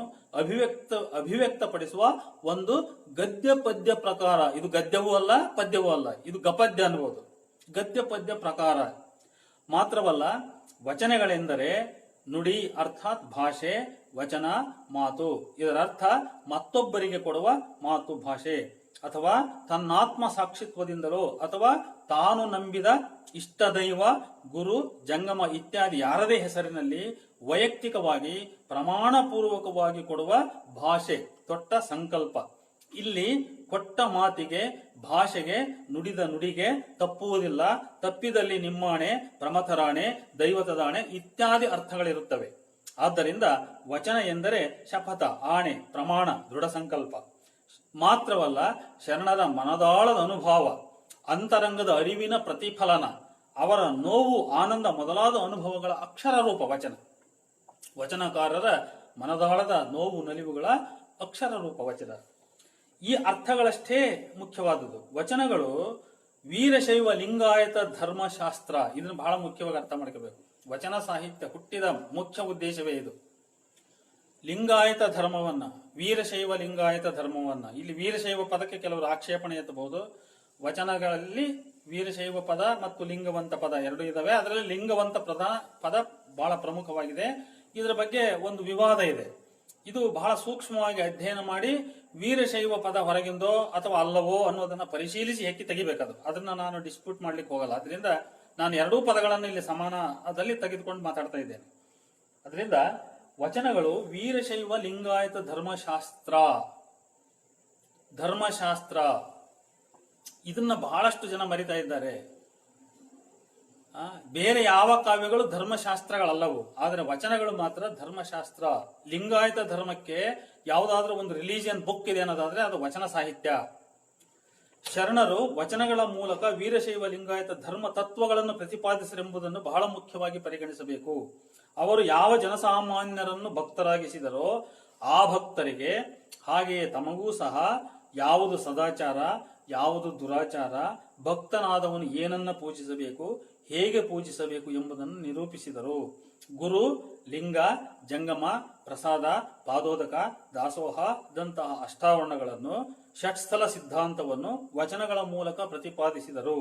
S1: ಅಭಿವ್ಯಕ್ತಪಡಿಸುವ ಒಂದು ಗದ್ಯ ಪದ್ಯ ಪ್ರಕಾರ. ಇದು ಗದ್ಯವೂ ಅಲ್ಲ, ಪದ್ಯವೂ ಅಲ್ಲ, ಇದು ಗಪದ್ಯ ಅನ್ಬೋದು. ಗದ್ಯ ಪದ್ಯ ಪ್ರಕಾರ ಮಾತ್ರವಲ್ಲ, ವಚನಗಳೆಂದರೆ ನುಡಿ ಅರ್ಥಾತ್ ಭಾಷೆ, ವಚನ ಮಾತು. ಇದರ ಅರ್ಥ ಮತ್ತೊಬ್ಬರಿಗೆ ಕೊಡುವ ಮಾತು, ಭಾಷೆ, ಅಥವಾ ತನ್ನಾತ್ಮ ಸಾಕ್ಷಿತ್ವದಿಂದಲೋ ಅಥವಾ ತಾನು ನಂಬಿದ ಇಷ್ಟದೈವ, ಗುರು, ಜಂಗಮ ಇತ್ಯಾದಿ ಯಾರದೇ ಹೆಸರಿನಲ್ಲಿ ವೈಯಕ್ತಿಕವಾಗಿ ಪ್ರಮಾಣಪೂರ್ವಕವಾಗಿ ಕೊಡುವ ಭಾಷೆ, ತೊಟ್ಟ ಸಂಕಲ್ಪ. ಇಲ್ಲಿ ಕೊಟ್ಟ ಮಾತಿಗೆ, ಭಾಷೆಗೆ, ನುಡಿದ ನುಡಿಗೆ ತಪ್ಪುವುದಿಲ್ಲ. ತಪ್ಪಿದಲ್ಲಿ ನಿಮ್ಮಾಣೆ, ಪ್ರಮಥರಾಣೆ, ದೈವತದಾಣೆ ಇತ್ಯಾದಿ ಅರ್ಥಗಳಿರುತ್ತವೆ. ಆದ್ದರಿಂದ ವಚನ ಎಂದರೆ ಶಪಥ, ಆಣೆ, ಪ್ರಮಾಣ, ದೃಢ ಸಂಕಲ್ಪ ಮಾತ್ರವಲ್ಲ, ಶರಣರ ಮನದಾಳದ ಅನುಭವ, ಅಂತರಂಗದ ಅರಿವಿನ ಪ್ರತಿಫಲನ, ಅವರ ನೋವು, ಆನಂದ ಮೊದಲಾದ ಅನುಭವಗಳ ಅಕ್ಷರ ರೂಪ ವಚನ. ವಚನಕಾರರ ಮನದಾಳದ ನೋವು, ನಲಿವುಗಳ ಅಕ್ಷರ ರೂಪ ವಚನ. ಈ ಅರ್ಥಗಳಷ್ಟೇ ಮುಖ್ಯವಾದುದು. ವಚನಗಳು ವೀರಶೈವ ಲಿಂಗಾಯತ ಧರ್ಮಶಾಸ್ತ್ರ. ಇದನ್ನು ಬಹಳ ಮುಖ್ಯವಾಗಿ ಅರ್ಥ ಮಾಡ್ಕೋಬೇಕು. ವಚನ ಸಾಹಿತ್ಯ ಹುಟ್ಟಿದ ಮುಖ್ಯ ಉದ್ದೇಶವೇ ಇದು. ಲಿಂಗಾಯತ ಧರ್ಮವನ್ನ, ವೀರಶೈವ ಲಿಂಗಾಯತ ಧರ್ಮವನ್ನ, ಇಲ್ಲಿ ವೀರಶೈವ ಪದಕ್ಕೆ ಕೆಲವರು ಆಕ್ಷೇಪಣೆ ಎತ್ತಬಹುದು. ವಚನಗಳಲ್ಲಿ ವೀರಶೈವ ಪದ ಮತ್ತು ಲಿಂಗವಂತ ಪದ ಎರಡು ಇದಾವೆ. ಅದರಲ್ಲಿ ಲಿಂಗವಂತ ಪದ ಬಹಳ ಪ್ರಮುಖವಾಗಿದೆ. ಇದರ ಬಗ್ಗೆ ಒಂದು ವಿವಾದ ಇದೆ. ಇದು ಬಹಳ ಸೂಕ್ಷ್ಮವಾಗಿ ಅಧ್ಯಯನ ಮಾಡಿ ವೀರಶೈವ ಪದ ಹೊರಗಿಂದೋ ಅಥವಾ ಅಲ್ಲವೋ ಅನ್ನೋದನ್ನ ಪರಿಶೀಲಿಸಿ ಹೆಕ್ಕಿ ತೆಗಿಬೇಕದು. ಅದನ್ನ ನಾನು ಡಿಸ್ಪ್ಯೂಟ್ ಮಾಡ್ಲಿಕ್ಕೆ ಹೋಗಲ್ಲ. ಅದರಿಂದ ನಾನು ಎರಡೂ ಪದಗಳನ್ನು ಇಲ್ಲಿ ಸಮಾನದಲ್ಲಿ ತೆಗೆದುಕೊಂಡು ಮಾತಾಡ್ತಾ ಇದ್ದೇನೆ. ಅದರಿಂದ ವಚನಗಳು ವೀರಶೈವ ಲಿಂಗಾಯತ ಧರ್ಮಶಾಸ್ತ್ರ ಇದನ್ನ ಬಹಳಷ್ಟು ಜನ ಮರಿತಾ ಇದ್ದಾರೆ. ಬೇರೆ ಯಾವ ಕಾವ್ಯಗಳು ಧರ್ಮಶಾಸ್ತ್ರಗಳಲ್ಲವು, ಆದರೆ ವಚನಗಳು ಮಾತ್ರ ಧರ್ಮಶಾಸ್ತ್ರ. ಲಿಂಗಾಯತ ಧರ್ಮಕ್ಕೆ ಯಾವುದಾದ್ರೂ ಒಂದು ರಿಲಿಜಿಯನ್ ಬುಕ್ ಇದೆ ಅನ್ನೋದಾದ್ರೆ ಅದು ವಚನ ಸಾಹಿತ್ಯ. ಶರಣರು ವಚನಗಳ ಮೂಲಕ ವೀರಶೈವ ಲಿಂಗಾಯತ ಧರ್ಮ ತತ್ವಗಳನ್ನು ಪ್ರತಿಪಾದಿಸಿರೆಂಬುದನ್ನು ಬಹಳ ಮುಖ್ಯವಾಗಿ ಪರಿಗಣಿಸಬೇಕು. ಅವರು ಯಾವ ಜನಸಾಮಾನ್ಯರನ್ನು ಭಕ್ತರಾಗಿಸಿದರೋ ಆ ಭಕ್ತರಿಗೆ, ಹಾಗೆಯೇ ತಮಗೂ ಸಹ ಯಾವುದು ಸದಾಚಾರ, ಯಾವುದು ದುರಾಚಾರ, ಭಕ್ತನಾದವನು ಏನನ್ನ ಪೂಜಿಸಬೇಕು, ಹೇಗೆ ಪೂಜಿಸಬೇಕು ಎಂಬುದನ್ನು ನಿರೂಪಿಸಿದರು. ಗುರು, ಲಿಂಗ, ಜಂಗಮ, ಪ್ರಸಾದ, ಪಾದೋದಕ, ದಾಸೋಹ ದಂತಹ ಅಷ್ಟಾವರಣಗಳನ್ನು, ಷಟ್ಸ್ಥಲ ಸಿದ್ಧಾಂತವನ್ನು ವಚನಗಳ ಮೂಲಕ ಪ್ರತಿಪಾದಿಸಿದರು.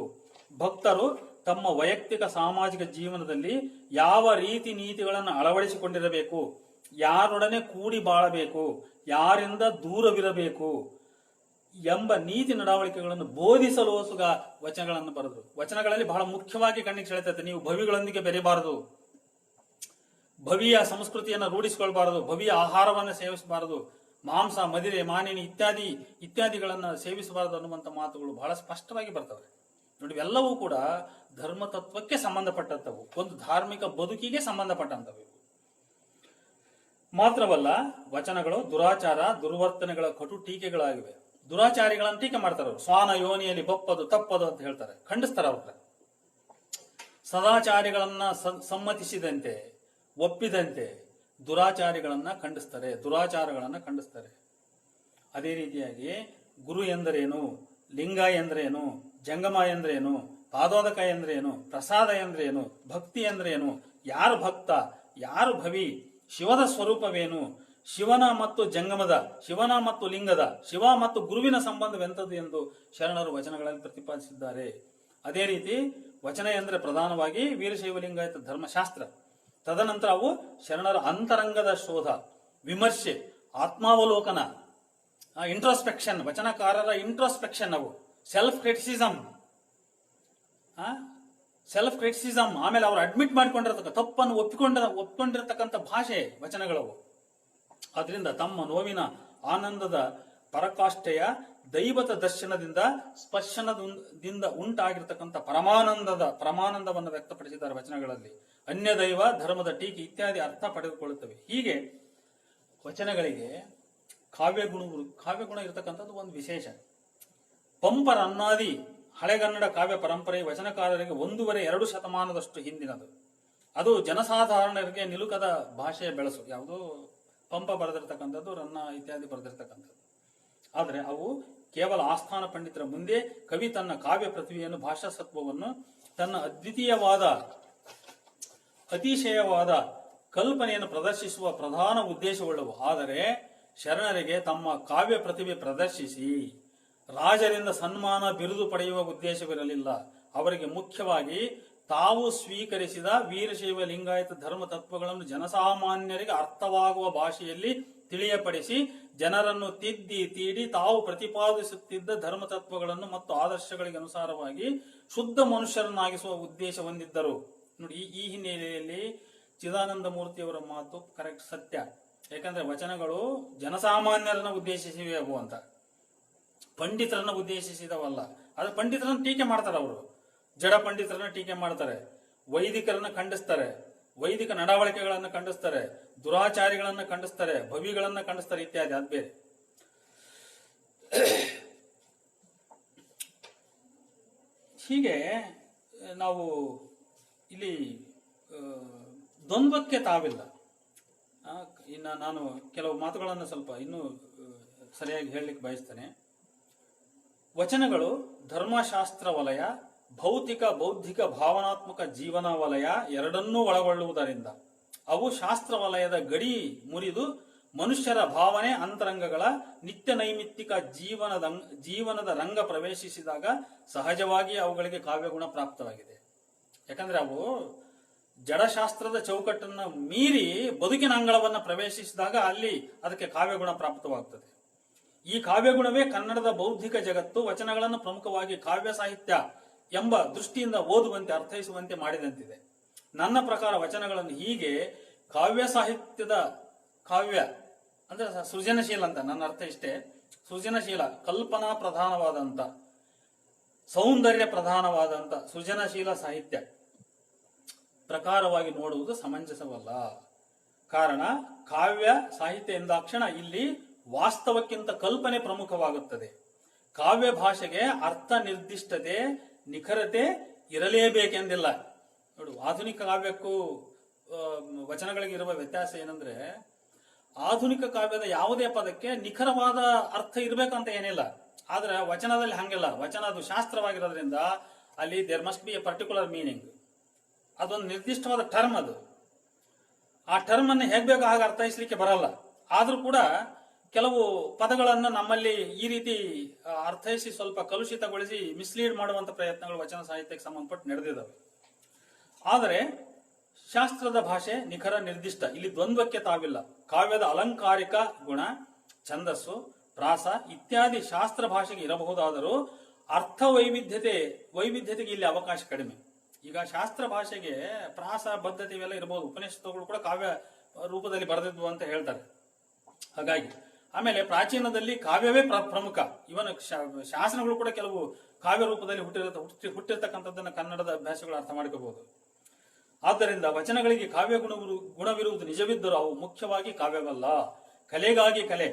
S1: ಭಕ್ತರು ತಮ್ಮ ವೈಯಕ್ತಿಕ ಸಾಮಾಜಿಕ ಜೀವನದಲ್ಲಿ ಯಾವ ರೀತಿ ನೀತಿಗಳನ್ನು ಅಳವಡಿಸಿಕೊಂಡಿರಬೇಕು, ಯಾರೊಡನೆ ಕೂಡಿ ಬಾಳಬೇಕು, ಯಾರಿಂದ ದೂರವಿರಬೇಕು ಎಂಬ ನೀತಿ ನಡವಳಿಕೆಗಳನ್ನು ಬೋಧಿಸಲು ಸುಗ ವಚನಗಳನ್ನು ಬರೆದರು. ವಚನಗಳಲ್ಲಿ ಬಹಳ ಮುಖ್ಯವಾಗಿ ಕಣ್ಣಿಗೆ ಸೆಳೆತೈತೆ, ನೀವು ಭವಿಗಳೊಂದಿಗೆ ಬೆರೆಯಬಾರದು, ಭವಿಯ ಸಂಸ್ಕೃತಿಯನ್ನು ರೂಢಿಸಿಕೊಳ್ಬಾರದು, ಭವಿಯ ಆಹಾರವನ್ನು ಸೇವಿಸಬಾರದು, ಮಾಂಸ, ಮದಿರೆ, ಮಾನಿನಿ ಇತ್ಯಾದಿಗಳನ್ನು ಸೇವಿಸಬಾರದು ಅನ್ನುವಂಥ ಮಾತುಗಳು ಬಹಳ ಸ್ಪಷ್ಟವಾಗಿ ಬರ್ತವೆ. ನೋಡಿ, ಇವೆಲ್ಲವೂ ಕೂಡ ಧರ್ಮ ತತ್ವಕ್ಕೆ ಸಂಬಂಧಪಟ್ಟಂತವು, ಒಂದು ಧಾರ್ಮಿಕ ಬದುಕಿಗೆ ಸಂಬಂಧಪಟ್ಟಂತವು. ಮಾತ್ರವಲ್ಲ, ವಚನಗಳು ದುರಾಚಾರ, ದುರ್ವರ್ತನೆಗಳ ಕಟು ಟೀಕೆಗಳಾಗಿವೆ. ದುರಾಚಾರಿಗಳನ್ನು ಟೀಕೆ ಮಾಡ್ತಾರೆ. ಸ್ವಾನ ಯೋನಿಯಲ್ಲಿ ಬಪ್ಪದು ತಪ್ಪದು ಅಂತ ಹೇಳ್ತಾರೆ, ಖಂಡಿಸ್ತಾರೆ. ಅವ್ರ ಸದಾಚಾರಿಗಳನ್ನ ಸಮ್ಮತಿಸಿದಂತೆ, ಒಪ್ಪಿದಂತೆ ದುರಾಚಾರಿಗಳನ್ನ ಖಂಡಿಸ್ತಾರೆ, ದುರಾಚಾರಗಳನ್ನ ಖಂಡಿಸ್ತಾರೆ. ಅದೇ ರೀತಿಯಾಗಿ ಗುರು ಎಂದರೇನು, ಲಿಂಗ ಎಂದ್ರೇನು, ಜಂಗಮ ಎಂದ್ರೇನು, ಪಾದೋದಕ ಎಂದ್ರೇನು, ಪ್ರಸಾದ ಎಂದ್ರೇನು, ಭಕ್ತಿ ಎಂದ್ರೇನು, ಯಾರು ಭಕ್ತ, ಯಾರು ಭವಿ, ಶಿವದ ಸ್ವರೂಪವೇನು, ಶಿವನ ಮತ್ತು ಜಂಗಮದ, ಶಿವನ ಮತ್ತು ಲಿಂಗದ, ಶಿವ ಮತ್ತು ಗುರುವಿನ ಸಂಬಂಧವೆಂಥದ್ದು ಎಂದು ಶರಣರು ವಚನಗಳಲ್ಲಿ ಪ್ರತಿಪಾದಿಸಿದ್ದಾರೆ. ಅದೇ ರೀತಿ ವಚನ ಎಂದರೆ ಪ್ರಧಾನವಾಗಿ ವೀರಶೈವ ಲಿಂಗಾಯತ ಧರ್ಮಶಾಸ್ತ್ರ. ತದನಂತರ ಅವು ಶರಣರ ಅಂತರಂಗದ ಶೋಧ, ವಿಮರ್ಶೆ, ಆತ್ಮಾವಲೋಕನ, ಇಂಟ್ರೋಸ್ಪೆಕ್ಷನ್, ವಚನಕಾರರ ಇಂಟ್ರೋಸ್ಪೆಕ್ಷನ್, ಅವು ಸೆಲ್ಫ್ ಕ್ರಿಟಿಸಿಸಮ್, ಆಮೇಲೆ ಅವರು ಅಡ್ಮಿಟ್ ಮಾಡ್ಕೊಂಡಿರತಕ್ಕ ತಪ್ಪನ್ನು ಒಪ್ಪಿಕೊಂಡಿರತಕ್ಕಂಥ ಭಾಷೆ ವಚನಗಳವು. ಅದರಿಂದ ತಮ್ಮ ನೋವಿನ ಆನಂದದ ಪರಕಾಷ್ಠೆಯ ದೈವತ ದರ್ಶನದಿಂದ, ಸ್ಪರ್ಶನದಿಂದ ಉಂಟಾಗಿರ್ತಕ್ಕಂಥ ಪರಮಾನಂದವನ್ನು ವ್ಯಕ್ತಪಡಿಸಿದ್ದಾರೆ ವಚನಗಳಲ್ಲಿ. ಅನ್ಯ ದೈವ, ಧರ್ಮದ ಟೀಕೆ ಇತ್ಯಾದಿ ಅರ್ಥ ಪಡೆದುಕೊಳ್ಳುತ್ತವೆ. ಹೀಗೆ ವಚನಗಳಿಗೆ ಕಾವ್ಯಗುಣ ಇರತಕ್ಕಂಥದ್ದು ಒಂದು ವಿಶೇಷ. ಪಂಪರ ಅನ್ನಾದಿ ಹಳೆಗನ್ನಡ ಕಾವ್ಯ ಪರಂಪರೆ ವಚನಕಾರರಿಗೆ 1.5 ಶತಮಾನದಷ್ಟು ಹಿಂದಿನದು. ಅದು ಜನಸಾಧಾರಣರಿಗೆ ನಿಲುಕದ ಭಾಷೆಯ ಬೆಳಸು. ಯಾವುದು ಪಂಪ ಬರೆದಿರ್ತಕ್ಕಂಥದ್ದು, ರನ್ನ ಇತ್ಯಾದಿ ಬರೆದಿರ್ತಕ್ಕಂಥದ್ದು. ಆದರೆ ಅವು ಕೇವಲ ಆಸ್ಥಾನ ಪಂಡಿತರ ಮುಂದೆ ಕವಿ ತನ್ನ ಕಾವ್ಯ ಪ್ರತಿಭೆಯನ್ನು, ಭಾಷಾ ಸತ್ವವನ್ನು, ತನ್ನ ಅದ್ವಿತೀಯವಾದ ಅತಿಶಯವಾದ ಕಲ್ಪನೆಯನ್ನು ಪ್ರದರ್ಶಿಸುವ ಪ್ರಧಾನ ಉದ್ದೇಶವುಳ್ಳವು. ಆದರೆ ಶರಣರಿಗೆ ತಮ್ಮ ಕಾವ್ಯ ಪ್ರತಿಭೆ ಪ್ರದರ್ಶಿಸಿ ರಾಜರಿಂದ ಸನ್ಮಾನ ಬಿರುದು ಪಡೆಯುವ ಉದ್ದೇಶವಿರಲಿಲ್ಲ. ಅವರಿಗೆ ಮುಖ್ಯವಾಗಿ ತಾವು ಸ್ವೀಕರಿಸಿದ ವೀರಶೈವ ಲಿಂಗಾಯತ ಧರ್ಮ ತತ್ವಗಳನ್ನು ಜನಸಾಮಾನ್ಯರಿಗೆ ಅರ್ಥವಾಗುವ ಭಾಷೆಯಲ್ಲಿ ತಿಳಿಯಪಡಿಸಿ ಜನರನ್ನು ತಿದ್ದಿ ತೀಡಿ ತಾವು ಪ್ರತಿಪಾದಿಸುತ್ತಿದ್ದ ಧರ್ಮ ತತ್ವಗಳನ್ನು ಮತ್ತು ಆದರ್ಶಗಳಿಗೆ ಅನುಸಾರವಾಗಿ ಶುದ್ಧ ಮನುಷ್ಯರನ್ನಾಗಿಸುವ ಉದ್ದೇಶ ಹೊಂದಿದ್ದರು. ನೋಡಿ, ಈ ಹಿನ್ನೆಲೆಯಲ್ಲಿ ಚಿದಾನಂದ ಮೂರ್ತಿಯವರ ಮಾತು ಕರೆಕ್ಟ್, ಸತ್ಯ. ಯಾಕಂದ್ರೆ ವಚನಗಳು ಜನಸಾಮಾನ್ಯರನ್ನ ಉದ್ದೇಶಿಸಿವೆ ಅಂತ, ಪಂಡಿತರನ್ನ ಉದ್ದೇಶಿಸಿದವಲ್ಲ. ಅದು ಪಂಡಿತರನ್ನ ಟೀಕೆ ಮಾಡ್ತಾರೆ, ಅವರು ಜಡ ಪಂಡಿತರನ್ನ ಟೀಕೆ ಮಾಡ್ತಾರೆ, ವೈದಿಕರನ್ನ ಖಂಡಿಸ್ತಾರೆ, ವೈದಿಕ ನಡವಳಿಕೆಗಳನ್ನು ಖಂಡಿಸ್ತಾರೆ, ದುರಾಚಾರಿಗಳನ್ನ ಖಂಡಿಸ್ತಾರೆ, ಭವಿಗಳನ್ನ ಖಂಡಿಸ್ತಾರೆ ಇತ್ಯಾದಿ. ಅದು ಬೇರೆ. ಹೀಗೆ ನಾವು ಇಲ್ಲಿ ದ್ವಂದ್ವಕ್ಕೆ ತಾವಿಲ್ಲ. ಇನ್ನು ನಾನು ಕೆಲವು ಮಾತುಗಳನ್ನು ಸ್ವಲ್ಪ ಇನ್ನೂ ಸರಿಯಾಗಿ ಹೇಳಲಿಕ್ಕೆ ಬಯಸ್ತೇನೆ. ವಚನಗಳು ಧರ್ಮಶಾಸ್ತ್ರ ವಲಯ, ಭೌತಿಕ ಬೌದ್ಧಿಕ ಭಾವನಾತ್ಮಕ ಜೀವನ ವಲಯ ಎರಡನ್ನೂ ಒಳಗೊಳ್ಳುವುದರಿಂದ ಅವು ಶಾಸ್ತ್ರ ವಲಯದ ಗಡಿ ಮುರಿದು ಮನುಷ್ಯರ ಭಾವನೆ ಅಂತರಂಗಗಳ ನಿತ್ಯ ನೈಮಿತ್ತಿಕ ಜೀವನದ ರಂಗ ಪ್ರವೇಶಿಸಿದಾಗ ಸಹಜವಾಗಿ ಅವುಗಳಿಗೆ ಕಾವ್ಯಗುಣ ಪ್ರಾಪ್ತವಾಗಿದೆ. ಯಾಕಂದ್ರೆ ಅವು ಜಡಶಾಸ್ತ್ರದ ಚೌಕಟ್ಟನ್ನು ಮೀರಿ ಬದುಕಿನ ಅಂಗಳವನ್ನು ಪ್ರವೇಶಿಸಿದಾಗ ಅಲ್ಲಿ ಅದಕ್ಕೆ ಕಾವ್ಯಗುಣ ಪ್ರಾಪ್ತವಾಗ್ತದೆ. ಈ ಕಾವ್ಯಗುಣವೇ ಕನ್ನಡದ ಬೌದ್ಧಿಕ ಜಗತ್ತು ವಚನಗಳನ್ನು ಪ್ರಮುಖವಾಗಿ ಕಾವ್ಯ ಸಾಹಿತ್ಯ ಎಂಬ ದೃಷ್ಟಿಯಿಂದ ಓದುವಂತೆ ಅರ್ಥೈಸುವಂತೆ ಮಾಡಿದಂತಿದೆ. ನನ್ನ ಪ್ರಕಾರ ವಚನಗಳನ್ನು ಹೀಗೆ ಕಾವ್ಯ ಸಾಹಿತ್ಯದ ಕಾವ್ಯ ಅಂದ್ರೆ ಸೃಜನಶೀಲ ಅಂತ ನನ್ನ ಅರ್ಥ ಇಷ್ಟೇ. ಸೃಜನಶೀಲ, ಕಲ್ಪನಾ ಪ್ರಧಾನವಾದಂತ, ಸೌಂದರ್ಯ ಪ್ರಧಾನವಾದಂತ ಸೃಜನಶೀಲ ಸಾಹಿತ್ಯ ಪ್ರಕಾರವಾಗಿ ನೋಡುವುದು ಸಮಂಜಸವಲ್ಲ. ಕಾರಣ, ಕಾವ್ಯ ಸಾಹಿತ್ಯ ಎಂದಾಕ್ಷಣ ಇಲ್ಲಿ ವಾಸ್ತವಕ್ಕಿಂತ ಕಲ್ಪನೆ ಪ್ರಮುಖವಾಗುತ್ತದೆ. ಕಾವ್ಯ ಭಾಷೆಗೆ ಅರ್ಥ ನಿರ್ದಿಷ್ಟತೆ, ನಿಖರತೆ ಇರಲೇಬೇಕೆಂದಿಲ್ಲ. ನೋಡು, ಆಧುನಿಕ ಕಾವ್ಯಕ್ಕೂ ವಚನಗಳಿಗೆ ಇರುವ ವ್ಯತ್ಯಾಸ ಏನಂದ್ರೆ, ಆಧುನಿಕ ಕಾವ್ಯದ ಯಾವುದೇ ಪದಕ್ಕೆ ನಿಖರವಾದ ಅರ್ಥ ಇರಬೇಕಂತ ಏನಿಲ್ಲ. ಆದ್ರೆ ವಚನದಲ್ಲಿ ಹಂಗಿಲ್ಲ. ವಚನ ಅದು ಶಾಸ್ತ್ರವಾಗಿರೋದ್ರಿಂದ ಅಲ್ಲಿ there must be a particular meaning. ಅದೊಂದು ನಿರ್ದಿಷ್ಟವಾದ ಟರ್ಮ್. ಅದು ಆ ಟರ್ಮ್ ಅನ್ನು ಹೇಗ್ ಬೇಕೋ ಹಾಗೆ ಅರ್ಥೈಸ್ಲಿಕ್ಕೆ ಬರಲ್ಲ. ಆದ್ರೂ ಕೂಡ ಕೆಲವು ಪದಗಳನ್ನು ನಮ್ಮಲ್ಲಿ ಈ ರೀತಿ ಅರ್ಥೈಸಿ ಸ್ವಲ್ಪ ಕಲುಷಿತಗೊಳಿಸಿ ಮಿಸ್ಲೀಡ್ ಮಾಡುವಂತ ಪ್ರಯತ್ನಗಳು ವಚನ ಸಾಹಿತ್ಯಕ್ಕೆ ಸಂಬಂಧಪಟ್ಟು ನಡೆದಿದ್ದಾವೆ. ಆದರೆ ಶಾಸ್ತ್ರದ ಭಾಷೆ ನಿಖರ ನಿರ್ದಿಷ್ಟ. ಇಲ್ಲಿ ದ್ವಂದ್ವಕ್ಕೆ ತಾವಿಲ್ಲ. ಕಾವ್ಯದ ಅಲಂಕಾರಿಕ ಗುಣ, ಛಂದಸ್ಸು, ಪ್ರಾಸ ಇತ್ಯಾದಿ ಶಾಸ್ತ್ರ ಭಾಷೆಗೆ ಇರಬಹುದಾದರೂ ಅರ್ಥ ವೈವಿಧ್ಯತೆಗೆ ಇಲ್ಲಿ ಅವಕಾಶ ಕಡಿಮೆ. ಈಗ ಶಾಸ್ತ್ರ ಭಾಷೆಗೆ ಪ್ರಾಸ ಬದ್ಧತೆ ಇವೆಲ್ಲ ಇರಬಹುದು. ಉಪನಿಷತ್ತುಗಳು ಕೂಡ ಕಾವ್ಯ ರೂಪದಲ್ಲಿ ಬರೆದಿದ್ವು ಅಂತ ಹೇಳ್ತಾರೆ. ಹಾಗಾಗಿ ಆಮೇಲೆ ಪ್ರಾಚೀನದಲ್ಲಿ ಕಾವ್ಯವೇ ಪ್ರಮುಖ. ಇವನ ಶಾಸನಗಳು ಕೂಡ ಕೆಲವು ಕಾವ್ಯ ರೂಪದಲ್ಲಿ ಹುಟ್ಟಿರ್ತಕ್ಕಂಥದ್ದನ್ನು ಕನ್ನಡದ ಅಭ್ಯಾಸಗಳು ಅರ್ಥ ಮಾಡ್ಕೋಬಹುದು. ಆದ್ದರಿಂದ ವಚನಗಳಿಗೆ ಕಾವ್ಯ ಗುಣವಿರುವುದು ನಿಜವಿದ್ದರೂ ಅವು ಮುಖ್ಯವಾಗಿ ಕಾವ್ಯವಲ್ಲ. ಕಲೆಗಾಗಿ ಕಲೆ,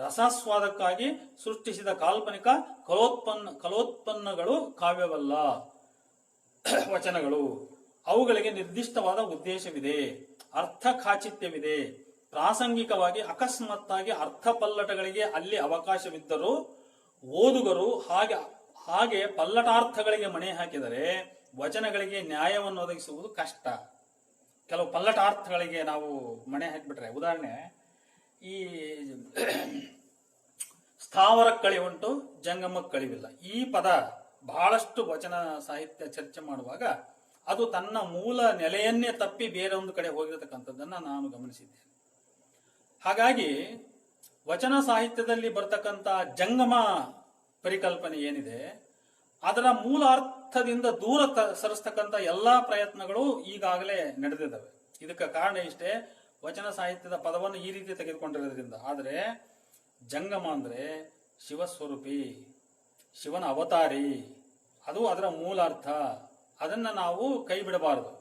S1: ರಸಾಸ್ವಾದಕ್ಕಾಗಿ ಸೃಷ್ಟಿಸಿದ ಕಾಲ್ಪನಿಕ ಕಲೋತ್ಪನ್ನಗಳು ಕಾವ್ಯವಲ್ಲ. ವಚನಗಳು ಅವುಗಳಿಗೆ ನಿರ್ದಿಷ್ಟವಾದ ಉದ್ದೇಶವಿದೆ, ಅರ್ಥ ಖಾಚಿತ್ಯವಿದೆ. ಪ್ರಾಸಂಗಿಕವಾಗಿ ಅಕಸ್ಮಾತ್ತಾಗಿ ಅರ್ಥ ಪಲ್ಲಟಗಳಿಗೆ ಅಲ್ಲಿ ಅವಕಾಶವಿದ್ದರೂ ಓದುಗರು ಹಾಗೆ ಪಲ್ಲಟಾರ್ಥಗಳಿಗೆ ಮಣೆ ಹಾಕಿದರೆ ವಚನಗಳಿಗೆ ನ್ಯಾಯವನ್ನು ಒದಗಿಸುವುದು ಕಷ್ಟ. ಕೆಲವು ಪಲ್ಲಟಾರ್ಥಗಳಿಗೆ ನಾವು ಮಣೆ ಹಾಕಿಬಿಟ್ರೆ, ಉದಾಹರಣೆ, ಈ ಸ್ಥಾವರ ಕಳಿ ಉಂಟು, ಜಂಗಮ ಕಳಿವಿಲ್ಲ. ಈ ಪದ ಬಹಳಷ್ಟು ವಚನ ಸಾಹಿತ್ಯ ಚರ್ಚೆ ಮಾಡುವಾಗ ಅದು ತನ್ನ ಮೂಲ ನೆಲೆಯನ್ನೇ ತಪ್ಪಿ ಬೇರೆ ಒಂದು ಕಡೆ ಹೋಗಿರತಕ್ಕಂಥದ್ದನ್ನ ನಾನು ಗಮನಿಸಿದ್ದೇನೆ. ಹಾಗಾಗಿ ವಚನ ಸಾಹಿತ್ಯದಲ್ಲಿ ಬರ್ತಕ್ಕಂಥ ಜಂಗಮ ಪರಿಕಲ್ಪನೆ ಏನಿದೆ ಅದರ ಮೂಲ ಅರ್ಥದಿಂದ ದೂರ ಸರಿಸ್ತಕ್ಕಂಥ ಎಲ್ಲಾ ಪ್ರಯತ್ನಗಳು ಈಗಾಗಲೇ ನಡೆದಿದ್ದಾವೆ. ಇದಕ್ಕೆ ಕಾರಣ ಇಷ್ಟೇ, ವಚನ ಸಾಹಿತ್ಯದ ಪದವನ್ನು ಈ ರೀತಿ ತೆಗೆದುಕೊಂಡಿರೋದ್ರಿಂದ. ಆದರೆ ಜಂಗಮ ಅಂದ್ರೆ ಶಿವಸ್ವರೂಪಿ, ಶಿವನ ಅವತಾರಿ, ಅದು ಅದರ ಮೂಲ ಅರ್ಥ. ಅದನ್ನ ನಾವು ಕೈ ಬಿಡಬಾರದು.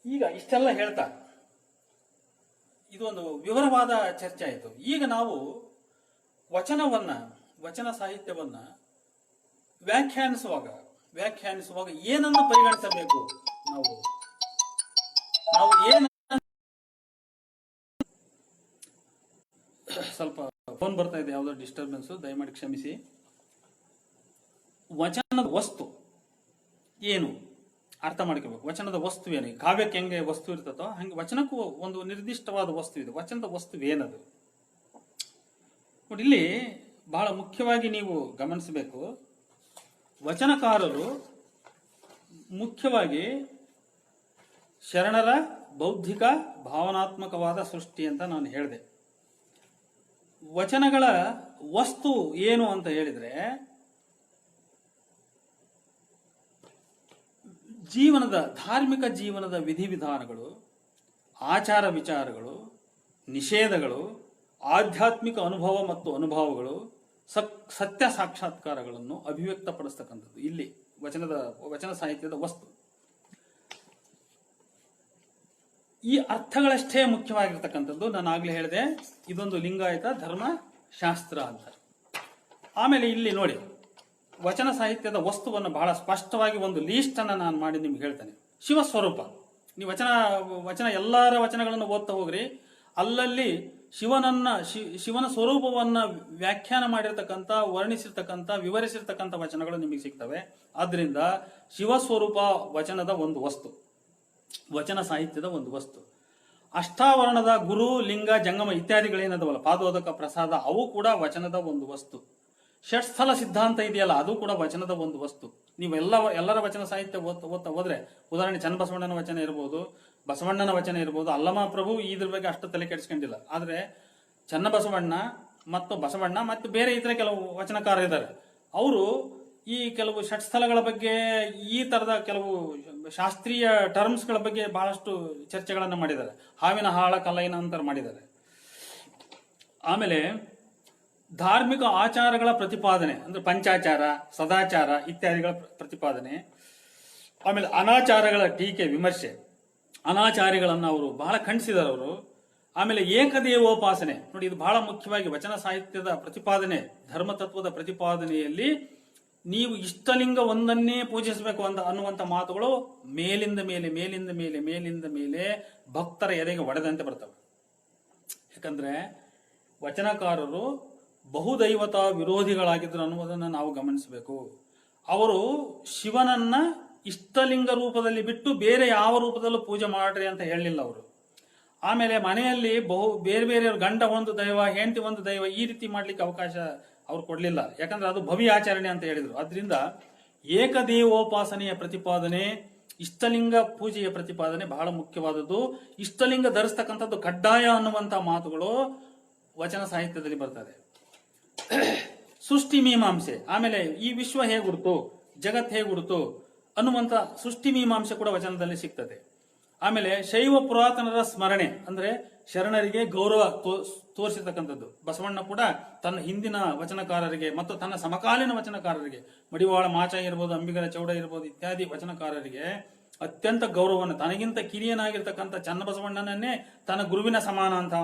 S1: ಈಗ ಇಷ್ಟೆಲ್ಲ ಹೇಳ್ತಾ ಇದು ಒಂದು ವಿವರವಾದ ಚರ್ಚೆ ಆಯಿತು. ಈಗ ನಾವು ವಚನ ಸಾಹಿತ್ಯವನ್ನ ವ್ಯಾಖ್ಯಾನಿಸುವಾಗ ಏನನ್ನು ಪರಿಗಣಿಸಬೇಕು, ನಾವು ಏನು, ಸ್ವಲ್ಪ ಫೋನ್ ಬರ್ತಾ ಇದೆ, ಯಾವುದೋ ಡಿಸ್ಟರ್ಬೆನ್ಸ್, ದಯಮಾಡಿ ಕ್ಷಮಿಸಿ. ವಚನದ ವಸ್ತು ಏನು ಅರ್ಥ ಮಾಡ್ಕೋಬೇಕು. ವಚನದ ವಸ್ತು ಏನು? ಕಾವ್ಯಕ್ಕೆ ಹೆಂಗೆ ವಸ್ತು ಇರ್ತದೋ ಹಂಗೆ ವಚನಕ್ಕೂ ಒಂದು ನಿರ್ದಿಷ್ಟವಾದ ವಸ್ತು ಇದೆ. ವಚನದ ವಸ್ತು ಏನದು ನೋಡಿ. ಇಲ್ಲಿ ಬಹಳ ಮುಖ್ಯವಾಗಿ ನೀವು ಗಮನಿಸಬೇಕು. ವಚನಕಾರರು ಮುಖ್ಯವಾಗಿ ಶರಣರ ಬೌದ್ಧಿಕ ಭಾವನಾತ್ಮಕವಾದ ಸೃಷ್ಟಿ ಅಂತ ನಾನು ಹೇಳಿದೆ. ವಚನಗಳ ವಸ್ತು ಏನು ಅಂತ ಹೇಳಿದ್ರೆ ಧಾರ್ಮಿಕ ಜೀವನದ ವಿಧಿವಿಧಾನಗಳು, ಆಚಾರ ವಿಚಾರಗಳು, ನಿಷೇಧಗಳು, ಆಧ್ಯಾತ್ಮಿಕ ಅನುಭವ ಮತ್ತು ಅನುಭವಗಳು, ಸತ್ಯ ಸಾಕ್ಷಾತ್ಕಾರಗಳನ್ನು ಅಭಿವ್ಯಕ್ತಪಡಿಸ್ತಕ್ಕಂಥದ್ದು ಇಲ್ಲಿ ವಚನ ಸಾಹಿತ್ಯದ ವಸ್ತು. ಈ ಅರ್ಥಗಳಷ್ಟೇ ಮುಖ್ಯವಾಗಿರ್ತಕ್ಕಂಥದ್ದು. ನಾನು ಆಗ್ಲೇ ಹೇಳಿದೆ, ಇದೊಂದು ಲಿಂಗಾಯತ ಧರ್ಮಶಾಸ್ತ್ರ ಅಂತ. ಆಮೇಲೆ ಇಲ್ಲಿ ನೋಡಿ, ವಚನ ಸಾಹಿತ್ಯದ ವಸ್ತುವನ್ನು ಬಹಳ ಸ್ಪಷ್ಟವಾಗಿ ಒಂದು ಲೀಸ್ಟ್ ಅನ್ನ ನಾನು ಮಾಡಿ ನಿಮ್ಗೆ ಹೇಳ್ತೇನೆ. ಶಿವಸ್ವರೂಪ. ನೀವು ವಚನ ಎಲ್ಲರ ವಚನಗಳನ್ನು ಓದ್ತಾ ಹೋಗ್ರಿ, ಅಲ್ಲಲ್ಲಿ ಶಿವನ ಸ್ವರೂಪವನ್ನ ವ್ಯಾಖ್ಯಾನ ಮಾಡಿರ್ತಕ್ಕಂಥ, ವರ್ಣಿಸಿರ್ತಕ್ಕಂಥ, ವಿವರಿಸಿರ್ತಕ್ಕಂಥ ವಚನಗಳು ನಿಮಗೆ ಸಿಗ್ತವೆ. ಆದ್ರಿಂದ ಶಿವಸ್ವರೂಪ ವಚನದ ಒಂದು ವಸ್ತು, ವಚನ ಸಾಹಿತ್ಯದ ಒಂದು ವಸ್ತು. ಅಷ್ಟಾವರಣದ ಗುರು, ಲಿಂಗ, ಜಂಗಮ ಇತ್ಯಾದಿಗಳೇನದವಲ್ಲ, ಪಾದೋದಕ, ಪ್ರಸಾದ, ಅವು ಕೂಡ ವಚನದ ಒಂದು ವಸ್ತು. ಷಟ್ಸ್ಥಲ ಸಿದ್ಧಾಂತ ಇದೆಯಲ್ಲ, ಅದು ಕೂಡ ವಚನದ ಒಂದು ವಸ್ತು. ನೀವು ಎಲ್ಲರ ವಚನ ಸಾಹಿತ್ಯ ಓದ್ತಾ ಹೋದ್ರೆ, ಉದಾಹರಣೆ ಚನ್ನಬಸವಣ್ಣನ ವಚನ ಇರ್ಬೋದು, ಬಸವಣ್ಣನ ವಚನ ಇರ್ಬೋದು. ಅಲ್ಲಮ ಪ್ರಭು ಇದ್ರ ಬಗ್ಗೆ ಅಷ್ಟು ತಲೆ ಕೆಡಿಸ್ಕೊಂಡಿಲ್ಲ. ಆದ್ರೆ ಚನ್ನಬಸವಣ್ಣ ಮತ್ತು ಬಸವಣ್ಣ ಮತ್ತು ಬೇರೆ ಇತರ ಕೆಲವು ವಚನಕಾರ ಇದ್ದಾರೆ. ಅವರು ಈ ಕೆಲವು ಷಟ್ಸ್ಥಲಗಳ ಬಗ್ಗೆ, ಈ ತರದ ಕೆಲವು ಶಾಸ್ತ್ರೀಯ ಟರ್ಮ್ಸ್ಗಳ ಬಗ್ಗೆ ಬಹಳಷ್ಟು ಚರ್ಚೆಗಳನ್ನು ಮಾಡಿದ್ದಾರೆ. ಹಾವಿನ ಹಾಳ ಕಲ್ಲೈನ ಅಂತ ಮಾಡಿದ್ದಾರೆ. ಆಮೇಲೆ ಧಾರ್ಮಿಕ ಆಚಾರಗಳ ಪ್ರತಿಪಾದನೆ ಅಂದ್ರೆ ಪಂಚಾಚಾರ, ಸದಾಚಾರ ಇತ್ಯಾದಿಗಳ ಪ್ರತಿಪಾದನೆ. ಆಮೇಲೆ ಅನಾಚಾರಗಳ ಟೀಕೆ, ವಿಮರ್ಶೆ, ಅನಾಚಾರಿಗಳನ್ನು ಅವರು ಬಹಳ ಖಂಡಿಸಿದ್ದಾರೆ ಅವರು. ಆಮೇಲೆ ಏಕದೇವೋಪಾಸನೆ ನೋಡಿ, ಇದು ಬಹಳ ಮುಖ್ಯವಾಗಿ ವಚನ ಸಾಹಿತ್ಯದ ಪ್ರತಿಪಾದನೆ, ಧರ್ಮತತ್ವದ ಪ್ರತಿಪಾದನೆಯಲ್ಲಿ ನೀವು ಇಷ್ಟಲಿಂಗ ಒಂದನ್ನೇ ಪೂಜಿಸಬೇಕು ಅನ್ನುವಂಥ ಮಾತುಗಳು ಮೇಲಿಂದ ಮೇಲೆ ಭಕ್ತರ ಎದೆಗೆ ಒಡೆದಂತೆ ಬರ್ತವೆ. ಯಾಕಂದ್ರೆ ವಚನಕಾರರು ಬಹುದೈವತ ವಿರೋಧಿಗಳಾಗಿದ್ರು ಅನ್ನುವುದನ್ನು ನಾವು ಗಮನಿಸಬೇಕು. ಅವರು ಶಿವನನ್ನ ಇಷ್ಟಲಿಂಗ ರೂಪದಲ್ಲಿ ಬಿಟ್ಟು ಬೇರೆ ಯಾವ ರೂಪದಲ್ಲೂ ಪೂಜೆ ಮಾಡ್ರಿ ಅಂತ ಹೇಳಲಿಲ್ಲ ಅವರು. ಆಮೇಲೆ ಮನೆಯಲ್ಲಿ ಬೇರೆ ಗಂಡ ಒಂದು ದೈವ, ಹೆಂಡತಿ ಒಂದು ದೈವ, ಈ ರೀತಿ ಮಾಡ್ಲಿಕ್ಕೆ ಅವಕಾಶ ಅವ್ರು ಕೊಡ್ಲಿಲ್ಲ. ಯಾಕಂದ್ರೆ ಅದು ಭವಿ ಆಚರಣೆ ಅಂತ ಹೇಳಿದ್ರು. ಅದರಿಂದ ಏಕದೇವೋಪಾಸನೆಯ ಪ್ರತಿಪಾದನೆ, ಇಷ್ಟಲಿಂಗ ಪೂಜೆಯ ಪ್ರತಿಪಾದನೆ ಬಹಳ ಮುಖ್ಯವಾದದ್ದು. ಇಷ್ಟಲಿಂಗ ಧರಿಸ್ತಕ್ಕಂಥದ್ದು ಕಡ್ಡಾಯ ಅನ್ನುವಂಥ ಮಾತುಗಳು ವಚನ ಸಾಹಿತ್ಯದಲ್ಲಿ ಬರ್ತದೆ. ಸೃಷ್ಟಿ ಮೀಮಾಂಸೆ, ಆಮೇಲೆ ಈ ವಿಶ್ವ ಹೇಗುಡ್ತು, ಜಗತ್ ಹೇಗುಡ್ತು ಅನ್ನುವಂಥ ಸೃಷ್ಟಿ ಮೀಮಾಂಸೆ ಕೂಡ ವಚನದಲ್ಲಿ ಸಿಗ್ತದೆ. ಆಮೇಲೆ ಶೈವ ಪುರಾತನರ ಸ್ಮರಣೆ ಅಂದ್ರೆ ಶರಣರಿಗೆ ಗೌರವ ತೋರಿಸಿರ್ತಕ್ಕಂಥದ್ದು. ಬಸವಣ್ಣ ಕೂಡ ತನ್ನ ಹಿಂದಿನ ವಚನಕಾರರಿಗೆ ಮತ್ತು ತನ್ನ ಸಮಕಾಲೀನ ವಚನಕಾರರಿಗೆ, ಮಡಿವಾಳ ಮಾಚ ಇರ್ಬೋದು, ಅಂಬಿಗರ ಚೌಡ ಇರ್ಬೋದು ಇತ್ಯಾದಿ ವಚನಕಾರರಿಗೆ ಅತ್ಯಂತ ಗೌರವವನ್ನು, ತನಗಿಂತ ಕಿರಿಯನಾಗಿರ್ತಕ್ಕಂಥ ಚನ್ನಬಸವಣ್ಣನನ್ನೇ ತನ್ನ ಗುರುವಿನ ಸಮಾನ ಅಂತ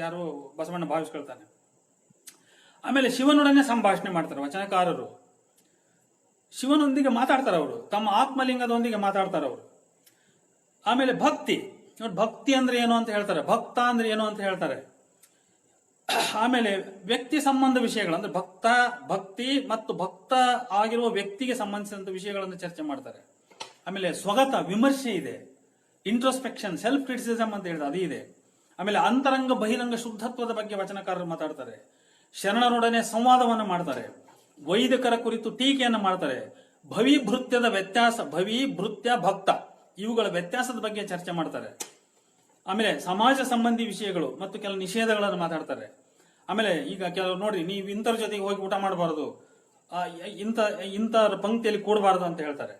S1: ಯಾರು ಬಸವಣ್ಣ ಭಾವಿಸ್ಕೊಳ್ತಾನೆ. ಆಮೇಲೆ ಶಿವನೊಡನೆ ಸಂಭಾಷಣೆ ಮಾಡ್ತಾರೆ ವಚನಕಾರರು. ಶಿವನೊಂದಿಗೆ ಮಾತಾಡ್ತಾರೆ ಅವರು, ತಮ್ಮ ಆತ್ಮಲಿಂಗದೊಂದಿಗೆ ಮಾತಾಡ್ತಾರೆ ಅವರು. ಆಮೇಲೆ ಭಕ್ತಿ ನೋಡಿ, ಭಕ್ತಿ ಅಂದ್ರೆ ಏನು ಅಂತ ಹೇಳ್ತಾರೆ, ಭಕ್ತ ಅಂದ್ರೆ ಏನು ಅಂತ ಹೇಳ್ತಾರೆ. ಆಮೇಲೆ ವ್ಯಕ್ತಿ ಸಂಬಂಧ ವಿಷಯಗಳು ಅಂದ್ರೆ ಭಕ್ತಿ ಮತ್ತು ಭಕ್ತ ಆಗಿರುವ ವ್ಯಕ್ತಿಗೆ ಸಂಬಂಧಿಸಿದಂತ ವಿಷಯಗಳನ್ನು ಚರ್ಚೆ ಮಾಡ್ತಾರೆ. ಆಮೇಲೆ ಸ್ವಗತ ವಿಮರ್ಶೆ ಇದೆ, ಇಂಟ್ರೋಸ್ಪೆಕ್ಷನ್, ಸೆಲ್ಫ್ ಕ್ರಿಟಿಸಿಸಮ್ ಅಂತ ಹೇಳಿದ್ರೆ ಅದು ಇದೆ. ಆಮೇಲೆ ಅಂತರಂಗ ಬಹಿರಂಗ ಶುದ್ಧತ್ವದ ಬಗ್ಗೆ ವಚನಕಾರರು ಮಾತಾಡ್ತಾರೆ. ಶರಣರೊಡನೆ ಸಂವಾದವನ್ನು ಮಾಡ್ತಾರೆ. ವೈದಿಕರ ಕುರಿತು ಟೀಕೆಯನ್ನು ಮಾಡ್ತಾರೆ. ಭವಿಭೃತ್ಯದ ವ್ಯತ್ಯಾಸ, ಭವಿಭೃತ್ಯ ಭಕ್ತ ಇವುಗಳ ವ್ಯತ್ಯಾಸದ ಬಗ್ಗೆ ಚರ್ಚೆ ಮಾಡ್ತಾರೆ. ಆಮೇಲೆ ಸಮಾಜ ಸಂಬಂಧಿ ವಿಷಯಗಳು ಮತ್ತು ಕೆಲವು ನಿಷೇಧಗಳನ್ನು ಮಾತಾಡ್ತಾರೆ. ಆಮೇಲೆ ಈಗ ಕೆಲವು ನೋಡಿ, ನೀವು ಇಂಥರ ಜೊತೆಗೆ ಹೋಗಿ ಊಟ ಮಾಡಬಾರದು, ಇಂಥ ಪಂಕ್ತಿಯಲ್ಲಿ ಕೂಡಬಾರದು ಅಂತ ಹೇಳ್ತಾರೆ.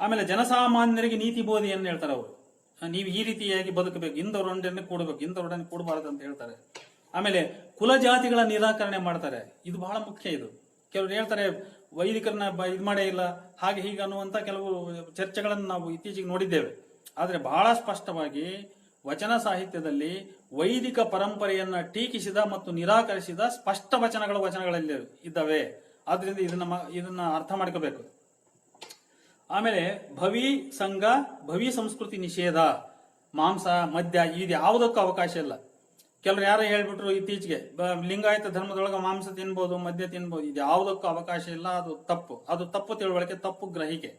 S1: ಆಮೇಲೆ ಜನಸಾಮಾನ್ಯರಿಗೆ ನೀತಿ ಬೋಧಿಯನ್ನು ಹೇಳ್ತಾರೆ ಅವರು, ನೀವು ಈ ರೀತಿಯಾಗಿ ಬದುಕಬೇಕು, ಇಂಥವರೊಡನೆ ಕೂಡಬೇಕು, ಇಂಥವರೊಡನೆ ಕೂಡಬಾರದು ಅಂತ ಹೇಳ್ತಾರೆ. ಆಮೇಲೆ ಕುಲ ಜಾತಿಗಳ ನಿರಾಕರಣೆ ಮಾಡ್ತಾರೆ. ಇದು ಬಹಳ ಮುಖ್ಯ. ಇದು ಕೆಲವರು ಹೇಳ್ತಾರೆ ವೈದಿಕರನ್ನ ಇದು ಮಾಡೇ ಇಲ್ಲ, ಹಾಗೆ ಹೀಗೆ ಅನ್ನುವಂತ ಕೆಲವು ಚರ್ಚೆಗಳನ್ನು ನಾವು ಇತ್ತೀಚೆಗೆ ನೋಡಿದ್ದೇವೆ. ಆದರೆ ಬಹಳ ಸ್ಪಷ್ಟವಾಗಿ ವಚನ ಸಾಹಿತ್ಯದಲ್ಲಿ ವೈದಿಕ ಪರಂಪರೆಯನ್ನ ಟೀಕಿಸಿದ ಮತ್ತು ನಿರಾಕರಿಸಿದ ಸ್ಪಷ್ಟ ವಚನಗಳಲ್ಲಿ ಇದ್ದಾವೆ. ಆದ್ರಿಂದ ಇದನ್ನ ಅರ್ಥ ಮಾಡ್ಕೋಬೇಕು. ಆಮೇಲೆ ಭವಿ ಸಂಘ, ಭವಿ ಸಂಸ್ಕೃತಿ ನಿಷೇಧ, ಮಾಂಸ ಮದ್ಯ ಇದು ಯಾವುದಕ್ಕೂ ಅವಕಾಶ ಇಲ್ಲ. ಕೆಲವರು ಯಾರು ಹೇಳ್ಬಿಟ್ರು ಇತ್ತೀಚೆಗೆ ಲಿಂಗಾಯತ ಧರ್ಮದೊಳಗೆ ಮಾಂಸ ತಿನ್ಬೋದು, ಮದ್ಯ ತಿನ್ಬೋದು, ಇದು ಯಾವುದಕ್ಕೂ ಅವಕಾಶ ಇಲ್ಲ. ಅದು ತಪ್ಪು ತಿಳುವಳಿಕೆ, ತಪ್ಪು ಗ್ರಹಿಕೆ.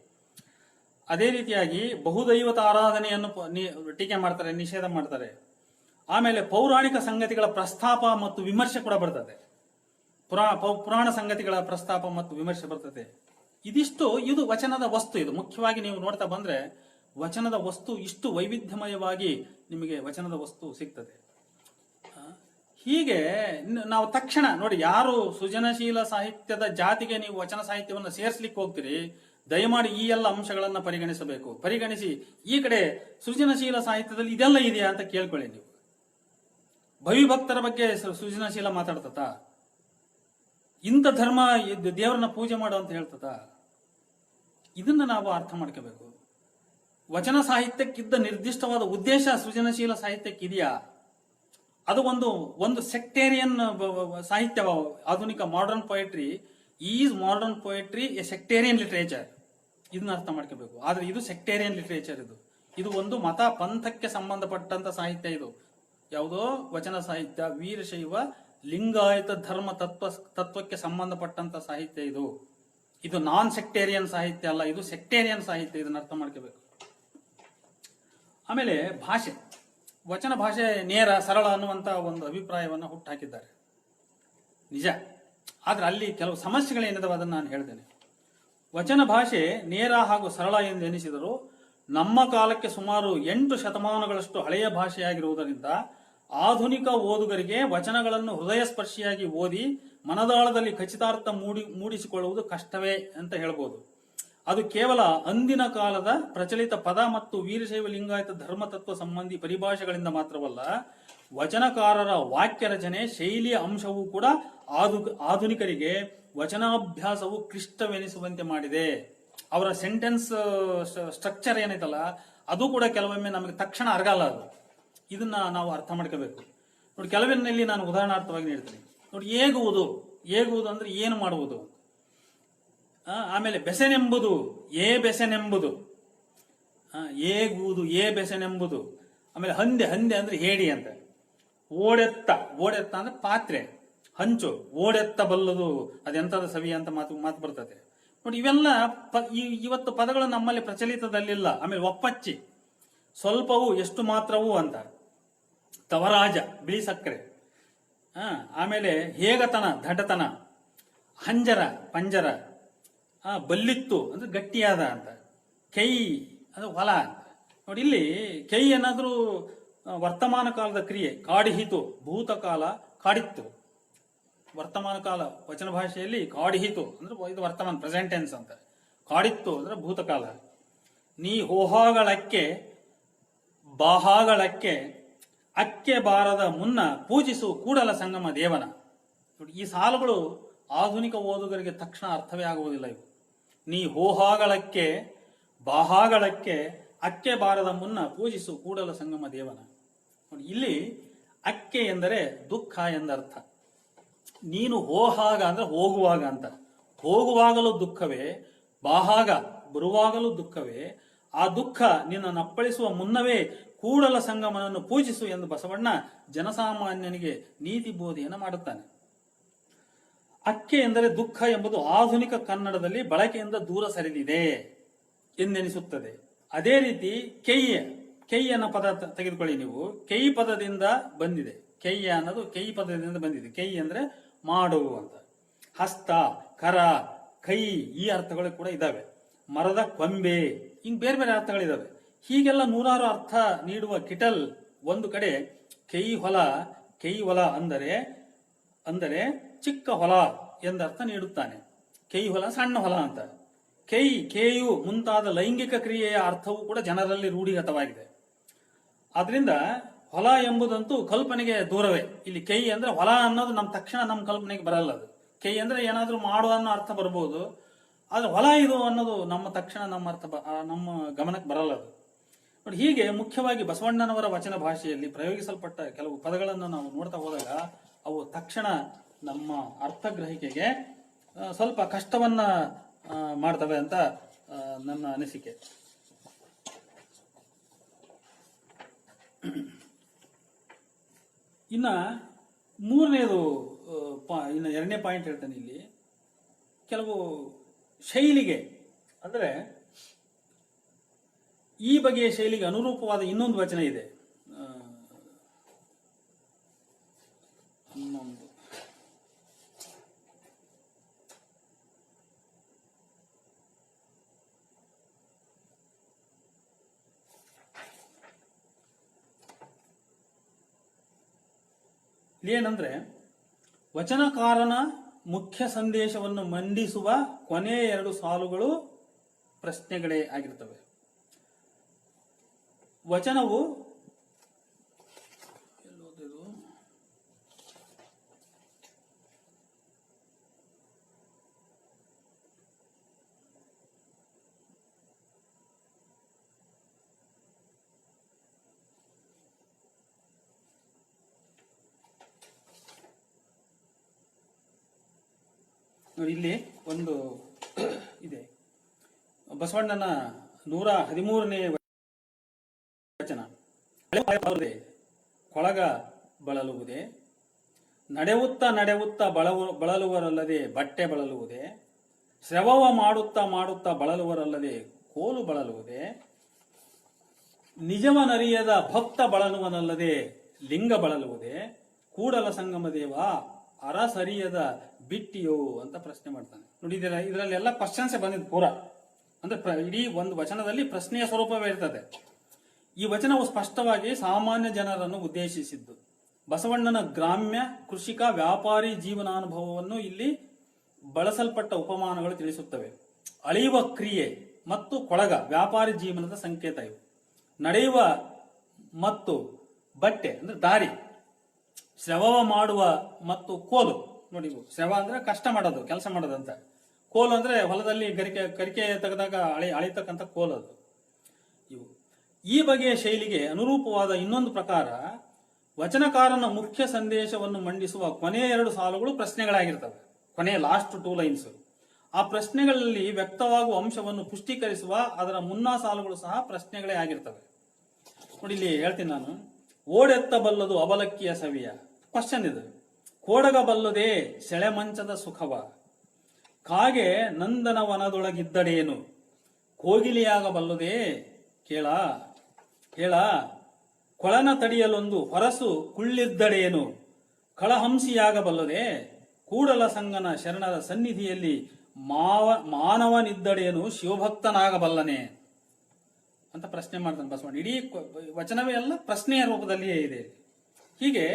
S1: ಅದೇ ರೀತಿಯಾಗಿ ಬಹುದೈವತ ಆರಾಧನೆಯನ್ನು ಟೀಕೆ ಮಾಡ್ತಾರೆ, ನಿಷೇಧ ಮಾಡ್ತಾರೆ. ಆಮೇಲೆ ಪೌರಾಣಿಕ ಸಂಗತಿಗಳ ಪ್ರಸ್ತಾಪ ಮತ್ತು ವಿಮರ್ಶೆ ಕೂಡ ಬರ್ತದೆ. ಪುರಾಣ ಸಂಗತಿಗಳ ಪ್ರಸ್ತಾಪ ಮತ್ತು ವಿಮರ್ಶೆ ಬರ್ತದೆ. ಇದು ವಚನದ ವಸ್ತು. ಇದು ಮುಖ್ಯವಾಗಿ ನೀವು ನೋಡ್ತಾ ಬಂದ್ರೆ ವಚನದ ವಸ್ತು ಇಷ್ಟು ವೈವಿಧ್ಯಮಯವಾಗಿ ನಿಮಗೆ ವಚನದ ವಸ್ತು ಸಿಗ್ತದೆ. ಹೀಗೆ ನಾವು ತಕ್ಷಣ ನೋಡಿ, ಯಾರು ಸೃಜನಶೀಲ ಸಾಹಿತ್ಯದ ಜಾತಿಗೆ ನೀವು ವಚನ ಸಾಹಿತ್ಯವನ್ನು ಸೇರಿಸ್ಲಿಕ್ಕೆ ಹೋಗ್ತೀರಿ, ದಯಮಾಡಿ ಈ ಎಲ್ಲ ಅಂಶಗಳನ್ನ ಪರಿಗಣಿಸಿ ಈ ಕಡೆ ಸೃಜನಶೀಲ ಸಾಹಿತ್ಯದಲ್ಲಿ ಇದೆಲ್ಲ ಇದೆಯಾ ಅಂತ ಕೇಳ್ಕೊಳ್ಳಿ. ನೀವು ಭವಿಭಕ್ತರ ಬಗ್ಗೆ ಸೃಜನಶೀಲ ಮಾತಾಡ್ತತ, ಇಂಥ ಧರ್ಮ ದೇವರನ್ನ ಪೂಜೆ ಮಾಡು ಅಂತ ಹೇಳ್ತದ. ಇದನ್ನ ನಾವು ಅರ್ಥ ಮಾಡ್ಕೋಬೇಕು. ವಚನ ಸಾಹಿತ್ಯಕ್ಕಿದ್ದ ನಿರ್ದಿಷ್ಟವಾದ ಉದ್ದೇಶ ಸೃಜನಶೀಲ ಸಾಹಿತ್ಯಕ್ಕಿದೆಯಾ? ಅದು ಒಂದು ಸೆಕ್ಟೇರಿಯನ್ ಸಾಹಿತ್ಯ. ಆಧುನಿಕ modern poetry is modern poetry a sectarian literature. ಇದನ್ನ ಅರ್ಥ ಮಾಡ್ಕೋಬೇಕು. ಆದ್ರೆ ಇದು ಸೆಕ್ಟೇರಿಯನ್ ಲಿಟರೇಚರ್. ಇದು ಒಂದು ಮತ ಪಂಥಕ್ಕೆ ಸಂಬಂಧಪಟ್ಟಂತ ಸಾಹಿತ್ಯ. ಇದು ಯಾವುದೋ ವಚನ ಸಾಹಿತ್ಯ ವೀರಶೈವ ಲಿಂಗಾಯತ ಧರ್ಮ ತತ್ವಕ್ಕೆ ಸಂಬಂಧಪಟ್ಟಂತ ಸಾಹಿತ್ಯ. ಇದು ನಾನ್ ಸೆಕ್ಟೇರಿಯನ್ ಸಾಹಿತ್ಯ ಅಲ್ಲ, ಇದು ಸೆಕ್ಟೇರಿಯನ್ ಸಾಹಿತ್ಯ. ಇದನ್ನ ಅರ್ಥ ಮಾಡ್ಕೋಬೇಕು. ಆಮೇಲೆ ಭಾಷೆ, ವಚನ ಭಾಷೆ ನೇರ ಸರಳ ಅನ್ನುವಂತ ಒಂದು ಅಭಿಪ್ರಾಯವನ್ನು ಹುಟ್ಟುಹಾಕಿದ್ದಾರೆ, ನಿಜ. ಆದ್ರೆ ಅಲ್ಲಿ ಕೆಲವು ಸಮಸ್ಯೆಗಳೇನಿದಾವೆ ಅದನ್ನು ನಾನು ಹೇಳ್ತೇನೆ. ವಚನ ಭಾಷೆ ನೇರ ಹಾಗೂ ಸರಳ ಎಂದು ಎನಿಸಿದರೂ ನಮ್ಮ ಕಾಲಕ್ಕೆ ಸುಮಾರು 8 ಶತಮಾನಗಳಷ್ಟು ಹಳೆಯ ಭಾಷೆಯಾಗಿರುವುದರಿಂದ ಆಧುನಿಕ ಓದುಗರಿಗೆ ವಚನಗಳನ್ನು ಹೃದಯ ಸ್ಪರ್ಶಿಯಾಗಿ ಓದಿ ಮನದಾಳದಲ್ಲಿ ಖಚಿತಾರ್ಥ ಮೂಡಿಸಿಕೊಳ್ಳುವುದು ಕಷ್ಟವೇ ಅಂತ ಹೇಳ್ಬೋದು. ಅದು ಕೇವಲ ಅಂದಿನ ಕಾಲದ ಪ್ರಚಲಿತ ಪದ ಮತ್ತು ವೀರಶೈವ ಲಿಂಗಾಯತ ಧರ್ಮತತ್ವ ಸಂಬಂಧಿ ಪರಿಭಾಷೆಗಳಿಂದ ಮಾತ್ರವಲ್ಲ, ವಚನಕಾರರ ವಾಕ್ಯ ರಚನೆ ಶೈಲಿಯ ಅಂಶವೂ ಕೂಡ ಆಧುನಿಕರಿಗೆ ವಚನಾಭ್ಯಾಸವು ಕ್ಲಿಷ್ಟವೆನಿಸುವಂತೆ ಮಾಡಿದೆ. ಅವರ ಸೆಂಟೆನ್ಸ್ ಸ್ಟ್ರಕ್ಚರ್ ಏನೈತಲ್ಲ, ಅದು ಕೂಡ ಕೆಲವೊಮ್ಮೆ ನಮಗೆ ತಕ್ಷಣ ಅರಗಲ್ಲ. ಇದನ್ನ ನಾವು ಅರ್ಥ ಮಾಡ್ಕೋಬೇಕು. ನೋಡಿ, ಕೆಲವೊನ್ನಲ್ಲಿ ನಾನು ಉದಾಹರಣಾರ್ಥವಾಗಿ ನೀಡ್ತೀನಿ. ನೋಡಿ, ಏಗುವುದು ಅಂದ್ರೆ ಏನು ಮಾಡುವುದು. ಆಮೇಲೆ ಬೆಸೆನೆಂಬುದು, ಬೆಸೆನೆಂಬುದು, ಏಗುವುದು ಬೆಸೆನೆಂಬುದು. ಆಮೇಲೆ ಹಂದೆ ಅಂದ್ರೆ ಹೇಡಿ ಅಂತ. ಓಡೆತ್ತ ಅಂದ್ರೆ ಪಾತ್ರೆ, ಹಂಚು, ಓಡೆತ್ತ ಬಲ್ಲದು ಅದೆಂತದ ಸವಿ ಅಂತ ಮಾತು ಬರ್ತದೆ. ನೋಡಿ, ಇವೆಲ್ಲ ಇವತ್ತು ಪದಗಳು ನಮ್ಮಲ್ಲಿ ಪ್ರಚಲಿತದಲ್ಲಿಲ್ಲ. ಆಮೇಲೆ ಒಪ್ಪಚ್ಚಿ, ಸ್ವಲ್ಪವೂ ಎಷ್ಟು ಮಾತ್ರವೂ ಅಂತ. ತವರಾಜ, ಬಿಳಿ ಸಕ್ಕರೆ. ಆಮೇಲೆ ಹೇಗತನ, ದಡ್ಡತನ. ಹಂಜರ, ಪಂಜರ. ಬಲ್ಲಿತ್ತು ಅಂದ್ರೆ ಗಟ್ಟಿಯಾದ ಅಂತ. ಕೈ ಅಂದ್ರೆ ಹೊಲ ಅಂತ. ನೋಡಿ, ಇಲ್ಲಿ ಕೈ ಏನಾದ್ರೂ ವರ್ತಮಾನ ಕಾಲದ ಕ್ರಿಯೆ. ಕಾಡಿಹಿತು, ಭೂತಕಾಲ, ಕಾಡಿತ್ತು. ವರ್ತಮಾನ ಕಾಲ ವಚನ ಭಾಷೆಯಲ್ಲಿ ಕಾಡಿಹಿತು ಅಂದ್ರೆ ಇದು ವರ್ತಮಾನ, ಪ್ರೆಸೆಂಟ್ ಟೆನ್ಸ್ ಅಂತ. ಕಾಡಿತ್ತು ಅಂದ್ರೆ ಭೂತಕಾಲ. ನೀ ಹೋಹಾಗಳಕ್ಕೆ ಬಾಹಾಗಳಕ್ಕೆ ಅಕ್ಕೆ ಬಾರದ ಮುನ್ನ ಪೂಜಿಸು ಕೂಡಲ ಸಂಗಮ ದೇವನ. ನೋಡಿ, ಈ ಸಾಲುಗಳು ಆಧುನಿಕ ಓದುಗರಿಗೆ ತಕ್ಷಣ ಅರ್ಥವೇ ಆಗುವುದಿಲ್ಲ. ಇವು ನೀ ಹೋಹಾಗಳಕ್ಕೆ ಬಾಹಾಗಳಕ್ಕೆ ಅಕ್ಕೆ ಬಾರದ ಮುನ್ನ ಪೂಜಿಸು ಕೂಡಲ ಸಂಗಮ ದೇವನ. ನೋಡಿ, ಇಲ್ಲಿ ಅಕ್ಕೆ ಎಂದರೆ ದುಃಖ ಎಂದರ್ಥ. ನೀನು ಹೋಹಾಗ ಅಂದ್ರೆ ಹೋಗುವಾಗ ಅಂತ. ಹೋಗುವಾಗಲೂ ದುಃಖವೇ, ಬಾಹಾಗ ಬರುವಾಗಲೂ ದುಃಖವೇ. ಆ ದುಃಖ ನಿನ್ನನ್ನು ಅಪ್ಪಳಿಸುವ ಮುನ್ನವೇ ಕೂಡಲ ಸಂಗಮನನ್ನು ಪೂಜಿಸು ಎಂದು ಬಸವಣ್ಣ ಜನಸಾಮಾನ್ಯನಿಗೆ ನೀತಿ ಬೋಧೆಯನ್ನು ಮಾಡುತ್ತಾನೆ. ಅಕ್ಕೆ ಎಂದರೆ ದುಃಖ ಎಂಬುದು ಆಧುನಿಕ ಕನ್ನಡದಲ್ಲಿ ಬಳಕೆಯಿಂದ ದೂರ ಸರಿದಿದೆ ಎಂದೆನಿಸುತ್ತದೆ. ಅದೇ ರೀತಿ ಕೈ ಅನ್ನೋ ಪದ ತೆಗೆದುಕೊಳ್ಳಿ ನೀವು. ಕೈ ಪದದಿಂದ ಬಂದಿದೆ. ಕೆಯ್ಯ ಅನ್ನೋದು ಕೈ ಪದದಿಂದ ಬಂದಿದೆ. ಕೈ ಅಂದ್ರೆ ಮಾಡು ಅಂತ. ಹಸ್ತ, ಕರ, ಕೈ ಈ ಅರ್ಥಗಳು ಕೂಡ ಇದಾವೆ. ಮರದ ಕೊಂಬೆ, ಹಿಂಗ್ ಬೇರೆ ಬೇರೆ ಅರ್ಥಗಳಿದಾವೆ. ಹೀಗೆಲ್ಲ ನೂರಾರು ಅರ್ಥ ನೀಡುವ ಕಿಟಲ್ ಒಂದು ಕಡೆ ಕೈ ಹೊಲ ಅಂದರೆ ಚಿಕ್ಕ ಹೊಲ ಎಂದರ್ಥ ನೀಡುತ್ತಾನೆ. ಕೈ ಹೊಲ ಸಣ್ಣ ಹೊಲ ಅಂತ. ಕೇಯು ಮುಂತಾದ ಲೈಂಗಿಕ ಕ್ರಿಯೆಯ ಅರ್ಥವೂ ಕೂಡ ಜನರಲ್ಲಿ ರೂಢಿಗತವಾಗಿದೆ. ಆದ್ರಿಂದ ಹೊಲ ಎಂಬುದಂತೂ ಕಲ್ಪನೆಗೆ ದೂರವೇ. ಇಲ್ಲಿ ಕೈ ಅಂದ್ರೆ ಹೊಲ ಅನ್ನೋದು ತಕ್ಷಣ ನಮ್ಮ ಕಲ್ಪನೆಗೆ ಬರಲ್ಲ. ಅದು ಕೈ ಅಂದ್ರೆ ಏನಾದ್ರೂ ಮಾಡುವ ಅನ್ನೋ ಅರ್ಥ ಬರ್ಬೋದು. ಆದ್ರೆ ಹೊಲ ಇದು ಅನ್ನೋದು ತಕ್ಷಣ ನಮ್ಮ ಗಮನಕ್ಕೆ ಬರಲ್ಲ. ಅದು ನೋಡಿ, ಹೀಗೆ ಮುಖ್ಯವಾಗಿ ಬಸವಣ್ಣನವರ ವಚನ ಭಾಷೆಯಲ್ಲಿ ಪ್ರಯೋಗಿಸಲ್ಪಟ್ಟ ಕೆಲವು ಪದಗಳನ್ನು ನಾವು ನೋಡ್ತಾ ಹೋದಾಗ ಅವು ತಕ್ಷಣ ನಮ್ಮ ಅರ್ಥಗ್ರಹಿಕೆಗೆ ಸ್ವಲ್ಪ ಕಷ್ಟವನ್ನ ಮಾಡ್ತವೆ ಅಂತ ನನ್ನ ಅನಿಸಿಕೆ. ಇನ್ನ ಎರಡನೇ ಪಾಯಿಂಟ್ ಹೇಳ್ತೇನೆ. ಇಲ್ಲಿ ಕೆಲವು ಶೈಲಿಗೆ ಅಂದ್ರೆ ಈ ಬಗೆಯ ಶೈಲಿಗೆ ಅನುರೂಪವಾದ ಇನ್ನೊಂದು ವಚನ ಇದೆ. ಇನ್ನೊಂದು ಏನಂದ್ರೆ, ವಚನಕಾರನ ಮುಖ್ಯ ಸಂದೇಶವನ್ನು ಮಂಡಿಸುವ ಕೊನೆಯ 2 ಸಾಲುಗಳು ಪ್ರಶ್ನೆಗಳೇ ಆಗಿರ್ತವೆ. ವಚನವು ನೋಡಿ, ಇಲ್ಲಿ ಒಂದು ಇದೆ. ಬಸವಣ್ಣನ 113ನೇ ವಚನ. ಕೊಳಗ ಬಳಲುವುದೇ, ನಡೆಯುತ್ತಾ ನಡೆಯುತ್ತಾ ಬಳಲುವರಲ್ಲದೆ ಬಟ್ಟೆ ಬಳಲುವುದೇ, ಶ್ರವವ ಮಾಡುತ್ತಾ ಮಾಡುತ್ತಾ ಬಳಲುವರಲ್ಲದೆ ಕೋಲು ಬಳಲುವುದೇ, ನಿಜವನರಿಯದ ಭಕ್ತ ಬಳಲುವನಲ್ಲದೆ ಲಿಂಗ ಬಳಲುವುದೇ, ಕೂಡಲ ಸಂಗಮ ದೇವ ಅರಸರಿಯದ ಬಿಟ್ಟಿಯೋ ಅಂತ ಪ್ರಶ್ನೆ ಮಾಡ್ತಾನೆ. ನೋಡಿ, ಇದರಲ್ಲೆಲ್ಲ ಕ್ವಶನ್ಸ್ ಬಂದಿದ್ದು ಪೂರ. ಅಂದ್ರೆ ಇಡೀ ಒಂದು ವಚನದಲ್ಲಿ ಪ್ರಶ್ನೆಯ ಸ್ವರೂಪವೇ ಇರ್ತದೆ. ಈ ವಚನವು ಸ್ಪಷ್ಟವಾಗಿ ಸಾಮಾನ್ಯ ಜನರನ್ನು ಉದ್ದೇಶಿಸಿದ್ದು. ಬಸವಣ್ಣನ ಗ್ರಾಮ್ಯ ಕೃಷಿಕ ವ್ಯಾಪಾರಿ ಜೀವನಾನುಭವವನ್ನು ಇಲ್ಲಿ ಬಳಸಲ್ಪಟ್ಟ ಉಪಮಾನಗಳು ತಿಳಿಸುತ್ತವೆ. ಅಳೆಯುವ ಕ್ರಿಯೆ ಮತ್ತು ಕೊಳಗ ವ್ಯಾಪಾರಿ ಜೀವನದ ಸಂಕೇತ ಇವು. ನಡೆಯುವ ಮತ್ತು ಬಟ್ಟೆ ಅಂದ್ರೆ ದಾರಿ, ಶ್ರವವ ಮಾಡುವ ಮತ್ತು ಕೋಲು. ನೋಡಿ, ಶ್ರವ ಅಂದ್ರೆ ಕಷ್ಟ ಮಾಡೋದು, ಕೆಲಸ ಮಾಡೋದಂತ. ಕೋಲು ಅಂದ್ರೆ ಹೊಲದಲ್ಲಿ ಕರಿಕೆ ತೆಗೆದಾಗ ಅಳಿತಕ್ಕಂಥ ಕೋಲು ಅದು. ಇವು ಈ ಬಗೆಯ ಶೈಲಿಗೆ ಅನುರೂಪವಾದ ಇನ್ನೊಂದು ಪ್ರಕಾರ, ವಚನಕಾರನ ಮುಖ್ಯ ಸಂದೇಶವನ್ನು ಮಂಡಿಸುವ ಕೊನೆಯ 2 ಸಾಲುಗಳು ಪ್ರಶ್ನೆಗಳಾಗಿರ್ತವೆ. ಕೊನೆಯ ಲಾಸ್ಟ್ 2 ಲೈನ್ಸ್. ಆ ಪ್ರಶ್ನೆಗಳಲ್ಲಿ ವ್ಯಕ್ತವಾಗುವ ಅಂಶವನ್ನು ಪುಷ್ಟೀಕರಿಸುವ ಅದರ ಮುನ್ನಾ ಸಾಲುಗಳು ಸಹ ಪ್ರಶ್ನೆಗಳೇ ಆಗಿರ್ತವೆ. ನೋಡಿ, ಇಲ್ಲಿ ಹೇಳ್ತೀನಿ ನಾನು. ಓಡೆತ್ತಬಲ್ಲದು ಅವಲಕ್ಕಿಯ ಸವಿಯ. ಕ್ವಶನ್ ಇದು. ಕೋಡಗಬಲ್ಲದೆ ಸೆಳೆಮಂಚದ ಸುಖವ, ಕಾಗೆ ನಂದನವನದೊಳಗಿದ್ದಡೇನು, ಕೋಗಿಲಿಯಾಗಬಲ್ಲದೆ ಕೇಳ ಕೇಳ, ಕೊಳನ ತಡಿಯಲೊಂದು ಹೊರಸು ಕುಳ್ಳಿದ್ದಡೇನು, ಕಳಹಂಸಿಯಾಗಬಲ್ಲದೆ ಕೂಡಲ ಸಂಗನ ಶರಣರ ಸನ್ನಿಧಿಯಲ್ಲಿ ಮಾನವನಿದ್ದಡೇನು, ಶಿವಭಕ್ತನಾಗಬಲ್ಲನೆ ಅಂತ ಪ್ರಶ್ನೆ ಮಾಡ್ತಾನೆ ಬಸವಣ್ಣ. ಇಡೀ ವಚನವೇ ಎಲ್ಲ ಪ್ರಶ್ನೆಯ ರೂಪದಲ್ಲಿಯೇ ಇದೆ. ಹೀಗೆ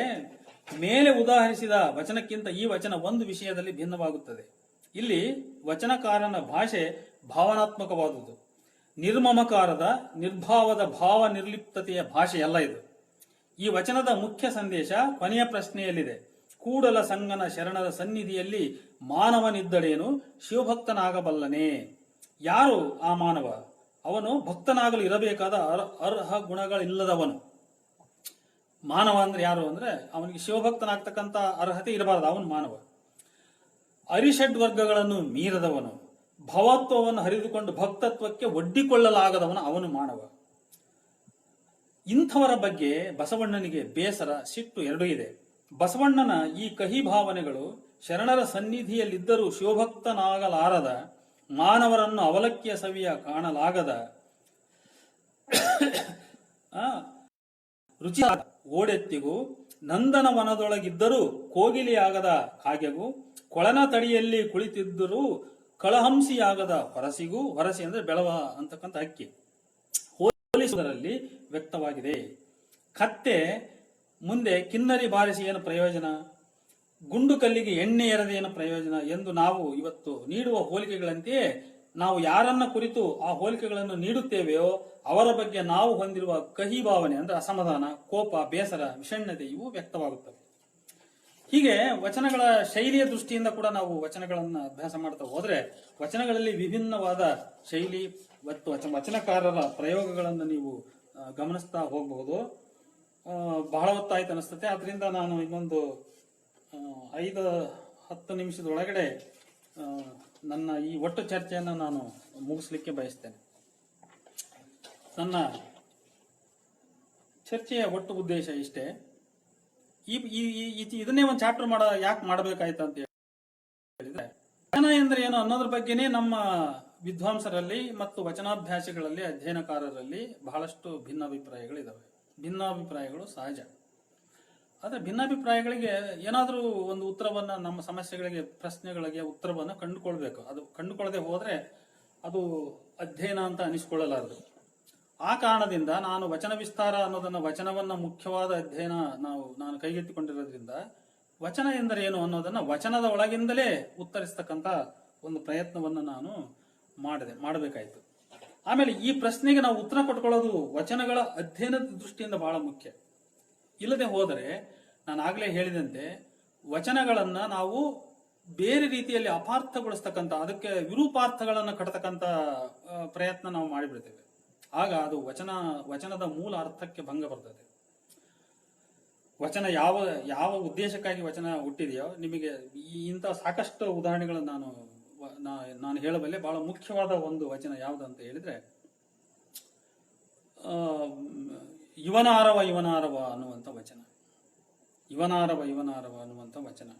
S1: ಮೇಲೆ ಉದಾಹರಿಸಿದ ವಚನಕ್ಕಿಂತ ಈ ವಚನ ಒಂದು ವಿಷಯದಲ್ಲಿ ಭಿನ್ನವಾಗುತ್ತದೆ. ಇಲ್ಲಿ ವಚನಕಾರನ ಭಾಷೆ ಭಾವನಾತ್ಮಕವಾದುದು. ನಿರ್ಮಮಕಾರದ ನಿರ್ಭಾವದ ಭಾವ ನಿರ್ಲಿಪ್ತತೆಯ ಭಾಷೆಯಲ್ಲ ಇದು. ಈ ವಚನದ ಮುಖ್ಯ ಸಂದೇಶ ಕೊನೆಯ ಪ್ರಶ್ನೆಯಲ್ಲಿದೆ. ಕೂಡಲ ಸಂಗನ ಶರಣರ ಸನ್ನಿಧಿಯಲ್ಲಿ ಮಾನವನಿದ್ದಡೇನು, ಶಿವಭಕ್ತನಾಗಬಲ್ಲನೆ. ಯಾರು ಆ ಮಾನವ? ಅವನು ಭಕ್ತನಾಗಲು ಇರಬೇಕಾದ ಅರ್ಹ ಗುಣಗಳಿಲ್ಲದವನು. ಮಾನವ ಅಂದ್ರೆ ಯಾರು ಅಂದ್ರೆ ಅವನಿಗೆ ಶಿವಭಕ್ತನಾಗ್ತಕ್ಕಂಥ ಅರ್ಹತೆ ಇರಬಾರದು, ಅವನು ಮಾನವ. ಅರಿಷಡ್ ವರ್ಗಗಳನ್ನು ಮೀರದವನು, ಭವತ್ವವನ್ನು ಹರಿದುಕೊಂಡು ಭಕ್ತತ್ವಕ್ಕೆ ಒಡ್ಡಿಕೊಳ್ಳಲಾಗದವನು ಅವನು ಮಾನವ. ಇಂಥವರ ಬಗ್ಗೆ ಬಸವಣ್ಣನಿಗೆ ಬೇಸರ, ಸಿಟ್ಟು ಎರಡೂ ಇದೆ. ಬಸವಣ್ಣನ ಈ ಕಹಿ ಭಾವನೆಗಳು ಶರಣರ ಸನ್ನಿಧಿಯಲ್ಲಿದ್ದರೂ ಶಿವಭಕ್ತನಾಗಲಾರದ ಮಾನವರನ್ನು ಅವಲಕ್ಕಿಯ ಸವಿಯ ಕಾಣಲಾಗದ ರುಚಿ ಓಡೆತ್ತಿಗೂ, ನಂದನವನದೊಳಗಿದ್ದರೂ ಕೋಗಿಲಿಯಾಗದ ಕಾಗೆಗೂ, ಕೊಳನ ತಡಿಯಲ್ಲಿ ಕುಳಿತಿದ್ದರೂ ಕಳಹಂಸಿಯಾಗದ ಹೊರಸಿಗೂ, ಹೊರಸಿ ಅಂದ್ರೆ ಬೆಳವ ಅಂತಕ್ಕಂಥ ಹಕ್ಕಿ, ಹೋಲಿಸುವುದರಲ್ಲಿ ವ್ಯಕ್ತವಾಗಿದೆ. ಕತ್ತೆ ಮುಂದೆ ಕಿನ್ನರಿ ಬಾರಿಸಿ ಏನು ಪ್ರಯೋಜನ, ಗುಂಡು ಕಲ್ಲಿಗೆ ಎಣ್ಣೆ ಎರೆದ ಏನು ಪ್ರಯೋಜನ ಎಂದು ನಾವು ಇವತ್ತು ನೀಡುವ ಹೋಲಿಕೆಗಳಂತೆಯೇ ನಾವು ಯಾರನ್ನ ಕುರಿತು ಆ ಹೋಲಿಕೆಗಳನ್ನು ನೀಡುತ್ತೇವೆಯೋ ಅವರ ಬಗ್ಗೆ ನಾವು ಹೊಂದಿರುವ ಕಹಿ ಭಾವನೆ ಅಂದ್ರೆ ಅಸಮಾಧಾನ, ಕೋಪ, ಬೇಸರ, ವಿಷಣ್ಣತೆ ಇವು ವ್ಯಕ್ತವಾಗುತ್ತವೆ. ಹೀಗೆ ವಚನಗಳ ಶೈಲಿಯ ದೃಷ್ಟಿಯಿಂದ ಕೂಡ ನಾವು ವಚನಗಳನ್ನು ಅಭ್ಯಾಸ ಮಾಡ್ತಾ ಹೋದ್ರೆ ವಚನಗಳಲ್ಲಿ ವಿಭಿನ್ನವಾದ ಶೈಲಿ ಮತ್ತು ವಚನಕಾರರ ಪ್ರಯೋಗಗಳನ್ನು ನೀವು ಗಮನಿಸ್ತಾ ಹೋಗಬಹುದು. ಬಹಳ ಹೊತ್ತಾಯ್ತು ಅನಿಸ್ತತೆ. ಅದರಿಂದ ನಾನು ಇನ್ನೊಂದು 5-10 ನಿಮಿಷದೊಳಗಡೆ ನನ್ನ ಈ ಒಟ್ಟು ಚರ್ಚೆಯನ್ನು ನಾನು ಮುಗಿಸ್ಲಿಕ್ಕೆ ಬಯಸ್ತೇನೆ. ನನ್ನ ಚರ್ಚೆಯ ಒಟ್ಟು ಉದ್ದೇಶ ಇಷ್ಟೇ. ಇದನ್ನೇ ಒಂದು ಚಾಪ್ಟರ್ ಯಾಕೆ ಮಾಡಬೇಕಾಯ್ತು ಅಂತ ಹೇಳಿದ್ರೆ, ವಚನ ಎಂದ್ರೆ ಏನು ಅನ್ನೋದ್ರ ಬಗ್ಗೆನೇ ನಮ್ಮ ವಿದ್ವಾಂಸರಲ್ಲಿ ಮತ್ತು ವಚನಾಭ್ಯಾಸಿಗಳಲ್ಲಿ ಅಧ್ಯಯನಕಾರರಲ್ಲಿ ಬಹಳಷ್ಟು ಭಿನ್ನಾಭಿಪ್ರಾಯಗಳಿದ್ದಾವೆ. ಭಿನ್ನಾಭಿಪ್ರಾಯಗಳು ಸಹಜ. ಆದರೆ ಭಿನ್ನಾಭಿಪ್ರಾಯಗಳಿಗೆ ಏನಾದರೂ ಒಂದು ಉತ್ತರವನ್ನ, ನಮ್ಮ ಸಮಸ್ಯೆಗಳಿಗೆ, ಪ್ರಶ್ನೆಗಳಿಗೆ ಉತ್ತರವನ್ನು ಕಂಡುಕೊಳ್ಬೇಕು. ಅದು ಕಂಡುಕೊಳ್ಳದೆ ಹೋದ್ರೆ ಅದು ಅಧ್ಯಯನ ಅಂತ ಅನಿಸ್ಕೊಳ್ಳಲಾರದು. ಆ ಕಾರಣದಿಂದ ನಾನು ವಚನ ವಿಸ್ತಾರ ಅನ್ನೋದನ್ನ, ವಚನವನ್ನ ಮುಖ್ಯವಾದ ಅಧ್ಯಯನ ನಾನು ಕೈಗೆತ್ತಿಕೊಂಡಿರೋದ್ರಿಂದ ವಚನ ಎಂದರೆ ಏನು ಅನ್ನೋದನ್ನ ವಚನದ ಒಳಗಿಂದಲೇ ಉತ್ತರಿಸ್ತಕ್ಕಂಥ ಒಂದು ಪ್ರಯತ್ನವನ್ನು ನಾನು ಮಾಡಬೇಕಾಯ್ತು. ಆಮೇಲೆ ಈ ಪ್ರಶ್ನೆಗೆ ನಾವು ಉತ್ತರ ಕೊಟ್ಕೊಳ್ಳೋದು ವಚನಗಳ ಅಧ್ಯಯನದ ದೃಷ್ಟಿಯಿಂದ ಬಹಳ ಮುಖ್ಯ. ಇಲ್ಲದೆ ಹೋದರೆ ನಾನು ಆಗಲೇ ಹೇಳಿದಂತೆ ವಚನಗಳನ್ನ ನಾವು ಬೇರೆ ರೀತಿಯಲ್ಲಿ ಅಪಾರ್ಥಗೊಳಿಸ್ತಕ್ಕಂಥ, ಅದಕ್ಕೆ ವಿರೂಪಾರ್ಥಗಳನ್ನು ಕಟ್ಟತಕ್ಕಂಥ ಪ್ರಯತ್ನ ನಾವು ಮಾಡಿಬಿಡ್ತೇವೆ. ಆಗ ಅದು ವಚನದ ಮೂಲ ಅರ್ಥಕ್ಕೆ ಭಂಗ ಬರ್ತದೆ. ವಚನ ಯಾವ ಉದ್ದೇಶಕ್ಕಾಗಿ ವಚನ ಹುಟ್ಟಿದೆಯೋ, ನಿಮಗೆ ಇಂಥ ಸಾಕಷ್ಟು ಉದಾಹರಣೆಗಳನ್ನು ನಾನು ಹೇಳಬಲ್ಲೆ. ಬಹಳ ಮುಖ್ಯವಾದ ಒಂದು ವಚನ ಯಾವುದಂತ ಹೇಳಿದ್ರೆ, ಇವನಾರವ ಇವನಾರವ ಅನ್ನುವಂಥ ವಚನ. ಇವನಾರವ ಇವನಾರವ ಅನ್ನುವಂಥ ವಚನ,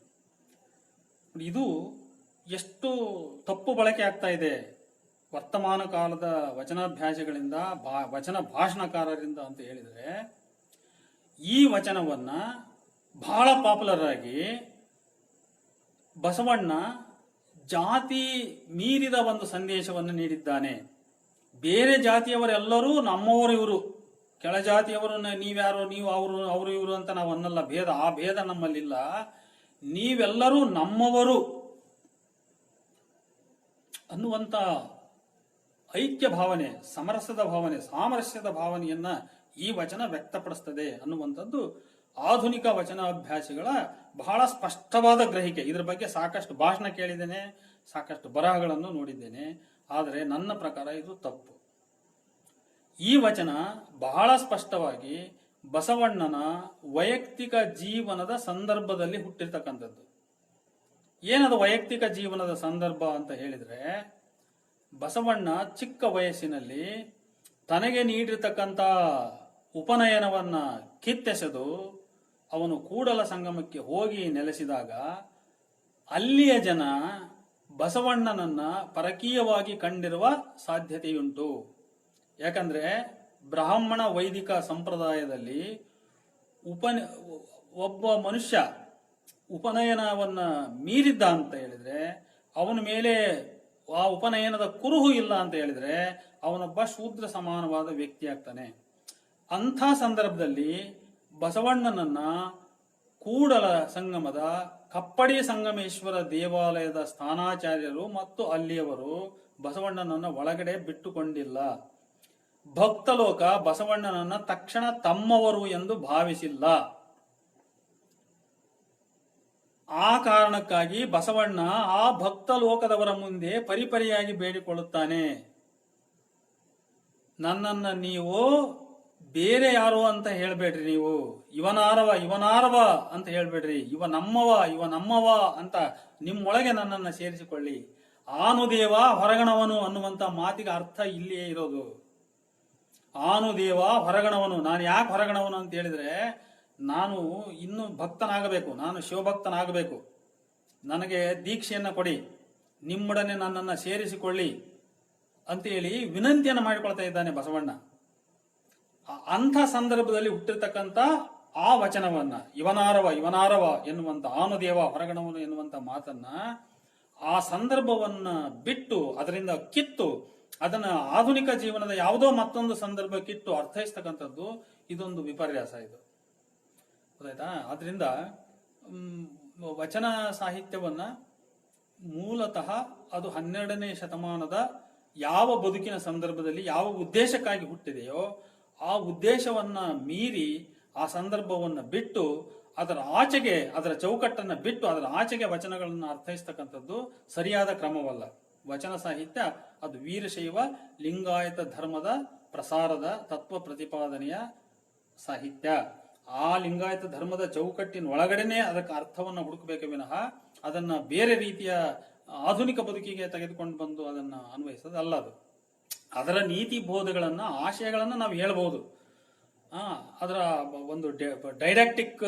S1: ಇದು ಎಷ್ಟು ತಪ್ಪು ಬಳಕೆ ಆಗ್ತಾ ಇದೆ ವರ್ತಮಾನ ಕಾಲದ ವಚನಾಭ್ಯಾಸಗಳಿಂದ, ವಚನ ಭಾಷಣಕಾರರಿಂದ ಅಂತ ಹೇಳಿದ್ರೆ, ಈ ವಚನವನ್ನ ಬಹಳ ಪಾಪ್ಯುಲರ್ ಆಗಿ ಬಸವಣ್ಣ ಜಾತಿ ಮೀರಿದ ಒಂದು ಸಂದೇಶವನ್ನು ನೀಡಿದ್ದಾನೆ. ಬೇರೆ ಜಾತಿಯವರೆಲ್ಲರೂ ನಮ್ಮವರು, ಇವರು ಕೆಳಜಾತಿಯವರು, ನೀವ್ಯಾರು, ನೀವು ಅವರು ಇವರು ಅಂತ ನಾವು ಅನ್ನಲ್ಲ. ಆ ಭೇದ ನಮ್ಮಲ್ಲಿಲ್ಲ. ನೀವೆಲ್ಲರೂ ನಮ್ಮವರು ಅನ್ನುವಂತ ಐಕ್ಯ ಭಾವನೆ, ಸಮರಸದ ಭಾವನೆ, ಸಾಮರಸ್ಯದ ಭಾವನೆಯನ್ನ ಈ ವಚನ ವ್ಯಕ್ತಪಡಿಸ್ತದೆ ಅನ್ನುವಂಥದ್ದು ಆಧುನಿಕ ವಚನಾಭ್ಯಾಸಿಗಳ ಬಹಳ ಸ್ಪಷ್ಟವಾದ ಗ್ರಹಿಕೆ. ಇದರ ಬಗ್ಗೆ ಸಾಕಷ್ಟು ಭಾಷಣ ಕೇಳಿದ್ದೇನೆ, ಸಾಕಷ್ಟು ಬರಹಗಳನ್ನು ನೋಡಿದ್ದೇನೆ. ಆದರೆ ನನ್ನ ಪ್ರಕಾರ ಇದು ತಪ್ಪು. ಈ ವಚನ ಬಹಳ ಸ್ಪಷ್ಟವಾಗಿ ಬಸವಣ್ಣನ ವೈಯಕ್ತಿಕ ಜೀವನದ ಸಂದರ್ಭದಲ್ಲಿ ಹುಟ್ಟಿರ್ತಕ್ಕಂಥದ್ದು. ಏನದು ವೈಯಕ್ತಿಕ ಜೀವನದ ಸಂದರ್ಭ ಅಂತ ಹೇಳಿದ್ರೆ, ಬಸವಣ್ಣ ಚಿಕ್ಕ ವಯಸ್ಸಿನಲ್ಲಿ ತನಗೆ ನೀಡಿರ್ತಕ್ಕಂಥ ಉಪನಯನವನ್ನ ಕಿತ್ತೆಸೆದು ಅವನು ಕೂಡಲ ಸಂಗಮಕ್ಕೆ ಹೋಗಿ ನೆಲೆಸಿದಾಗ ಅಲ್ಲಿಯ ಜನ ಬಸವಣ್ಣನನ್ನ ಪರಕೀಯವಾಗಿ ಕಂಡಿರುವ ಸಾಧ್ಯತೆಯುಂಟು. ಯಾಕಂದ್ರೆ ಬ್ರಾಹ್ಮಣ ವೈದಿಕ ಸಂಪ್ರದಾಯದಲ್ಲಿ ಒಬ್ಬ ಮನುಷ್ಯ ಉಪನಯನವನ್ನ ಮೀರಿದ್ದ ಅಂತ ಹೇಳಿದ್ರೆ, ಅವನ ಮೇಲೆ ಆ ಉಪನಯನದ ಕುರುಹು ಇಲ್ಲ ಅಂತ ಹೇಳಿದ್ರೆ ಅವನೊಬ್ಬ ಶೂದ್ರ ಸಮಾನವಾದ ವ್ಯಕ್ತಿ ಆಗ್ತಾನೆ. ಅಂಥ ಸಂದರ್ಭದಲ್ಲಿ ಬಸವಣ್ಣನನ್ನ ಕೂಡಲ ಸಂಗಮದ ಕಪ್ಪಡಿ ಸಂಗಮೇಶ್ವರ ದೇವಾಲಯದ ಸ್ಥಾನಾಚಾರ್ಯರು ಮತ್ತು ಅಲ್ಲಿಯವರು ಬಸವಣ್ಣನನ್ನ ಒಳಗಡೆ ಬಿಟ್ಟುಕೊಂಡಿಲ್ಲ. ಭಕ್ತಲೋಕ ಬಸವಣ್ಣನನ್ನ ತಕ್ಷಣ ತಮ್ಮವರು ಎಂದು ಭಾವಿಸಿಲ್ಲ. ಆ ಕಾರಣಕ್ಕಾಗಿ ಬಸವಣ್ಣ ಆ ಭಕ್ತ ಲೋಕದವರ ಮುಂದೆ ಪರಿಪರಿಯಾಗಿ ಬೇಡಿಕೊಳ್ಳುತ್ತಾನೆ, ನನ್ನನ್ನ ನೀವು ಬೇರೆ ಯಾರೋ ಅಂತ ಹೇಳ್ಬೇಡ್ರಿ, ನೀವು ಇವನಾರವ ಇವನಾರವ ಅಂತ ಹೇಳ್ಬೇಡ್ರಿ, ಇವ ನಮ್ಮವ ಅಂತ ನಿಮ್ಮೊಳಗೆ ನನ್ನನ್ನ ಸೇರಿಸಿಕೊಳ್ಳಿ. ಆನುದೇವ ಹೊರಗಣವನು ಅನ್ನುವಂತ ಮಾತಿಗೆ ಅರ್ಥ ಇಲ್ಲಿಯೇ ಇರೋದು. ಆನುದೇವ ಹೊರಗಣವನು. ನಾನು ಯಾಕೆ ಹೊರಗಣವನು ಅಂತ ಹೇಳಿದ್ರೆ, ನಾನು ಇನ್ನು ಭಕ್ತನಾಗಬೇಕು, ನಾನು ಶಿವಭಕ್ತನಾಗಬೇಕು, ನನಗೆ ದೀಕ್ಷೆಯನ್ನ ಕೊಡಿ, ನಿಮ್ಮೊಡನೆ ನನ್ನನ್ನ ಸೇರಿಸಿಕೊಳ್ಳಿ ಅಂತೇಳಿ ವಿನಂತಿಯನ್ನು ಮಾಡಿಕೊಳ್ತಾ ಇದ್ದಾನೆ ಬಸವಣ್ಣ. ಅಂಥ ಸಂದರ್ಭದಲ್ಲಿ ಹುಟ್ಟಿರ್ತಕ್ಕಂಥ ಆ ವಚನವನ್ನ, ಇವನಾರವ ಎನ್ನುವಂತ, ಆನುದೇವ ಹೊರಗಣವನು ಎನ್ನುವಂತ ಮಾತನ್ನ, ಆ ಸಂದರ್ಭವನ್ನ ಬಿಟ್ಟು, ಅದರಿಂದ ಕಿತ್ತು, ಅದನ್ನ ಆಧುನಿಕ ಜೀವನದ ಯಾವುದೋ ಮತ್ತೊಂದು ಸಂದರ್ಭಕ್ಕಿಟ್ಟು ಅರ್ಥೈಸ್ತಕ್ಕಂಥದ್ದು ಇದೊಂದು ವಿಪರ್ಯಾಸ. ಇದು ಗೊತ್ತಾಯ್ತಾ? ಆದ್ರಿಂದ ವಚನ ಸಾಹಿತ್ಯವನ್ನ ಮೂಲತಃ ಅದು 12ನೇ ಶತಮಾನದ ಯಾವ ಬದುಕಿನ ಸಂದರ್ಭದಲ್ಲಿ ಯಾವ ಉದ್ದೇಶಕ್ಕಾಗಿ ಹುಟ್ಟಿದೆಯೋ ಆ ಉದ್ದೇಶವನ್ನ ಮೀರಿ, ಆ ಸಂದರ್ಭವನ್ನ ಬಿಟ್ಟು, ಅದರ ಆಚೆಗೆ, ಅದರ ಚೌಕಟ್ಟನ್ನ ಬಿಟ್ಟು ಅದರ ಆಚೆಗೆ ವಚನಗಳನ್ನು ಅರ್ಥೈಸ್ತಕ್ಕಂಥದ್ದು ಸರಿಯಾದ ಕ್ರಮವಲ್ಲ. ವಚನ ಸಾಹಿತ್ಯ ಅದು ವೀರಶೈವ ಲಿಂಗಾಯತ ಧರ್ಮದ ಪ್ರಸಾರದ ತತ್ವ ಪ್ರತಿಪಾದನೆಯ ಸಾಹಿತ್ಯ. ಆ ಲಿಂಗಾಯತ ಧರ್ಮದ ಚೌಕಟ್ಟಿನ ಒಳಗಡೆನೆ ಅದಕ್ಕೆ ಅರ್ಥವನ್ನು ಹುಡುಕಬೇಕು ವಿನಃ ಅದನ್ನ ಬೇರೆ ರೀತಿಯ ಆಧುನಿಕ ಬದುಕಿಗೆ ತೆಗೆದುಕೊಂಡು ಬಂದು ಅದನ್ನ ಅನ್ವಯಿಸೋದು ಅಲ್ಲ. ಅದು ಅದರ ನೀತಿ ಬೋಧಗಳನ್ನ, ಆಶಯಗಳನ್ನ ನಾವು ಹೇಳ್ಬಹುದು. ಅದರ ಒಂದು ಡೈಡಕ್ಟಿಕ್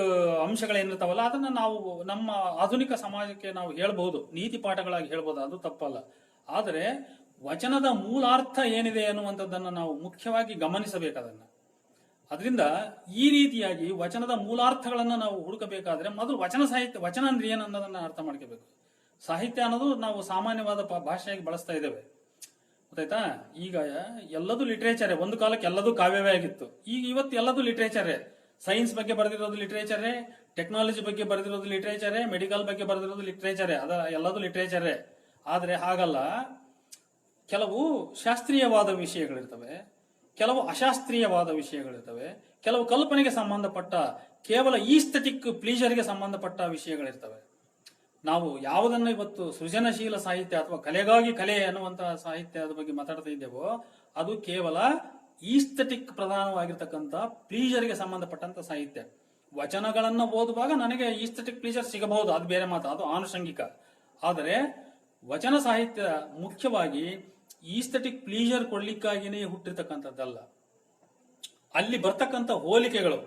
S1: ಅಂಶಗಳೇನಿರ್ತಾವಲ್ಲ ಅದನ್ನ ನಾವು ನಮ್ಮ ಆಧುನಿಕ ಸಮಾಜಕ್ಕೆ ನಾವು ಹೇಳ್ಬಹುದು, ನೀತಿ ಪಾಠಗಳಾಗಿ ಹೇಳ್ಬೋದು, ಅದು ತಪ್ಪಲ್ಲ. ಆದರೆ ವಚನದ ಮೂಲಾರ್ಥ ಏನಿದೆ ಅನ್ನುವಂಥದ್ದನ್ನು ನಾವು ಮುಖ್ಯವಾಗಿ ಗಮನಿಸಬೇಕದನ್ನ. ಅದರಿಂದ ಈ ರೀತಿಯಾಗಿ ವಚನದ ಮೂಲಾರ್ಥಗಳನ್ನು ನಾವು ಹುಡುಕಬೇಕಾದ್ರೆ ಮೊದಲು ವಚನ ಸಾಹಿತ್ಯ, ವಚನ ಅಂದ್ರೆ ಏನು ಅನ್ನೋದನ್ನ ಅರ್ಥ ಮಾಡ್ಕೋಬೇಕು. ಸಾಹಿತ್ಯ ಅನ್ನೋದು ನಾವು ಸಾಮಾನ್ಯವಾದ ಭಾಷೆಯಾಗಿ ಬಳಸ್ತಾ ಇದ್ದೇವೆ, ಗೊತ್ತಾಯ್ತಾ. ಈಗ ಎಲ್ಲದೂ ಲಿಟ್ರೇಚರೇ, ಒಂದು ಕಾಲಕ್ಕೆ ಎಲ್ಲದೂ ಕಾವ್ಯವೇ ಆಗಿತ್ತು. ಈಗ ಇವತ್ತು ಎಲ್ಲದೂ ಲಿಟ್ರೇಚರೇ. ಸೈನ್ಸ್ ಬಗ್ಗೆ ಬರೆದಿರೋದು ಲಿಟ್ರೇಚರೇ, ಟೆಕ್ನಾಲಜಿ ಬಗ್ಗೆ ಬರೆದಿರೋದು ಲಿಟ್ರೇಚರೇ, ಮೆಡಿಕಲ್ ಬಗ್ಗೆ ಬರೆದಿರೋದು ಲಿಟ್ರೇಚರೇ, ಎಲ್ಲದೂ ಲಿಟ್ರೇಚರೇ. ಆದ್ರೆ ಹಾಗಲ್ಲ, ಕೆಲವು ಶಾಸ್ತ್ರೀಯವಾದ ವಿಷಯಗಳಿರ್ತವೆ, ಕೆಲವು ಅಶಾಸ್ತ್ರೀಯವಾದ ವಿಷಯಗಳಿರ್ತವೆ, ಕೆಲವು ಕಲ್ಪನೆಗೆ ಸಂಬಂಧಪಟ್ಟ ಕೇವಲ ಈಸ್ಥೆಟಿಕ್ ಪ್ಲೀಜರ್ಗೆ ಸಂಬಂಧಪಟ್ಟ ವಿಷಯಗಳಿರ್ತವೆ. ನಾವು ಯಾವುದನ್ನು ಇವತ್ತು ಸೃಜನಶೀಲ ಸಾಹಿತ್ಯ ಅಥವಾ ಕಲೆಗಾಗಿ ಕಲೆ ಅನ್ನುವಂತಹ ಸಾಹಿತ್ಯದ ಬಗ್ಗೆ ಮಾತಾಡ್ತಾ ಇದ್ದೇವೋ ಅದು ಕೇವಲ ಈಸ್ಥೆಟಿಕ್ ಪ್ರಧಾನವಾಗಿರ್ತಕ್ಕಂಥ ಪ್ಲೀಜರ್ಗೆ ಸಂಬಂಧಪಟ್ಟಂತ ಸಾಹಿತ್ಯ. ವಚನಗಳನ್ನು ಓದುವಾಗ ನನಗೆ ಈಸ್ಥೆಟಿಕ್ ಪ್ಲೀಜರ್ ಸಿಗಬಹುದು, ಅದು ಬೇರೆ ಮಾತು, ಅದು ಆನುಷಂಗಿಕ. ಆದರೆ ವಚನ ಸಾಹಿತ್ಯ ಮುಖ್ಯವಾಗಿ ಈಸ್ಥೆಟಿಕ್ ಪ್ಲೀಜರ್ ಕೊಡ್ಲಿಕ್ಕಾಗಿಯೇ ಹುಟ್ಟಿರ್ತಕ್ಕಂಥದ್ದಲ್ಲ. ಅಲ್ಲಿ ಬರ್ತಕ್ಕಂಥ ಹೋಲಿಕೆಗಳು,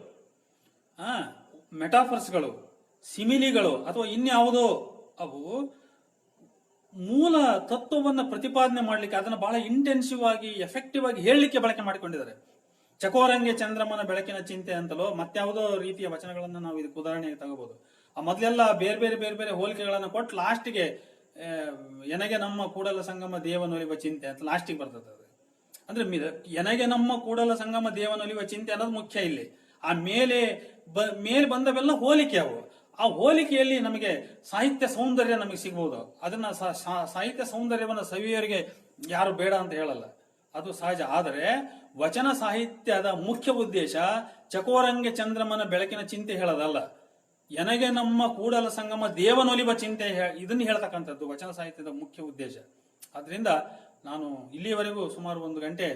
S1: ಮೆಟಾಫರ್ಸ್ಗಳು, ಸಿಮಿಲಿಗಳು ಅಥವಾ ಇನ್ಯಾವುದೋ ಅವು ಮೂಲ ತತ್ವವನ್ನು ಪ್ರತಿಪಾದನೆ ಮಾಡಲಿಕ್ಕೆ, ಅದನ್ನು ಬಹಳ ಇಂಟೆನ್ಸಿವ್ ಆಗಿ ಎಫೆಕ್ಟಿವ್ ಆಗಿ ಹೇಳಲಿಕ್ಕೆ ಬಳಕೆ ಮಾಡಿಕೊಂಡಿದ್ದಾರೆ. ಚಕೋರಂಗೆ ಚಂದ್ರಮನ ಬೆಳಕಿನ ಚಿಂತೆ ಅಂತಲೋ ಮತ್ಯಾವುದೋ ರೀತಿಯ ವಚನಗಳನ್ನು ನಾವು ಇದಕ್ಕೆ ಉದಾಹರಣೆಗೆ ತಗೋಬಹುದು. ಆ ಮೊದಲೆಲ್ಲ ಬೇರೆ ಬೇರೆ ಬೇರೆ ಬೇರೆ ಹೋಲಿಕೆಗಳನ್ನು ಕೊಟ್ಟು ಲಾಸ್ಟ್ಗೆ ಎನಗೆ ನಮ್ಮ ಕೂಡಲ ಸಂಗಮ ದೇವನೊಲಿವ ಚಿಂತೆ ಅಂತ ಲಾಸ್ಟಿಗೆ ಬರ್ತದೆ. ಅದು ಅಂದ್ರೆ ಎನಗೆ ನಮ್ಮ ಕೂಡಲ ಸಂಗಮ ದೇವನೊಲಿವ ಚಿಂತೆ ಅನ್ನೋದು ಮುಖ್ಯ ಇಲ್ಲಿ. ಆ ಮೇಲೆ ಬಂದವೆಲ್ಲ ಹೋಲಿಕೆ. ಅವು ಆ ಹೋಲಿಕೆಯಲ್ಲಿ ನಮಗೆ ಸಾಹಿತ್ಯ ಸೌಂದರ್ಯ ನಮಗೆ ಸಿಗಬಹುದು. ಅದನ್ನ ಸಾಹಿತ್ಯ ಸೌಂದರ್ಯವನ್ನು ಸವಿಯವರಿಗೆ ಯಾರು ಬೇಡ ಅಂತ ಹೇಳಲ್ಲ, ಅದು ಸಹಜ. ಆದರೆ ವಚನ ಸಾಹಿತ್ಯದ ಮುಖ್ಯ ಉದ್ದೇಶ ಚಕೋರಂಗೆ ಚಂದ್ರಮನ ಬೆಳಕಿನ ಚಿಂತೆ ಹೇಳೋದಲ್ಲ, ಎನಗೆ ನಮ್ಮ ಕೂಡಲ ಸಂಗಮ ದೇವನೊಲಿವ ಚಿಂತೆ, ಇದನ್ನ ಹೇಳ್ತಕ್ಕಂಥದ್ದು ವಚನ ಸಾಹಿತ್ಯದ ಮುಖ್ಯ ಉದ್ದೇಶ. ಆದ್ರಿಂದ ನಾನು ಇಲ್ಲಿಯವರೆಗೂ ಸುಮಾರು 1 ಗಂಟೆ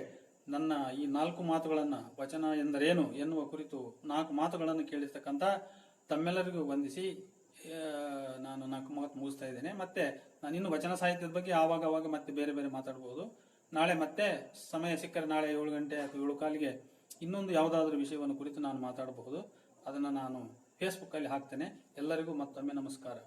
S1: ನನ್ನ ಈ 4 ಮಾತುಗಳನ್ನ, ವಚನ ಎಂದರೇನು ಎನ್ನುವ ಕುರಿತು 4 ಮಾತುಗಳನ್ನು ಕೇಳಿರ್ತಕ್ಕಂಥ ತಮ್ಮೆಲ್ಲರಿಗೂ ವಂದಿಸಿ ನಾನು 4 ಮಾತು ಮುಗಿಸ್ತಾ ಇದ್ದೇನೆ. ಮತ್ತೆ ನಾನು ಇನ್ನು ವಚನ ಸಾಹಿತ್ಯದ ಬಗ್ಗೆ ಆವಾಗ ಮತ್ತೆ ಬೇರೆ ಬೇರೆ ಮಾತಾಡಬಹುದು. ನಾಳೆ ಮತ್ತೆ ಸಮಯ ಸಿಕ್ಕರೆ ನಾಳೆ 7 ಗಂಟೆ ಅಥವಾ 7:15ಗೆ ಇನ್ನೊಂದು ಯಾವುದಾದ್ರೂ ವಿಷಯವನ್ನು ಕುರಿತು ನಾನು ಮಾತಾಡಬಹುದು. ಅದನ್ನು ನಾನು ಫೇಸ್ಬುಕ್ ಅಲ್ಲಿ ಹಾಕ್ತೇನೆ. ಎಲ್ಲರಿಗೂ ಮತ್ತೊಮ್ಮೆ ನಮಸ್ಕಾರ.